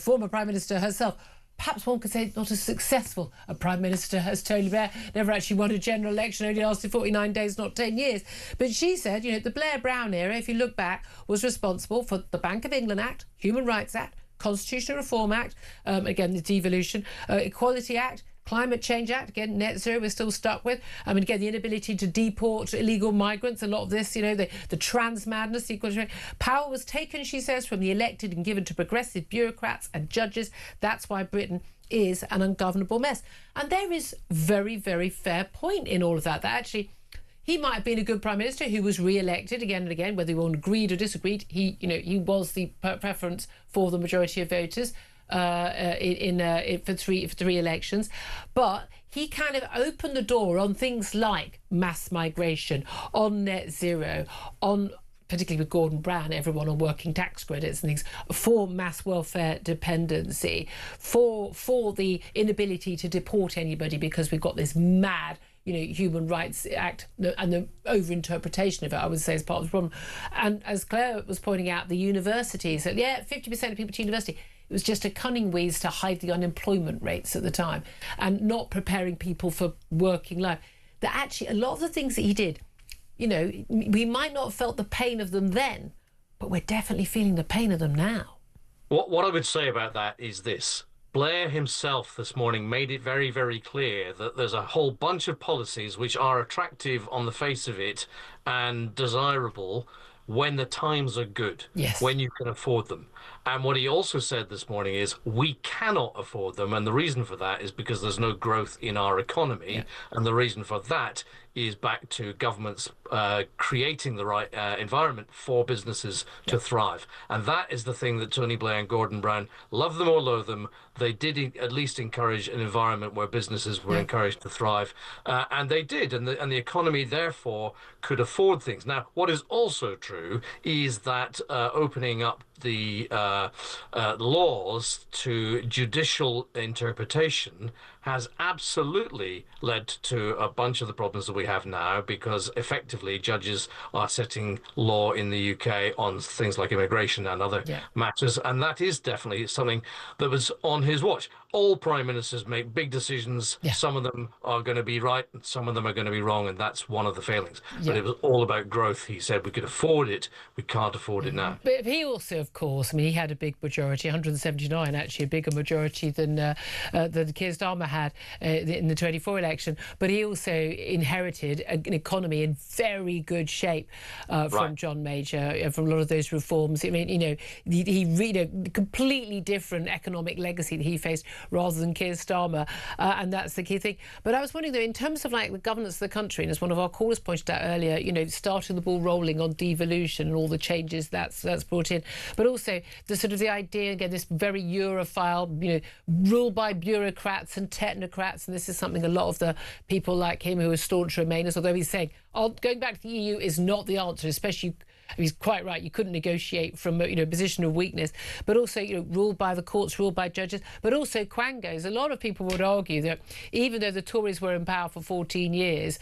former Prime Minister herself, perhaps one could say not as successful a Prime Minister as Tony Blair, never actually won a general election, only lasted 49 days, not 10 years. But she said, the Blair-Brown era, if you look back, was responsible for the Bank of England Act, Human Rights Act, Constitutional Reform Act, again, the devolution, Equality Act, Climate Change Act, again, net zero we're still stuck with. Again, the inability to deport illegal migrants, a lot of this, the trans madness, the equality. Power was taken, she says, from the elected and given to progressive bureaucrats and judges. That's why Britain is an ungovernable mess. And there is very, very fair point in all of that actually he might have been a good Prime Minister who was re-elected again and again, whether one agreed or disagreed. He was the preference for the majority of voters for three elections, but he kind of opened the door on things like mass migration, on net zero, on particularly with Gordon Brown, everyone on working tax credits and things, for mass welfare dependency, for the inability to deport anybody because we've got this mad Human Rights Act and the over-interpretation of it, I would say, is part of the problem. And as Claire was pointing out, the universities, 50% of people to university, it was just a cunning wheeze to hide the unemployment rates at the time and not preparing people for working life. That actually, a lot of the things that he did, we might not have felt the pain of them then, but we're definitely feeling the pain of them now. What I would say about that is this. Blair himself this morning made it very, very clear that there's a whole bunch of policies which are attractive on the face of it and desirable when the times are good, when you can afford them. And what he also said this morning is we cannot afford them. And the reason for that is because there's no growth in our economy. Yeah. And the reason for that is back to governments creating the right environment for businesses to thrive. And that is the thing that Tony Blair and Gordon Brown, love them or loathe them, they did at least encourage an environment where businesses were encouraged to thrive. And they did. And the economy, therefore, could afford things. Now, what is also true is that opening up the laws to judicial interpretation has absolutely led to a bunch of the problems that we have now, because effectively judges are setting law in the UK on things like immigration and other matters, and that is definitely something that was on his watch. All prime ministers make big decisions. Some of them are going to be right, and some of them are going to be wrong, and that's one of the failings. But it was all about growth. He said we could afford it. We can't afford it now. But he also, of course, he had a big majority, 179, actually a bigger majority than Keir Starmer had in the 24 election, but he also inherited an economy in very good shape from John Major, from a lot of those reforms. I mean, he completely different economic legacy that he faced rather than Keir Starmer, and that's the key thing. But I was wondering, though, in terms of like the governance of the country, and as one of our callers pointed out earlier, starting the ball rolling on devolution and all the changes that's brought in, but also the sort of the idea, again, this very Europhile, ruled by bureaucrats and technocrats, and this is something a lot of the people like him who are staunch Remainers, although he's saying, going back to the EU is not the answer, especially, he's quite right, you couldn't negotiate from a position of weakness, but also ruled by the courts, ruled by judges, but also quangos. A lot of people would argue that even though the Tories were in power for 14 years,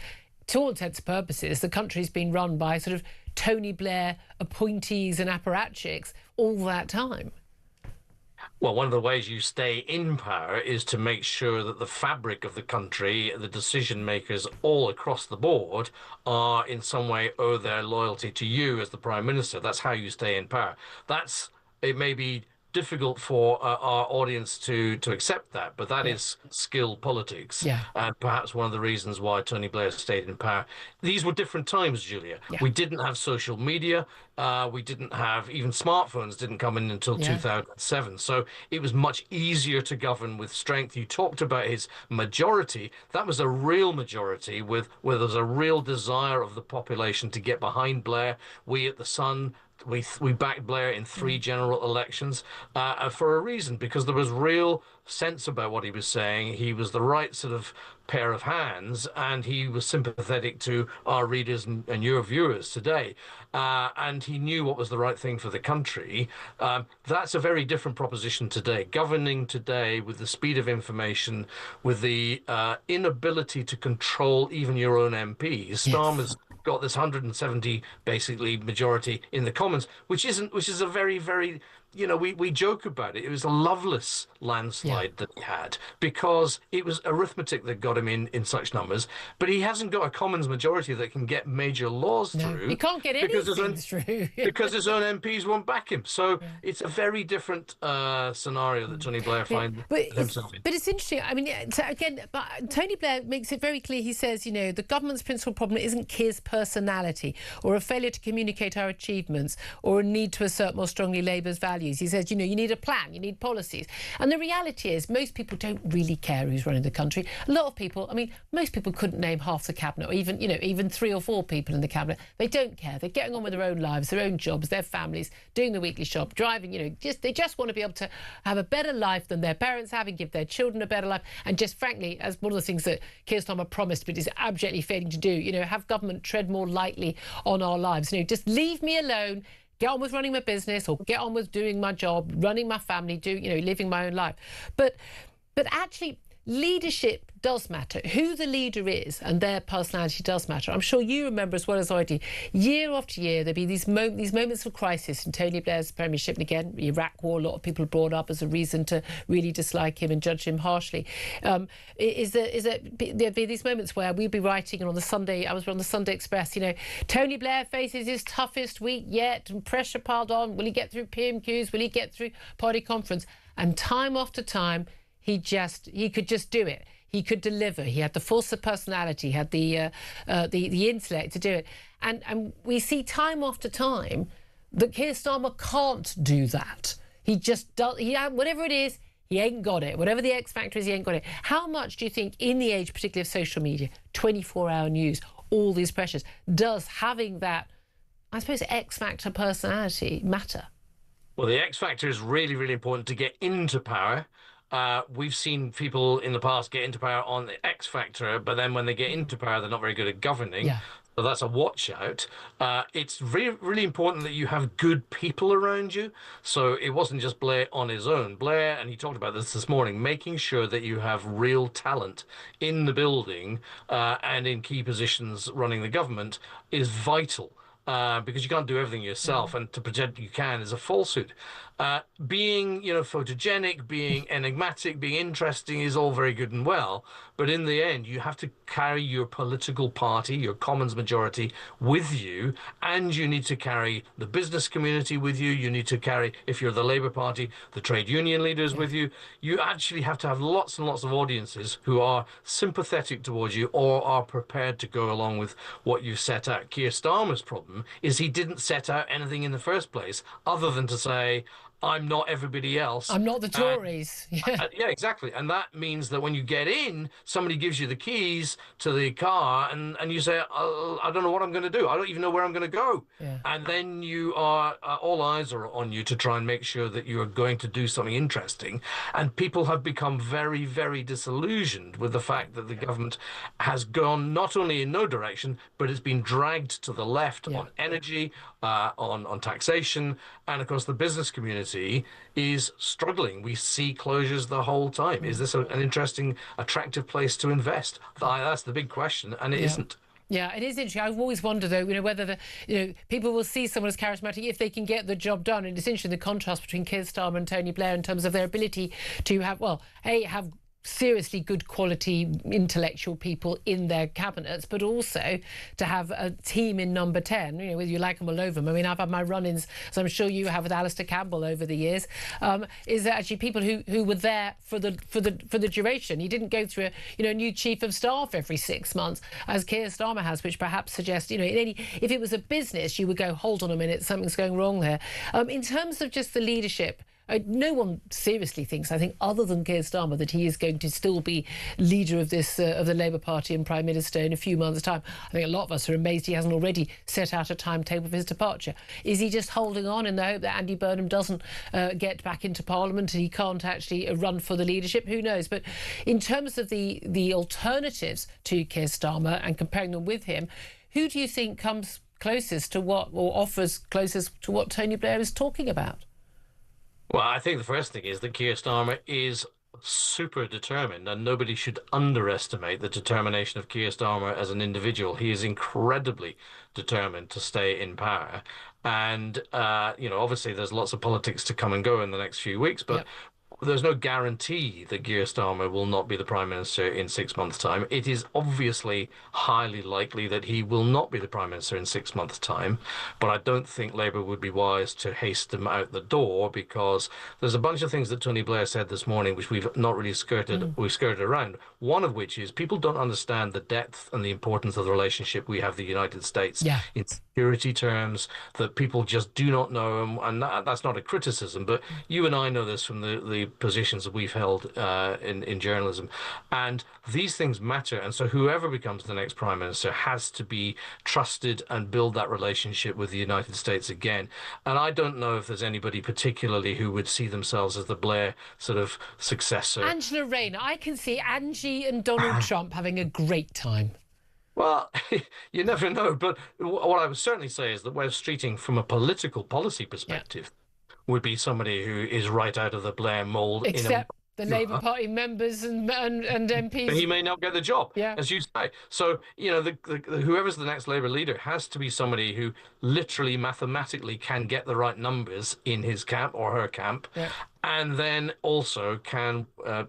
to all intents and purposes, the country's been run by sort of Tony Blair appointees and apparatchiks all that time. Well, one of the ways you stay in power is to make sure that the fabric of the country, the decision makers all across the board, are in some way owe their loyalty to you as the Prime Minister. That's how you stay in power. It may be difficult for our audience to accept that, but that is skill politics. And perhaps one of the reasons why Tony Blair stayed in power. These were different times, Julia. We didn't have social media. We didn't have, even smartphones didn't come in until 2007. So it was much easier to govern with strength. You talked about his majority. That was a real majority where there was a real desire of the population to get behind Blair. We at The Sun, we backed Blair in 3 general elections for a reason, because there was real sense about what he was saying. He was the right sort of pair of hands, and he was sympathetic to our readers and your viewers today. And he knew what was the right thing for the country. That's a very different proposition today. Governing today with the speed of information, with the inability to control even your own MPs. Starmer's got this 170 basically majority in the Commons, which is a very, very, we joke about it. It was a loveless landslide that he had, because it was arithmetic that got him in such numbers. But he hasn't got a Commons majority that can get major laws through. He can't get anything through. Because his own MPs won't back him. So it's a very different scenario that Tony Blair finds himself in. But it's interesting. I mean, but Tony Blair makes it very clear. He says, the government's principal problem isn't Keir's personality or a failure to communicate our achievements or a need to assert more strongly Labour's values. He says, you need a plan, you need policies. And the reality is most people don't really care who's running the country. A lot of people, most people couldn't name half the cabinet, or even 3 or 4 people in the cabinet. They don't care. They're getting on with their own lives, their own jobs, their families, doing the weekly shop, driving, they just want to be able to have a better life than their parents have and give their children a better life. And just frankly, as one of the things that Keir Starmer promised but is abjectly failing to do, have government tread more lightly on our lives. Just leave me alone. Get on with running my business, or get on with doing my job, running my family, living my own life. But actually, leadership does matter. Who the leader is and their personality does matter. I'm sure you remember as well as I do, year after year, there'd be these moments of crisis in Tony Blair's premiership. And again, the Iraq War, a lot of people brought up as a reason to really dislike him and judge him harshly. There'd be these moments where we'd be writing, and on the Sunday, I was on the Sunday Express, Tony Blair faces his toughest week yet, and pressure piled on. Will he get through PMQs? Will he get through party conference? And time after time, he could just do it. He could deliver. He had the force of personality. He had the intellect to do it. And we see time after time that Keir Starmer can't do that. He just does. Whatever it is, he ain't got it. Whatever the X factor is, he ain't got it. How much do you think, in the age, particularly of social media, 24-hour news, all these pressures, does having that, I suppose, X factor personality matter? Well, the X factor is really, really important to get into power. We've seen people in the past get into power on the X factor, but then when they get into power, they're not very good at governing. So that's a watch out. It's really, really important that you have good people around you. So it wasn't just Blair on his own. Blair, and he talked about this morning, making sure that you have real talent in the building and in key positions running the government is vital. Because you can't do everything yourself, and to pretend you can is a falsehood. Being, photogenic, being enigmatic, being interesting is all very good and well. But in the end, you have to carry your political party, your Commons majority, with you, and you need to carry the business community with you. You need to carry, if you're the Labour Party, the trade union leaders with you. You actually have to have lots and lots of audiences who are sympathetic towards you or are prepared to go along with what you've set out. Keir Starmer's problem is he didn't set out anything in the first place other than to say, I'm not everybody else. I'm not the Tories. Yeah, exactly. And that means that when you get in, somebody gives you the keys to the car and you say, I don't know what I'm going to do. I don't even know where I'm going to go. Yeah. And then you are, all eyes are on you to try and make sure that you're going to do something interesting. And people have become very, very disillusioned with the fact that the government has gone not only in no direction, but it's been dragged to the left on energy, on taxation, and of course the business community is struggling. We see closures the whole time. Is this an interesting, attractive place to invest? That's the big question, and it isn't. Yeah, it is interesting. I've always wondered, though, whether people will see someone as charismatic if they can get the job done. And it's interesting the contrast between Keir Starmer and Tony Blair in terms of their ability to have seriously good quality intellectual people in their cabinets, but also to have a team in number 10, whether you like them or loathe them. I mean, I've had my run-ins, as I'm sure you have with Alistair Campbell over the years, is that actually people who were there for the duration. He didn't go through a new chief of staff every 6 months, as Keir Starmer has, which perhaps suggests, if it was a business, you would go, hold on a minute, something's going wrong there. In terms of just the leadership, no one seriously thinks, I think, other than Keir Starmer, that he is going to still be leader of the Labour Party and Prime Minister in a few months' time. I think a lot of us are amazed he hasn't already set out a timetable for his departure. Is he just holding on in the hope that Andy Burnham doesn't get back into Parliament and he can't actually run for the leadership? Who knows? But in terms of the alternatives to Keir Starmer and comparing them with him, who do you think comes closest to offers closest to what Tony Blair is talking about? Well, I think the first thing is that Keir Starmer is super determined, and nobody should underestimate the determination of Keir Starmer as an individual. He is incredibly determined to stay in power. And, obviously there's lots of politics to come and go in the next few weeks, but there's no guarantee that Keir Starmer will not be the Prime Minister in 6 months' time. It is obviously highly likely that he will not be the Prime Minister in 6 months' time, but I don't think Labour would be wise to haste him out the door, because there's a bunch of things that Tony Blair said this morning which we've not really we've skirted around. One of which is people don't understand the depth and the importance of the relationship we have with the United States in security terms, that people just do not know, and that's not a criticism, but you and I know this from the positions that we've held in journalism, and these things matter. And so whoever becomes the next Prime Minister has to be trusted and build that relationship with the United States again. And I don't know if there's anybody particularly who would see themselves as the Blair sort of successor. Angela Rayner. I can see Angie and Donald Trump having a great time. Well, you never know, but what I would certainly say is that Wes Streeting, from a political policy perspective, would be somebody who is right out of the Blair mould. Except the Labour Party members and MPs. But he may not get the job, as you say. So, whoever's the next Labour leader has to be somebody who literally, mathematically can get the right numbers in his camp or her camp. And then also can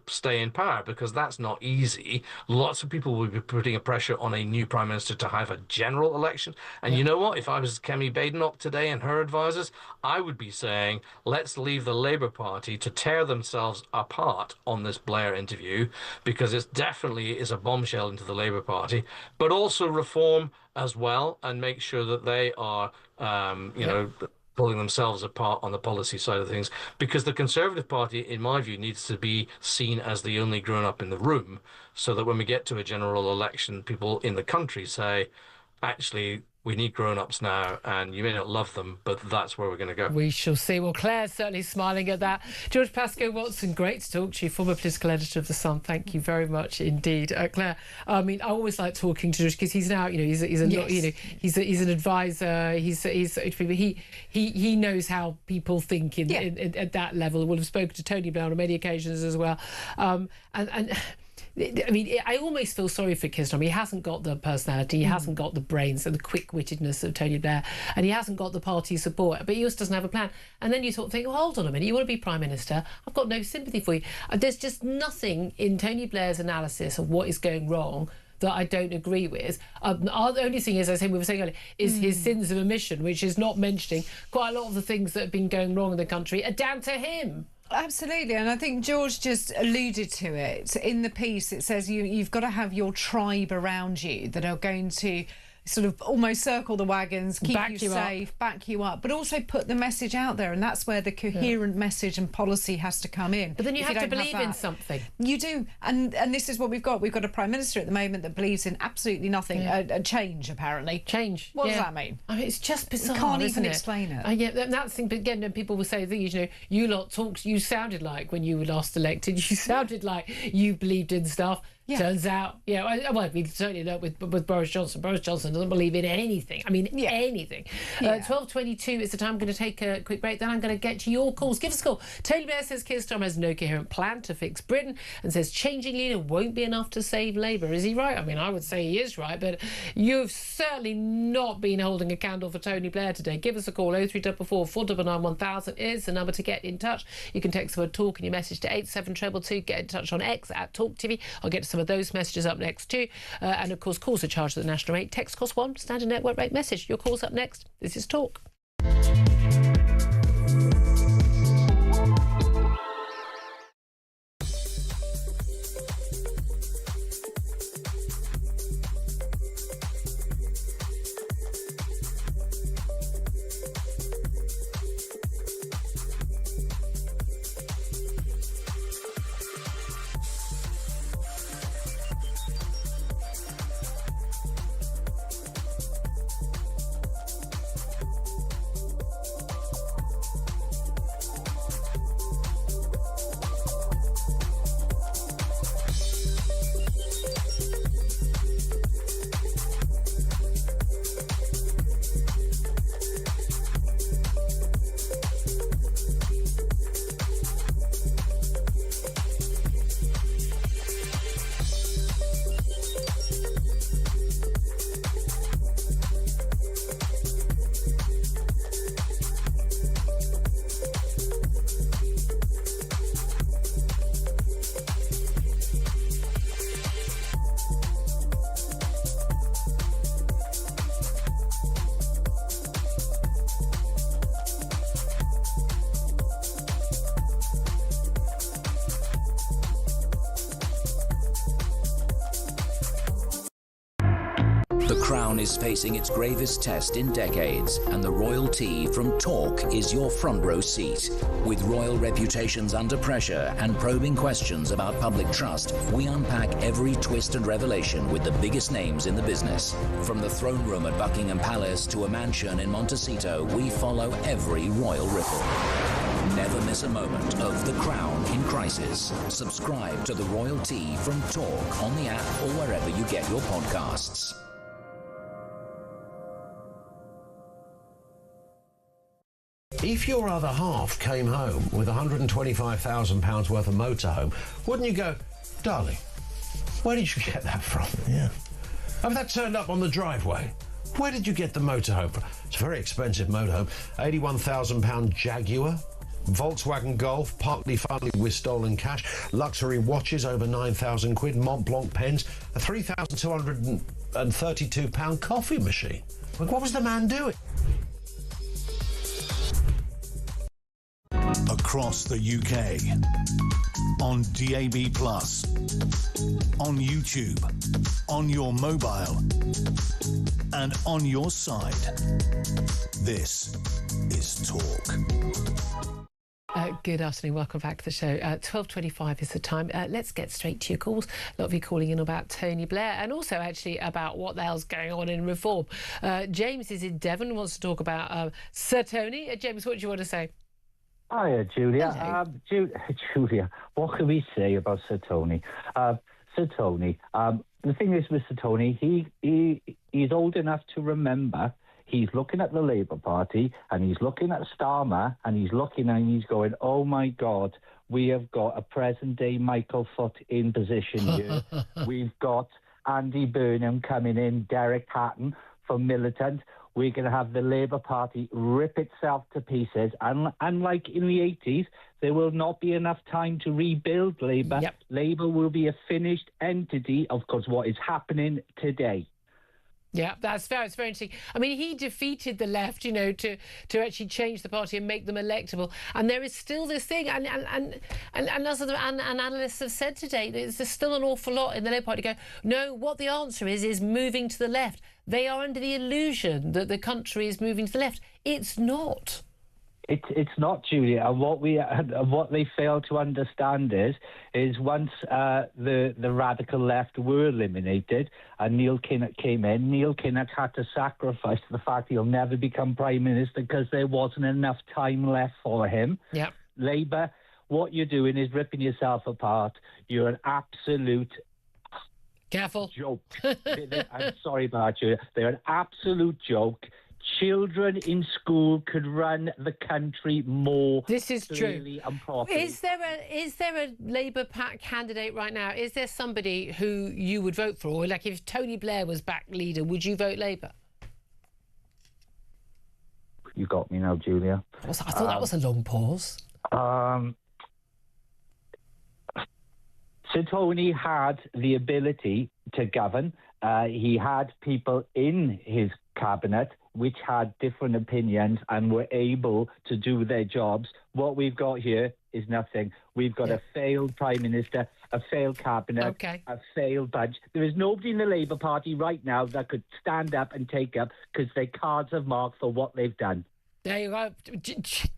stay in power, because that's not easy. Lots of people will be putting a pressure on a new Prime Minister to have a general election. And you know what? If I was Kemi Badenoch today and her advisors, I would be saying, let's leave the Labour Party to tear themselves apart on this Blair interview, because it definitely is a bombshell into the Labour Party, but also reform as well and make sure that they are, pulling themselves apart on the policy side of things, because the Conservative Party, in my view, needs to be seen as the only grown-up in the room, so that when we get to a general election, people in the country say, actually, we need grown-ups now, and you may not love them, but that's where we're going to go. We shall see. Well, Claire's certainly smiling at that. George Pascoe-Watson, great to talk to you, former political editor of The Sun. Thank you very much indeed. Claire, I mean, I always like talking to George, because he's now, he's an advisor. He knows how people think at that level. We'll have spoken to Tony Blair on many occasions as well. And I mean, I almost feel sorry for Keir Starmer. He hasn't got the personality, he hasn't got the brains and the quick-wittedness of Tony Blair, and he hasn't got the party support, but he also doesn't have a plan. And then you sort of think, well, hold on a minute, you want to be Prime Minister? I've got no sympathy for you. There's just nothing in Tony Blair's analysis of what is going wrong that I don't agree with. The only thing is, as we were saying earlier, is his sins of omission, which is not mentioning quite a lot of the things that have been going wrong in the country are down to him. Absolutely, and I think George just alluded to it. In the piece, it says you've got to have your tribe around you that are going to sort of almost circle the wagons, keep you safe, back you up, but also put the message out there, and that's where the coherent message and policy has to come in. But then you have to believe in something. You do, and this is what we've got. We've got a Prime Minister at the moment that believes in absolutely nothing. A change, apparently. Change. What does that mean? I mean, it's just bizarre. You can't even it? explain it. Yeah, that's the thing. But again, people will say things. You know, you lot talked. You sounded like when you were last elected. You sounded like you believed in stuff. Yeah. Turns out, well, we certainly know with Boris Johnson. Boris Johnson doesn't believe in anything. I mean, anything. 12:22 is the time. I'm going to take a quick break. Then I'm going to get to your calls. Give us a call. Tony Blair says Keir Starmer has no coherent plan to fix Britain and says changing leader won't be enough to save Labour. Is he right? I mean, I would say he is right, but you've certainly not been holding a candle for Tony Blair today. Give us a call. 0344 499 1000 is the number to get in touch. You can text the word talk in your message to 87222. Get in touch on X at talkTV. I'll get to some of those messages up next too. And of course, calls are charged at the national rate. Text cost 1, standard network rate message. Your call's up next. This is Talk. The Crown is facing its gravest test in decades, and the royal tea from Talk is your front row seat. With royal reputations under pressure and probing questions about public trust, we unpack every twist and revelation with the biggest names in the business. From the throne room at Buckingham Palace to a mansion in Montecito, we follow every royal ripple. Never miss a moment of The Crown in crisis. Subscribe to the Royal Tea from Talk on the app or wherever you get your podcasts. If your other half came home with £125,000 worth of motorhome, wouldn't you go, darling, where did you get that from? Yeah. Have that turned up on the driveway? Where did you get the motorhome from? It's a very expensive motorhome. £81,000 Jaguar, Volkswagen Golf, partly funded with stolen cash, luxury watches over 9,000 quid, Mont Blanc pens, a £3,232 coffee machine. Like, what was the man doing? Across the UK, on DAB+, on YouTube, on your mobile, and on your side. This is Talk. Good afternoon, welcome back to the show. 12:25 is the time. Let's get straight to your calls. A lot of you calling in about Tony Blair and also actually about what the hell's going on in reform. James is in Devon, wants to talk about Sir Tony. James, what do you want to say? Hiya, Julia. Julia, what can we say about Sir Tony? Sir Tony, the thing is with Sir Tony, he's old enough to remember. He's looking at the Labour Party and he's looking at Starmer and he's looking and he's going, oh my God, we have got a present-day Michael Foot in position here. We've got Andy Burnham coming in, Derek Hatton from Militant. We're going to have the Labour Party rip itself to pieces. And unlike in the 80s, there will not be enough time to rebuild Labour. Yep. Labour will be a finished entity, of course, what is happening today. Yeah, that's fair. It's very interesting. I mean, he defeated the left, you know, to actually change the party and make them electable. And there is still this thing, and as other analysts have said today, there's still an awful lot in the Labour Party go, no, what the answer is moving to the left. They are under the illusion that the country is moving to the left. It's not. It's not, Julia. And what they fail to understand is once the radical left were eliminated and Neil Kinnock came in, Neil Kinnock had to sacrifice the fact he'll never become Prime Minister because there wasn't enough time left for him. Yeah. Labour, what you're doing is ripping yourself apart. You're an absolute... Careful. Joke. I'm sorry about you. They're an absolute joke. Children in school could run the country more. This is clearly true. And properly. Is there a Labour candidate right now? Is there somebody who you would vote for? Or like if Tony Blair was back leader, would you vote Labour? You got me now, Julia. I thought that was a long pause. Sir Tony had the ability to govern. He had people in his cabinet which had different opinions and were able to do their jobs. What we've got here is nothing. We've got a failed Prime Minister, a failed cabinet, a failed budget. There is nobody in the Labour Party right now that could stand up and take up because their cards are marked for what they've done. There you go.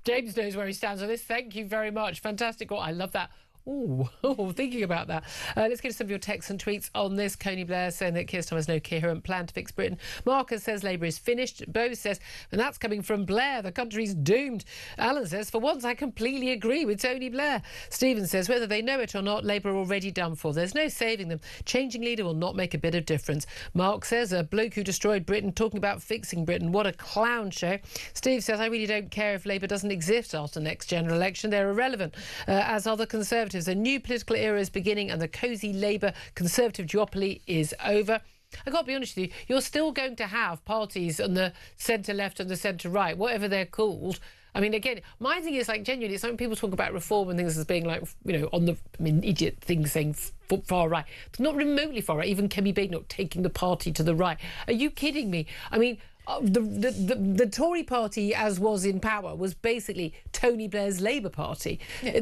James knows where he stands on this. Thank you very much. Fantastic. Oh, I love that. Oh, thinking about that. Let's get to some of your texts and tweets on this. Coney Blair saying that Keir Starmer has no coherent plan to fix Britain. Marcus says Labour is finished. Bo says, and that's coming from Blair, the country's doomed. Alan says, for once I completely agree with Tony Blair. Stephen says, whether they know it or not, Labour are already done for. There's no saving them. Changing leader will not make a bit of difference. Mark says, a bloke who destroyed Britain talking about fixing Britain. What a clown show. Steve says, I really don't care if Labour doesn't exist after next general election. They're irrelevant, as are the Conservatives. A new political era is beginning and the cosy Labour Conservative duopoly is over. I've got to be honest with you, you're still going to have parties on the centre-left and the centre-right, whatever they're called. I mean, again, my thing is, like, genuinely, it's like when people talk about reform and things as being like, you know, on the, I mean, idiot things saying far right. It's not remotely far right, even Kemi Badenoch taking the party to the right. Are you kidding me? I mean, the Tory party, as was in power, was basically Tony Blair's Labour Party. Yeah.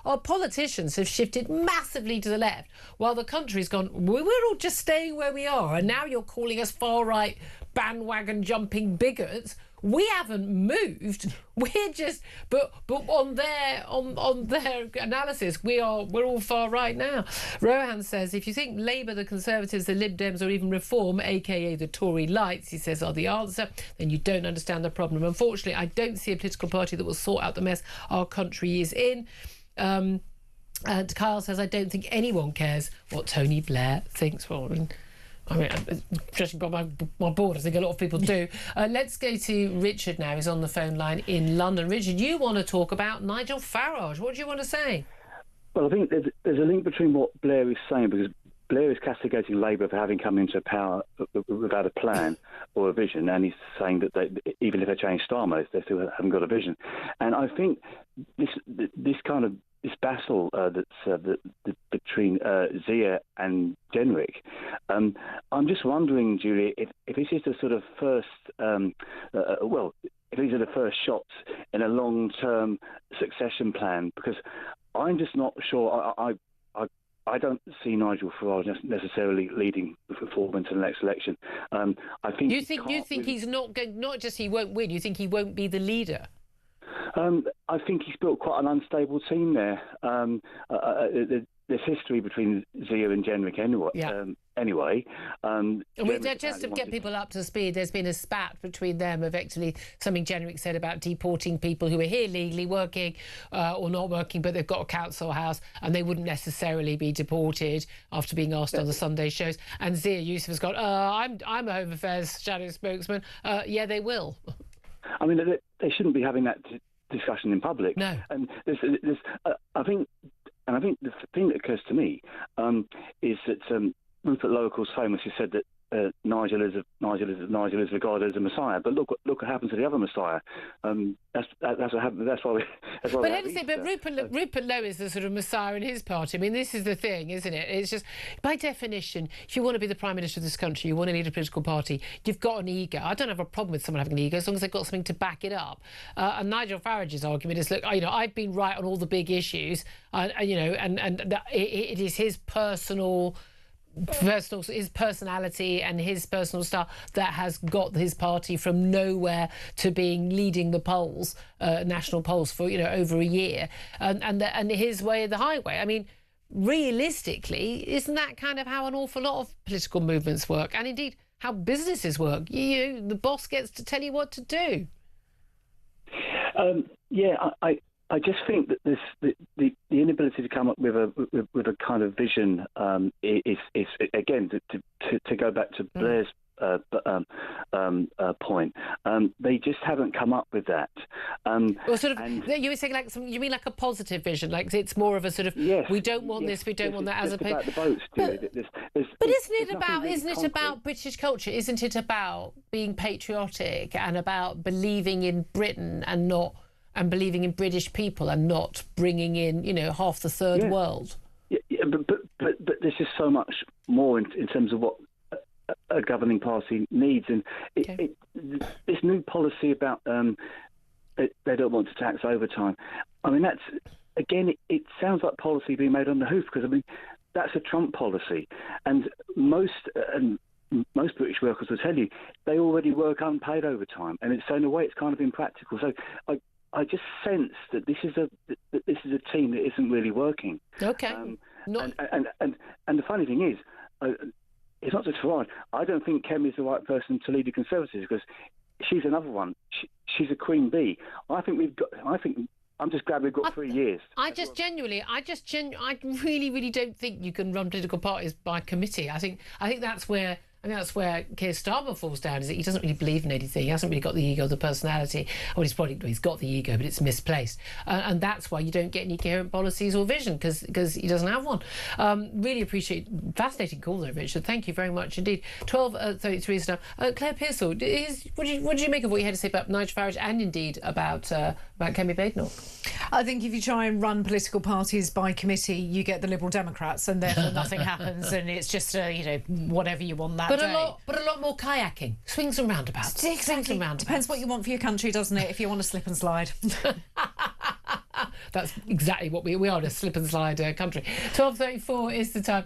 Our politicians have shifted massively to the left, while the country's gone, we're all just staying where we are, and now you're calling us far-right bandwagon jumping bigots. We haven't moved. We're just, but on their analysis, we're all far right now. Rohan says, if you think Labour, the Conservatives, the Lib Dems, or even Reform, aka the Tory lights, he says, are the answer, then you don't understand the problem. Unfortunately, I don't see a political party that will sort out the mess our country is in. And Kyle says, I don't think anyone cares what Tony Blair thinks. Well, I mean, judging by my board, I think a lot of people do. Let's go to Richard now, who's on the phone line in London. Richard, you want to talk about Nigel Farage. What do you want to say? Well, I think there's a link between what Blair is saying, because Blair is castigating Labour for having come into power without a plan or a vision, and he's saying that even if they change Starmer, they still haven't got a vision. And I think this battle that's between Zia and Jenrick, I'm just wondering, Julie, if this is the sort of first, if these are the first shots in a long-term succession plan, because I'm just not sure. I don't see Nigel Farage necessarily leading Reform into the next election. I think you think he's not going. Not just he won't win. You think he won't be the leader? I think he's built quite an unstable team there. There's history between Zia and Jenrick anyway. Just to get people up to speed, there's been a spat between them of actually something Jenrick said about deporting people who are here legally working or not working, but they've got a council house and they wouldn't necessarily be deported after being asked on the Sunday shows. And Zia Yusuf has gone, I'm a Home Affairs shadow spokesman. Yeah, they will. I mean, they shouldn't be having that discussion in public. No. And I think the thing that occurs to me is that Rupert Local's famously said that Nigel is regarded as a messiah, but look what happened to the other messiah. That's what happened. That's why. But Rupert Lowe is the sort of messiah in his party. I mean, this is the thing, isn't it? It's just, by definition, if you want to be the Prime Minister of this country, you want to lead a political party, you've got an ego. I don't have a problem with someone having an ego as long as they've got something to back it up. And Nigel Farage's argument is, look, I've been right on all the big issues, and it is his his personality and his personal style that has got his party from nowhere to being leading the polls, national polls, for over a year, and his way of the highway. I mean, realistically, isn't that kind of how an awful lot of political movements work, and indeed how businesses work? The boss gets to tell you what to do. I just think that the inability to come up with a kind of vision is again to go back to Blair's point. They just haven't come up with that. You were saying you mean like a positive vision, like it's more of a sort of we don't want this, we don't want that, as opposed. The votes, but isn't it about British culture? Isn't it about being patriotic and about believing in Britain and believing in British people and not bringing in, half the third world? But there's just so much more in terms of what a governing party needs, and this new policy about they don't want to tax overtime. I mean, that's again, it sounds like policy being made on the hoof, because I mean that's a Trump policy, and most British workers will tell you they already work unpaid overtime, and so in a way it's kind of impractical. So I just sense that this is a team that isn't really working. Okay. And the funny thing is, it's not just for I don't think Kem is the right person to lead the Conservatives, because she's another one. She's a queen bee. I'm just glad we've got 3 years. I really, really don't think you can run political parties by committee. I think that's where Keir Starmer falls down, is that he doesn't really believe in anything. He hasn't really got the ego, the personality. Well, he's got the ego, but it's misplaced. And that's why you don't get any coherent policies or vision, because he doesn't have one. Really appreciate, fascinating call there, Richard. Thank you very much indeed. 12:33 is now. Claire Pearsall, what did you make of what you had to say about Nigel Farage and indeed about Kemi Badenoch? I think if you try and run political parties by committee, you get the Liberal Democrats, and therefore nothing happens, and it's just whatever you want that day. But a lot more kayaking, swings and roundabouts. Exactly. Depends what you want for your country, doesn't it? If you want to slip and slide. That's exactly what we are, a slip and slide country. 12:34 is the time.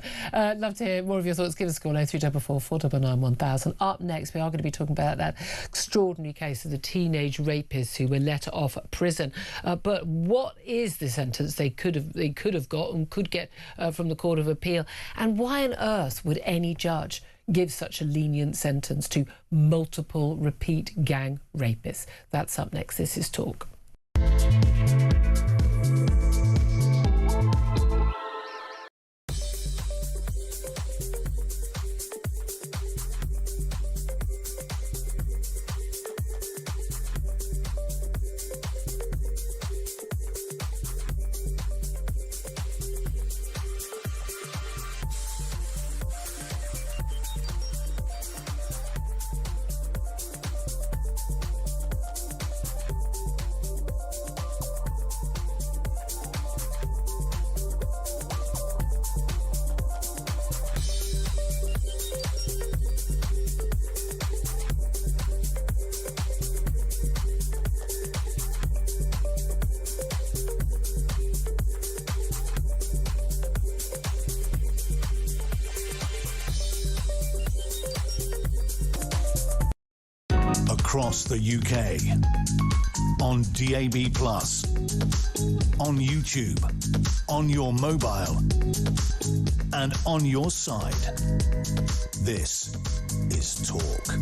Love to hear more of your thoughts. Give us a call, 0344 499 1000. Up next, we are going to be talking about that extraordinary case of the teenage rapists who were let off prison. But what is the sentence they could have got and could get from the Court of Appeal? And why on earth would any judge give such a lenient sentence to multiple repeat gang rapists? That's up next. This is Talk. Across the UK, on DAB+, on YouTube, on your mobile, and on your side. This is Talk.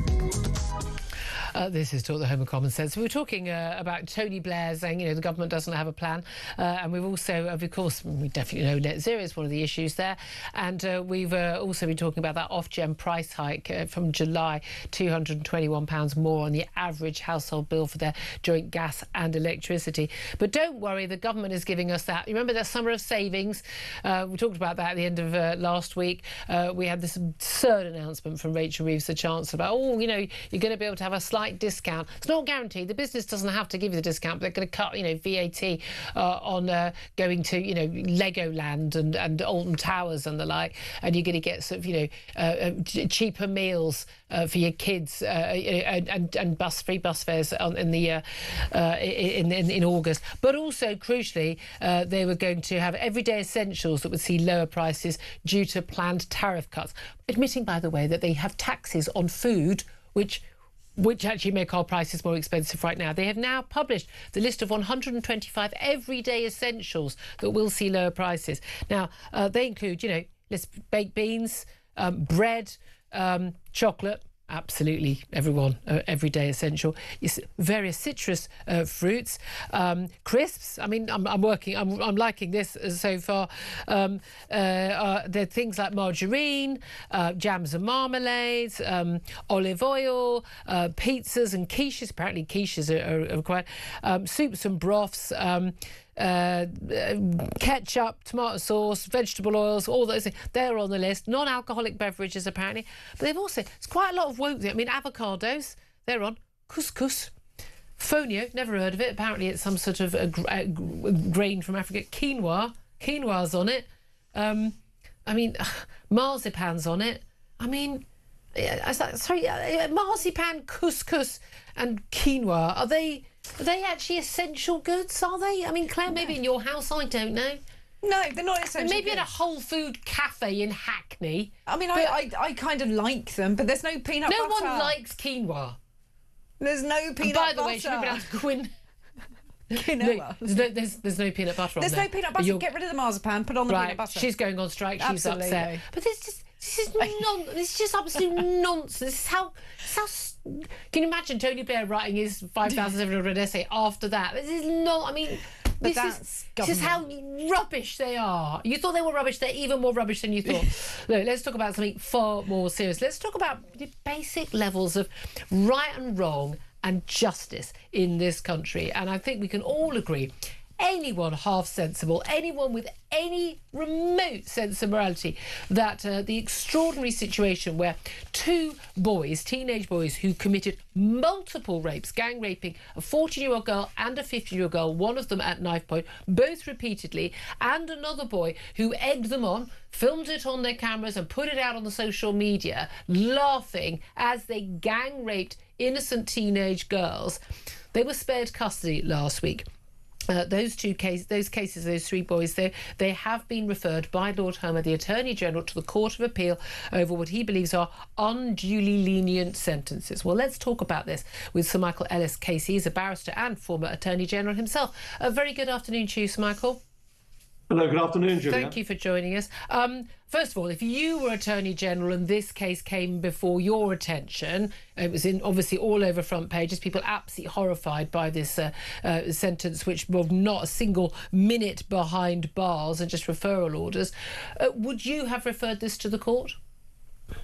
This is Talk the Home of Common Sense. We were talking about Tony Blair saying, the government doesn't have a plan. And we've also, of course, we definitely know net zero is one of the issues there. And we've also been talking about that Ofgem price hike from July, £221 more on the average household bill for their joint gas and electricity. But don't worry, the government is giving us that. You remember that summer of savings? We talked about that at the end of last week. We had this absurd announcement from Rachel Reeves, the Chancellor, about, you're going to be able to have a slight discount. It's not guaranteed. The business doesn't have to give you the discount, but they're going to cut, VAT on going to, Legoland and Alton Towers and the like, and you're going to get sort of, cheaper meals for your kids and free bus fares in August. But also, crucially, they were going to have everyday essentials that would see lower prices due to planned tariff cuts. Admitting, by the way, that they have taxes on food, which actually make our prices more expensive right now. They have now published the list of 125 everyday essentials that will see lower prices. Now, they include, baked beans, bread, chocolate, absolutely everyone, everyday essential. Various citrus fruits, crisps. I mean, I'm liking this so far. There are things like margarine, jams and marmalades, olive oil, pizzas and quiches. Apparently quiches are required. Soups and broths, ketchup, tomato sauce, vegetable oils, all those things. They're on the list. Non-alcoholic beverages, apparently. But they've also, it's quite a lot of woke. I mean, avocados, they're on. Couscous. Fonio, never heard of it. Apparently it's some sort of a grain from Africa. Quinoa's on it. Marzipan's on it. Marzipan, couscous and quinoa, are they actually essential goods, are they? I mean, Claire, maybe in your house, I don't know. No, they're not essential Maybe goods. at a Whole Food cafe in Hackney. I mean, I kind of like them, but there's no peanut butter. No one likes quinoa. There's no peanut butter. By the way, should we pronounce quinoa? There's no peanut butter on there. There's no peanut butter. Get rid of the marzipan, put on the peanut butter. She's going on strike. She's upset. But this is just absolute nonsense. This is how. Can you imagine Tony Blair writing his 5,700 essay after that? This is not. I mean, this is how rubbish they are. You thought they were rubbish. They're even more rubbish than you thought. Look, let's talk about something far more serious. Let's talk about the basic levels of right and wrong and justice in this country. And I think we can all agree, anyone half sensible, anyone with any remote sense of morality, that the extraordinary situation where two boys, teenage boys, who committed multiple rapes, gang raping a 14-year-old girl and a 15-year-old girl, one of them at knife point, both repeatedly, and another boy who egged them on, filmed it on their cameras and put it out on the social media, laughing as they gang raped innocent teenage girls. They were spared custody last week. Those cases, those three boys, they have been referred by Lord Homer, the Attorney General, to the Court of Appeal over what he believes are unduly lenient sentences. Well, let's talk about this with Sir Michael Ellis Casey. He's a barrister and former Attorney General himself. A very good afternoon to you, Sir Michael. Hello, good afternoon, Julia. Thank you for joining us. First of all, if you were Attorney General and this case came before your attention, it was obviously all over front pages, people absolutely horrified by this sentence, which was not a single minute behind bars and just referral orders. Would you have referred this to the court?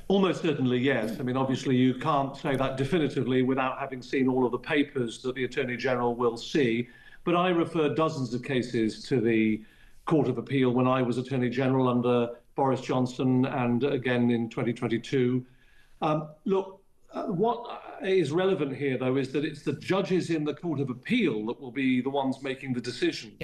Almost certainly, yes. I mean, obviously, you can't say that definitively without having seen all of the papers that the Attorney General will see. But I referred dozens of cases to the Court of Appeal when I was Attorney General under Boris Johnson and again in 2022. What is relevant here, though, is that it's the judges in the Court of Appeal that will be the ones making the decision,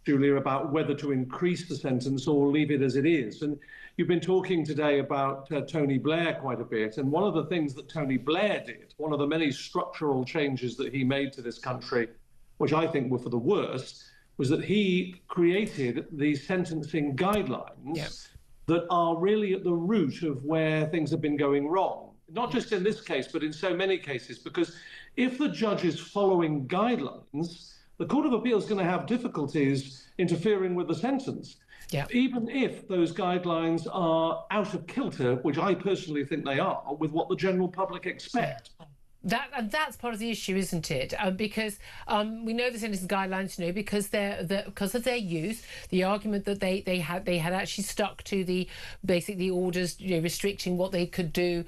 Julia, about whether to increase the sentence or leave it as it is. And you've been talking today about Tony Blair quite a bit. And one of the things that Tony Blair did, one of the many structural changes that he made to this country, which I think were for the worse, was that he created these sentencing guidelines that are really at the root of where things have been going wrong. Not just in this case, but in so many cases, because if the judge is following guidelines, the Court of Appeal is going to have difficulties interfering with the sentence. Even if those guidelines are out of kilter, which I personally think they are, with what the general public expect. That's part of the issue, isn't it? Because we know the sentencing guidelines, because because of their youth, the argument that they had actually stuck to the orders, restricting what they could do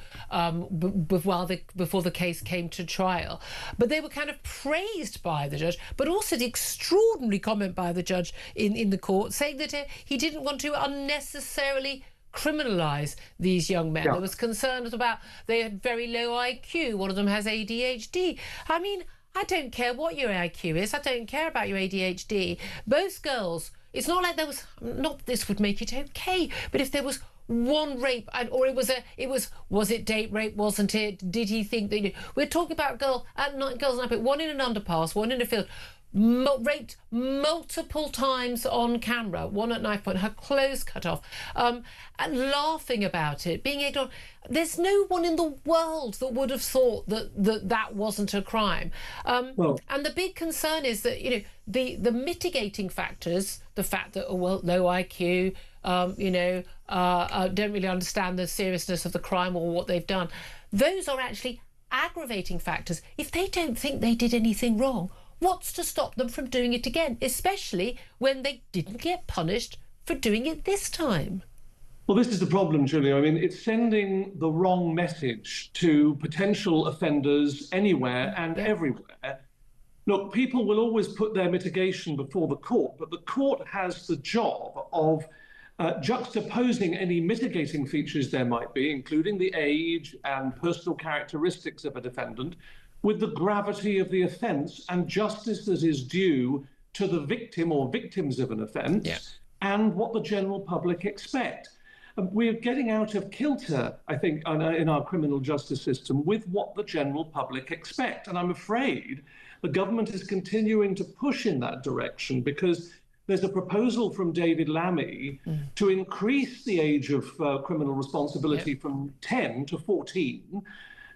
before the case came to trial. But they were kind of praised by the judge, but also the extraordinary comment by the judge in the court saying that he didn't want to unnecessarily criminalise these young men. There was concern about they had very low IQ. One of them has ADHD. I mean, I don't care what your IQ is. I don't care about your ADHD. Both girls, it's not like there was, not this would make it okay, but if there was one rape, or was it date rape, wasn't it? Did he think that, we're talking about girls at night, but one in an underpass, one in a field, raped multiple times on camera, one at knife point, her clothes cut off, and laughing about it, being ignored. There's no one in the world that would have thought that wasn't a crime. And the big concern is that, the mitigating factors, the fact that, low IQ, don't really understand the seriousness of the crime or what they've done, those are actually aggravating factors. If they don't think they did anything wrong, what's to stop them from doing it again, especially when they didn't get punished for doing it this time? Well, this is the problem, Julia. I mean, it's sending the wrong message to potential offenders anywhere and everywhere. Look, people will always put their mitigation before the court, but the court has the job of juxtaposing any mitigating features there might be, including the age and personal characteristics of a defendant, with the gravity of the offence and justice that is due to the victim or victims of an offence, and what the general public expect. We're getting out of kilter, I think, in our criminal justice system with what the general public expect. And I'm afraid the government is continuing to push in that direction, because there's a proposal from David Lammy to increase the age of criminal responsibility from 10 to 14.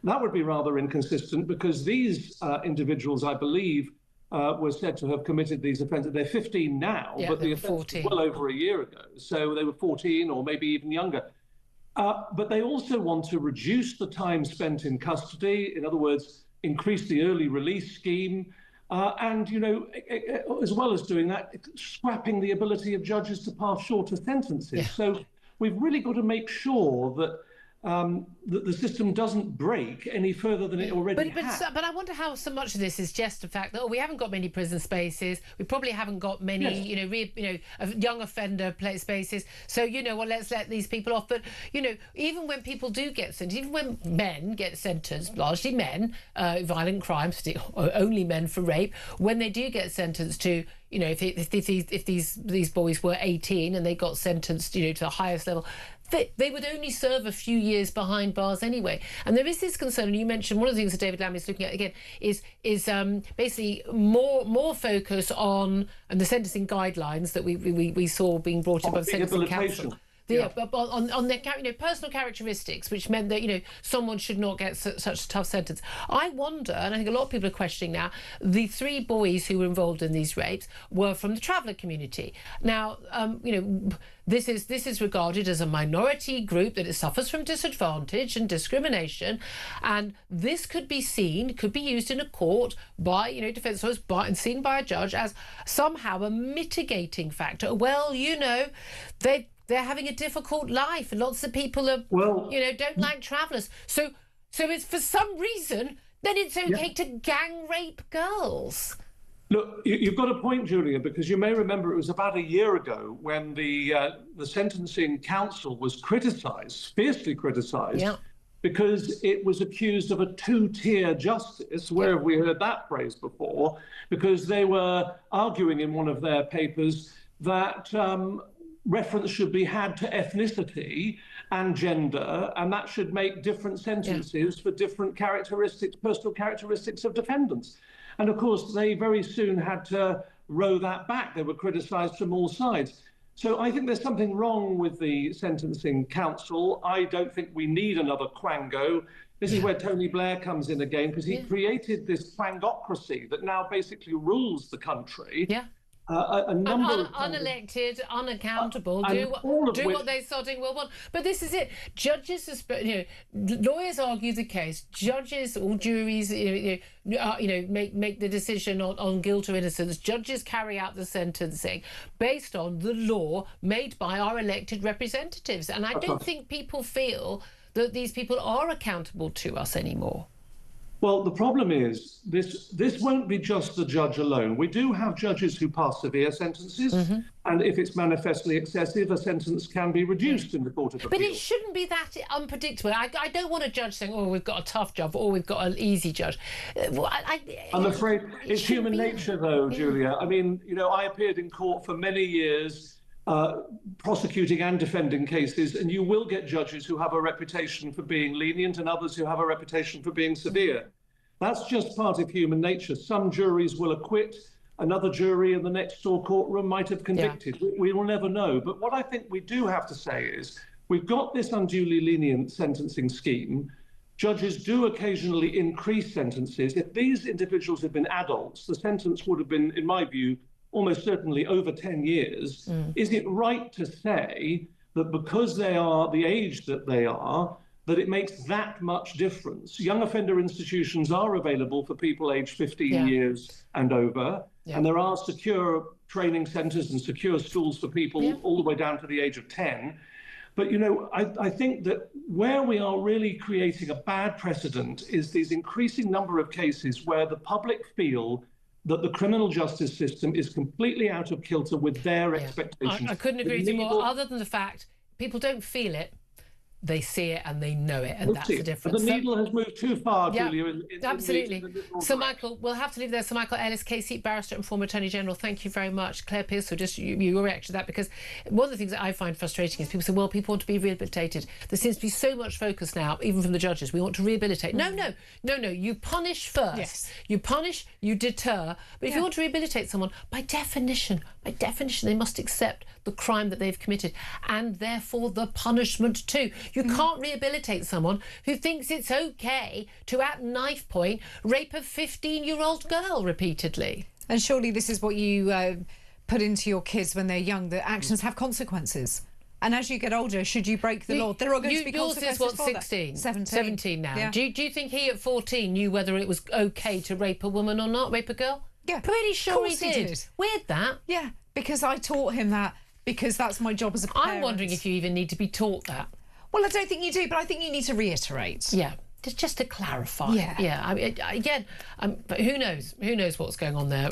That would be rather inconsistent, because these individuals, I believe, were said to have committed these offences. They're 15 now, but the offence was well over a year ago. So they were 14 or maybe even younger. But they also want to reduce the time spent in custody. In other words, increase the early release scheme. And, as well as doing that, scrapping the ability of judges to pass shorter sentences. So we've really got to make sure that that the system doesn't break any further than it already has. But I wonder how so much of this is just the fact that we haven't got many prison spaces. We probably haven't got many, young offender spaces. So let's let these people off. But even when people do get sentenced, even when men get sentenced, largely men, violent crimes, only men for rape, when they do get sentenced to, if these boys were 18 and they got sentenced, to the highest level, they would only serve a few years behind bars anyway. And there is this concern, and you mentioned one of the things that David Lammy is looking at again is basically more focus on and the sentencing guidelines that we saw being brought in by the Sentencing Council. On their personal characteristics, which meant that someone should not get such a tough sentence. I wonder, and I think a lot of people are questioning now, the 3 boys who were involved in these rapes were from the traveller community. Now, this is regarded as a minority group that suffers from disadvantage and discrimination, and this could be used in a court by defence lawyers and seen by a judge as somehow a mitigating factor. Well, they're having a difficult life, and lots of people are, don't like travellers. So it's for some reason then it's okay to gang rape girls. Look, you've got a point, Julia, because you may remember it was about a year ago when the Sentencing Council was fiercely criticised, because it was accused of a 2-tier justice. Where have we heard that phrase before? Because they were arguing in one of their papers that reference should be had to ethnicity and gender, and that should make different sentences for different personal characteristics of defendants. And of course, they very soon had to row that back. They were criticised from all sides. So I think there's something wrong with the Sentencing Council. I don't think we need another quango. This is where Tony Blair comes in again, because he created this quangocracy that now basically rules the country. a number of unelected, unaccountable, and do what they sodding well want. But this is it. Judges, lawyers argue the case. Judges or juries, make the decision on guilt or innocence. Judges carry out the sentencing based on the law made by our elected representatives. And I don't think people feel that these people are accountable to us anymore. Well, the problem is this won't be just the judge alone. We do have judges who pass severe sentences, and if it's manifestly excessive, a sentence can be reduced in the Court of Appeal. But it shouldn't be that unpredictable. I don't want a judge saying, oh, we've got a tough job, or we've got an easy judge. I'm afraid it's human nature, though, Julia. I mean, I appeared in court for many years, prosecuting and defending cases, and you will get judges who have a reputation for being lenient and others who have a reputation for being severe. That's just part of human nature. Some juries will acquit, another jury in the next door courtroom might have convicted. Yeah. We will never know. But what I think we do have to say is we've got this unduly lenient sentencing scheme. Judges do occasionally increase sentences. If these individuals had been adults, the sentence would have been, in my view, almost certainly over 10 years. Is it right to say that because they are the age that they are, that it makes that much difference? Young offender institutions are available for people aged 15 years and over, and there are secure training centres and secure schools for people all the way down to the age of 10. But, I think that where we are really creating a bad precedent is these increasing number of cases where the public feel that the criminal justice system is completely out of kilter with their expectations. I couldn't agree with you more, other than the fact people don't feel it, they see it and they know it, and that's the difference. The needle has moved too far, Julia. Absolutely. So, Michael, we'll have to leave there. So, Michael Ellis, KC barrister and former Attorney General, thank you very much. Claire Pearce, so just your reaction to that, because one of the things that I find frustrating is people say, well, people want to be rehabilitated. There seems to be so much focus now, even from the judges, we want to rehabilitate. No, you punish first. Yes. You punish, you deter. But if you want to rehabilitate someone, by definition, they must accept the crime that they've committed, and therefore the punishment too. You can't rehabilitate someone who thinks it's okay to, at knife point, rape a 15-year-old girl repeatedly. And surely this is what you put into your kids when they're young, that actions have consequences. And as you get older, should you break the law, there are going to be consequences. Yours is what, 16? 17 now. Yeah. Do you think he at 14 knew whether it was okay to rape a woman or not, rape a girl? Yeah. Pretty sure he did. Weird that. Yeah, because I taught him that, because that's my job as a parent. I'm wondering if you even need to be taught that. Well, I don't think you do, but I think you need to reiterate. Yeah, just to clarify. Yeah. I mean, again, but who knows? Who knows what's going on there?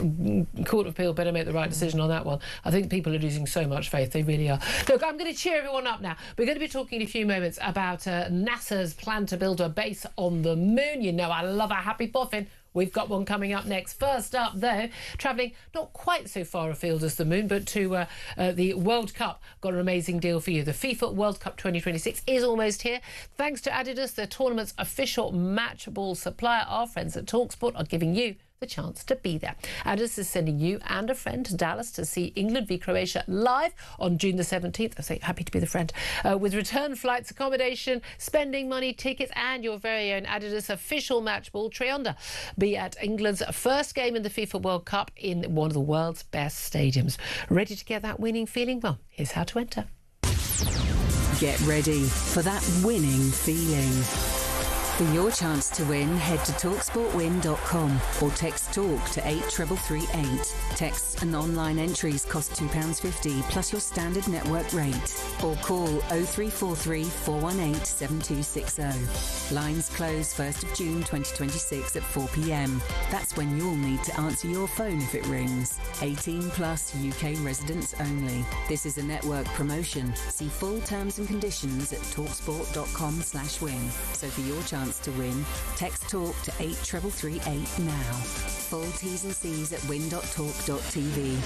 Court of Appeal better make the right decision on that one. I think people are losing so much faith. They really are. Look, I'm going to cheer everyone up now. We're going to be talking in a few moments about NASA's plan to build a base on the moon. You know I love a happy boffin. We've got one coming up next. First up, though, travelling not quite so far afield as the moon, but to the World Cup. Got an amazing deal for you. The FIFA World Cup 2026 is almost here. Thanks to Adidas, the tournament's official match ball supplier. Our friends at TalkSport are giving you the chance to be there. Adidas is sending you and a friend to Dallas to see England v Croatia live on June the 17th. I say happy to be the friend. With return flights, accommodation, spending money, tickets, and your very own Adidas official match ball Trianda. Be at England's first game in the FIFA World Cup in one of the world's best stadiums. Ready to get that winning feeling? Well, here's how to enter. Get ready for that winning feeling. For your chance to win, head to talksportwin.com or text TALK to 83338. Texts and online entries cost £2.50 plus your standard network rate. Or call 0343 418 7260. Lines close 1st of June 2026 at 4 p.m. That's when you'll need to answer your phone if it rings. 18 plus UK residents only. This is a network promotion. See full terms and conditions at talksport.com/win. So for your chance to win, text TALK to 83338 now. Full T's and C's at win.talk.tv.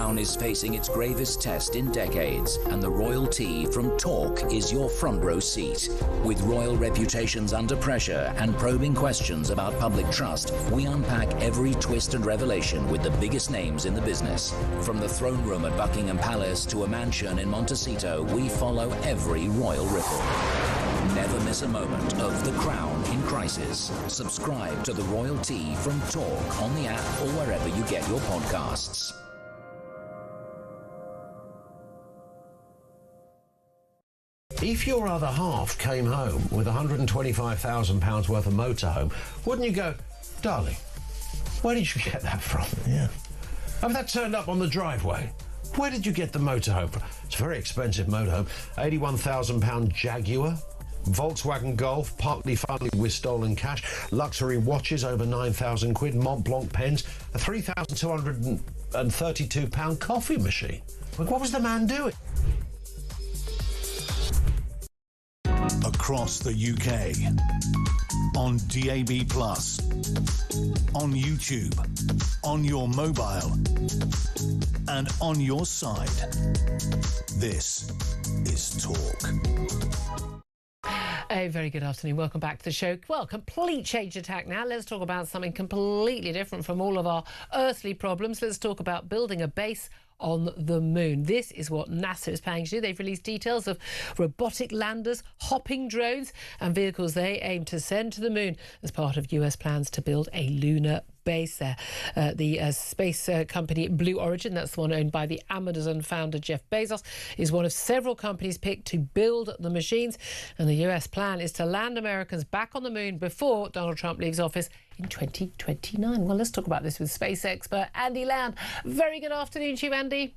crown is facing its gravest test in decades, and the royalty from Talk is your front row seat. With royal reputations under pressure and probing questions about public trust, we unpack every twist and revelation with the biggest names in the business. From the throne room at Buckingham Palace to a mansion in Montecito, we follow every royal ripple. Never miss a moment of The Crown in crisis. Subscribe to The Royalty from Talk on the app or wherever you get your podcasts. If your other half came home with £125,000 worth of motorhome, wouldn't you go, darling, where did you get that from? Yeah. Have that turned up on the driveway? Where did you get the motorhome from? It's a very expensive motorhome. £81,000 Jaguar, Volkswagen Golf, partly funded with stolen cash, luxury watches over 9,000 quid, Mont Blanc pens, a £3,232 coffee machine. What was the man doing? Across the UK, on DAB+, on YouTube, on your mobile, and on your side. This is Talk. A very good afternoon. Welcome back to the show. Well, complete change of tack now. Let's talk about something completely different from all of our earthly problems. Let's talk about building a base on the moon. This is what NASA is planning to do. They've released details of robotic landers, hopping drones and vehicles they aim to send to the moon as part of US plans to build a lunar base there. The space company Blue Origin, that's the one owned by the Amazon founder Jeff Bezos, is one of several companies picked to build the machines, and the US plan is to land Americans back on the moon before Donald Trump leaves office in 2029. Well, let's talk about this with space expert Andy Land. Very good afternoon to you, Andy.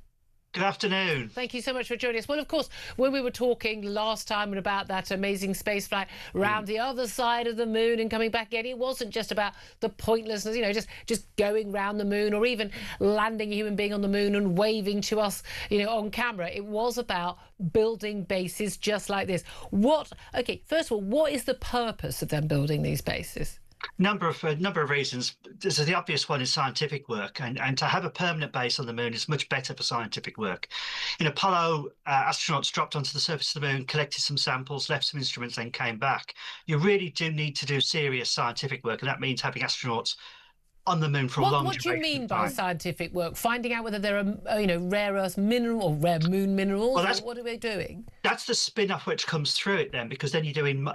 Good afternoon. Thank you so much for joining us. Well, of course, when we were talking last time about that amazing space flight round the other side of the moon and coming back again, it wasn't just about the pointlessness, you know, just going round the moon or even landing a human being on the moon and waving to us, you know, on camera. It was about building bases just like this. Okay, first of all, what is the purpose of them building these bases? Number of reasons. This is the obvious one is scientific work, and to have a permanent base on the moon is much better for scientific work. In Apollo, astronauts dropped onto the surface of the moon, collected some samples, left some instruments, then came back. You really do need to do serious scientific work, and that means having astronauts on the moon for a long duration. What do you mean by scientific work? Finding out whether there are, you know, rare earth mineral or rare moon minerals? Well, what are they doing? That's the spin-off which comes through it then, because then you're doing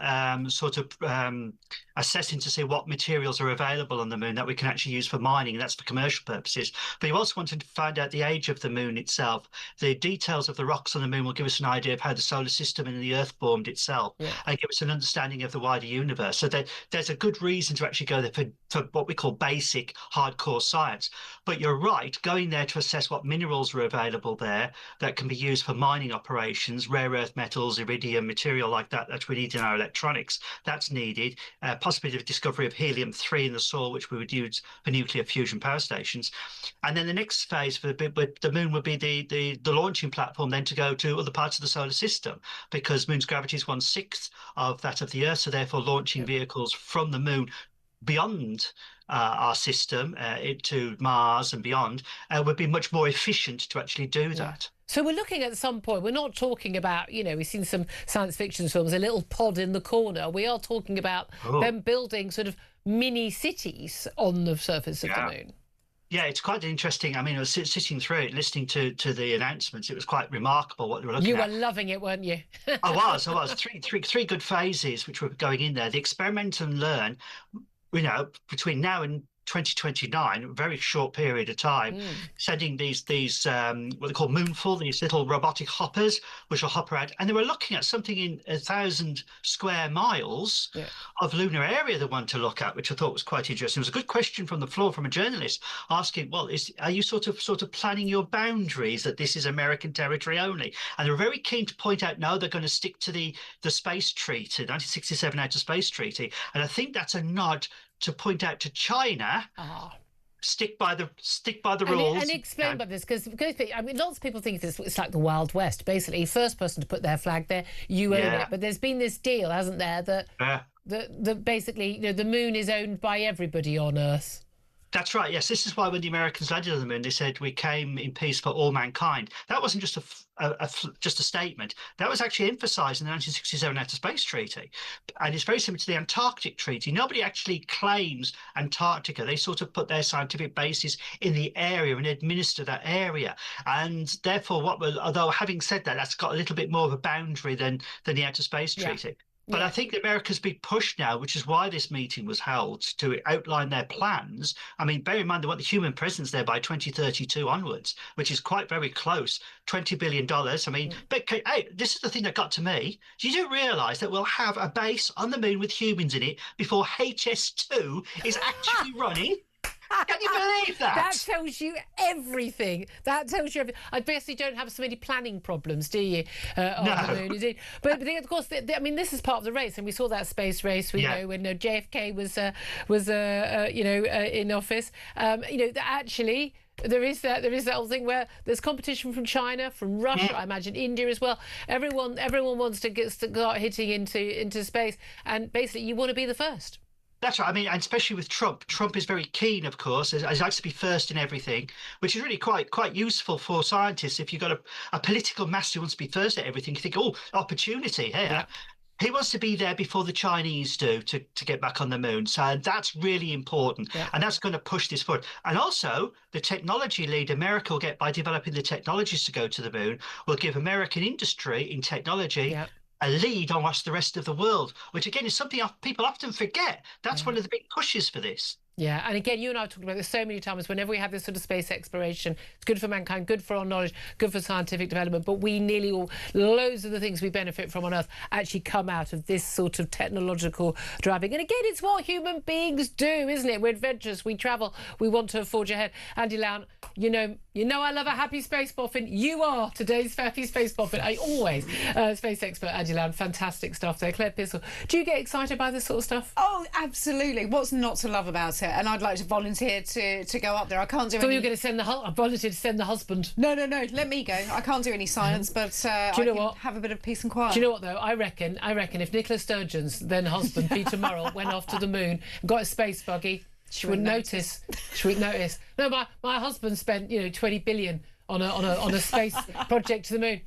assessing to see what materials are available on the moon that we can actually use for mining, and that's for commercial purposes. But you also want to find out the age of the moon itself. The details of the rocks on the moon will give us an idea of how the solar system and the Earth formed itself, and give us an understanding of the wider universe. So there's a good reason to actually go there for what we call basic hardcore science. But you're right, going there to assess what minerals are available there that can be used for mining operations, rare earth metals, iridium, material like that we need in our electronics, that's needed. Possibly the discovery of helium-3 in the soil, which we would use for nuclear fusion power stations. And then the next phase for the moon would be the launching platform then to go to other parts of the solar system, because moon's gravity is 1/6 of that of the Earth, so therefore launching vehicles from the moon beyond our system into Mars and beyond would be much more efficient to actually do that. So we're looking at some point, we're not talking about, you know, we've seen some science fiction films, a little pod in the corner. We are talking about them building sort of mini cities on the surface of the moon. Yeah, it's quite interesting. I mean, I was sitting through it, listening to the announcements. It was quite remarkable what they were looking at. You were loving it, weren't you? I was. Three good phases which were going in there. The experiment and learn, you know, between now and 2029, a very short period of time, sending these what they call moonfall, these little robotic hoppers, which will hop around. And they were looking at something in 1,000 square miles of lunar area they want to look at, which I thought was quite interesting. It was a good question from the floor from a journalist asking, well, are you sort of planning your boundaries that this is American territory only? And they were very keen to point out, no, they're going to stick to the space treaty, 1967 Outer Space Treaty. And I think that's a nod to point out to China, stick by the rules. And explain about this, because I mean, lots of people think it's like the Wild West. Basically, first person to put their flag there, you own it. But there's been this deal, hasn't there, that basically, you know, the moon is owned by everybody on Earth. That's right. Yes, this is why when the Americans landed on the moon, they said we came in peace for all mankind. That wasn't just just a statement. That was actually emphasised in the 1967 Outer Space Treaty, and it's very similar to the Antarctic Treaty. Nobody actually claims Antarctica. They sort of put their scientific basis in the area and administer that area, and therefore, although having said that, that's got a little bit more of a boundary than the Outer Space Treaty. But I think America's being pushed now, which is why this meeting was held, to outline their plans. I mean, bear in mind they want the human presence there by 2032 onwards, which is quite very close. $20 billion. I mean, but hey, this is the thing that got to me. You do realise that we'll have a base on the moon with humans in it before HS2 is actually running? Can you believe that? That tells you everything. That tells you everything. I basically don't have so many planning problems, do you? On the moon, indeed. But of course, I mean, this is part of the race, and we saw that space race. We know when JFK was in office. Actually. There is that whole thing where there's competition from China, from Russia, I imagine India as well. Everyone wants to start hitting into space, and basically you want to be the first. That's right. I mean, and especially with Trump. Trump is very keen, of course, he likes to be first in everything, which is really quite useful for scientists. If you've got a political mass who wants to be first at everything, you think, oh, opportunity here. Yeah. He wants to be there before the Chinese do to get back on the moon. So that's really important. Yeah. And that's going to push this forward. And also, the technology lead America will get by developing the technologies to go to the moon will give American industry in technology a lead on the rest of the world, which again is something people often forget. That's one of the big pushes for this. Yeah, and again, you and I have talked about this so many times. Whenever we have this sort of space exploration, it's good for mankind, good for our knowledge, good for scientific development, but loads of the things we benefit from on Earth actually come out of this sort of technological driving. And again, it's what human beings do, isn't it? We're adventurous, we travel, we want to forge ahead. Andy Lown, you know I love a happy space boffin. You are today's happy space boffin. I always. Space expert Andy Lown, fantastic stuff there. Claire Pissell, do you get excited by this sort of stuff? Oh, absolutely. What's not to love about it? And I'd like to volunteer to go up there. I can't do any... you were going to send I volunteered to send the husband. No, let me go. I can't do any science, but do you know what? Have a bit of peace and quiet. Do you know what, though? I reckon if Nicola Sturgeon's then husband, Peter Murrell, went off to the moon and got a space buggy, she wouldn't notice. She wouldn't notice. No, my husband spent, 20 billion on a space project to the moon.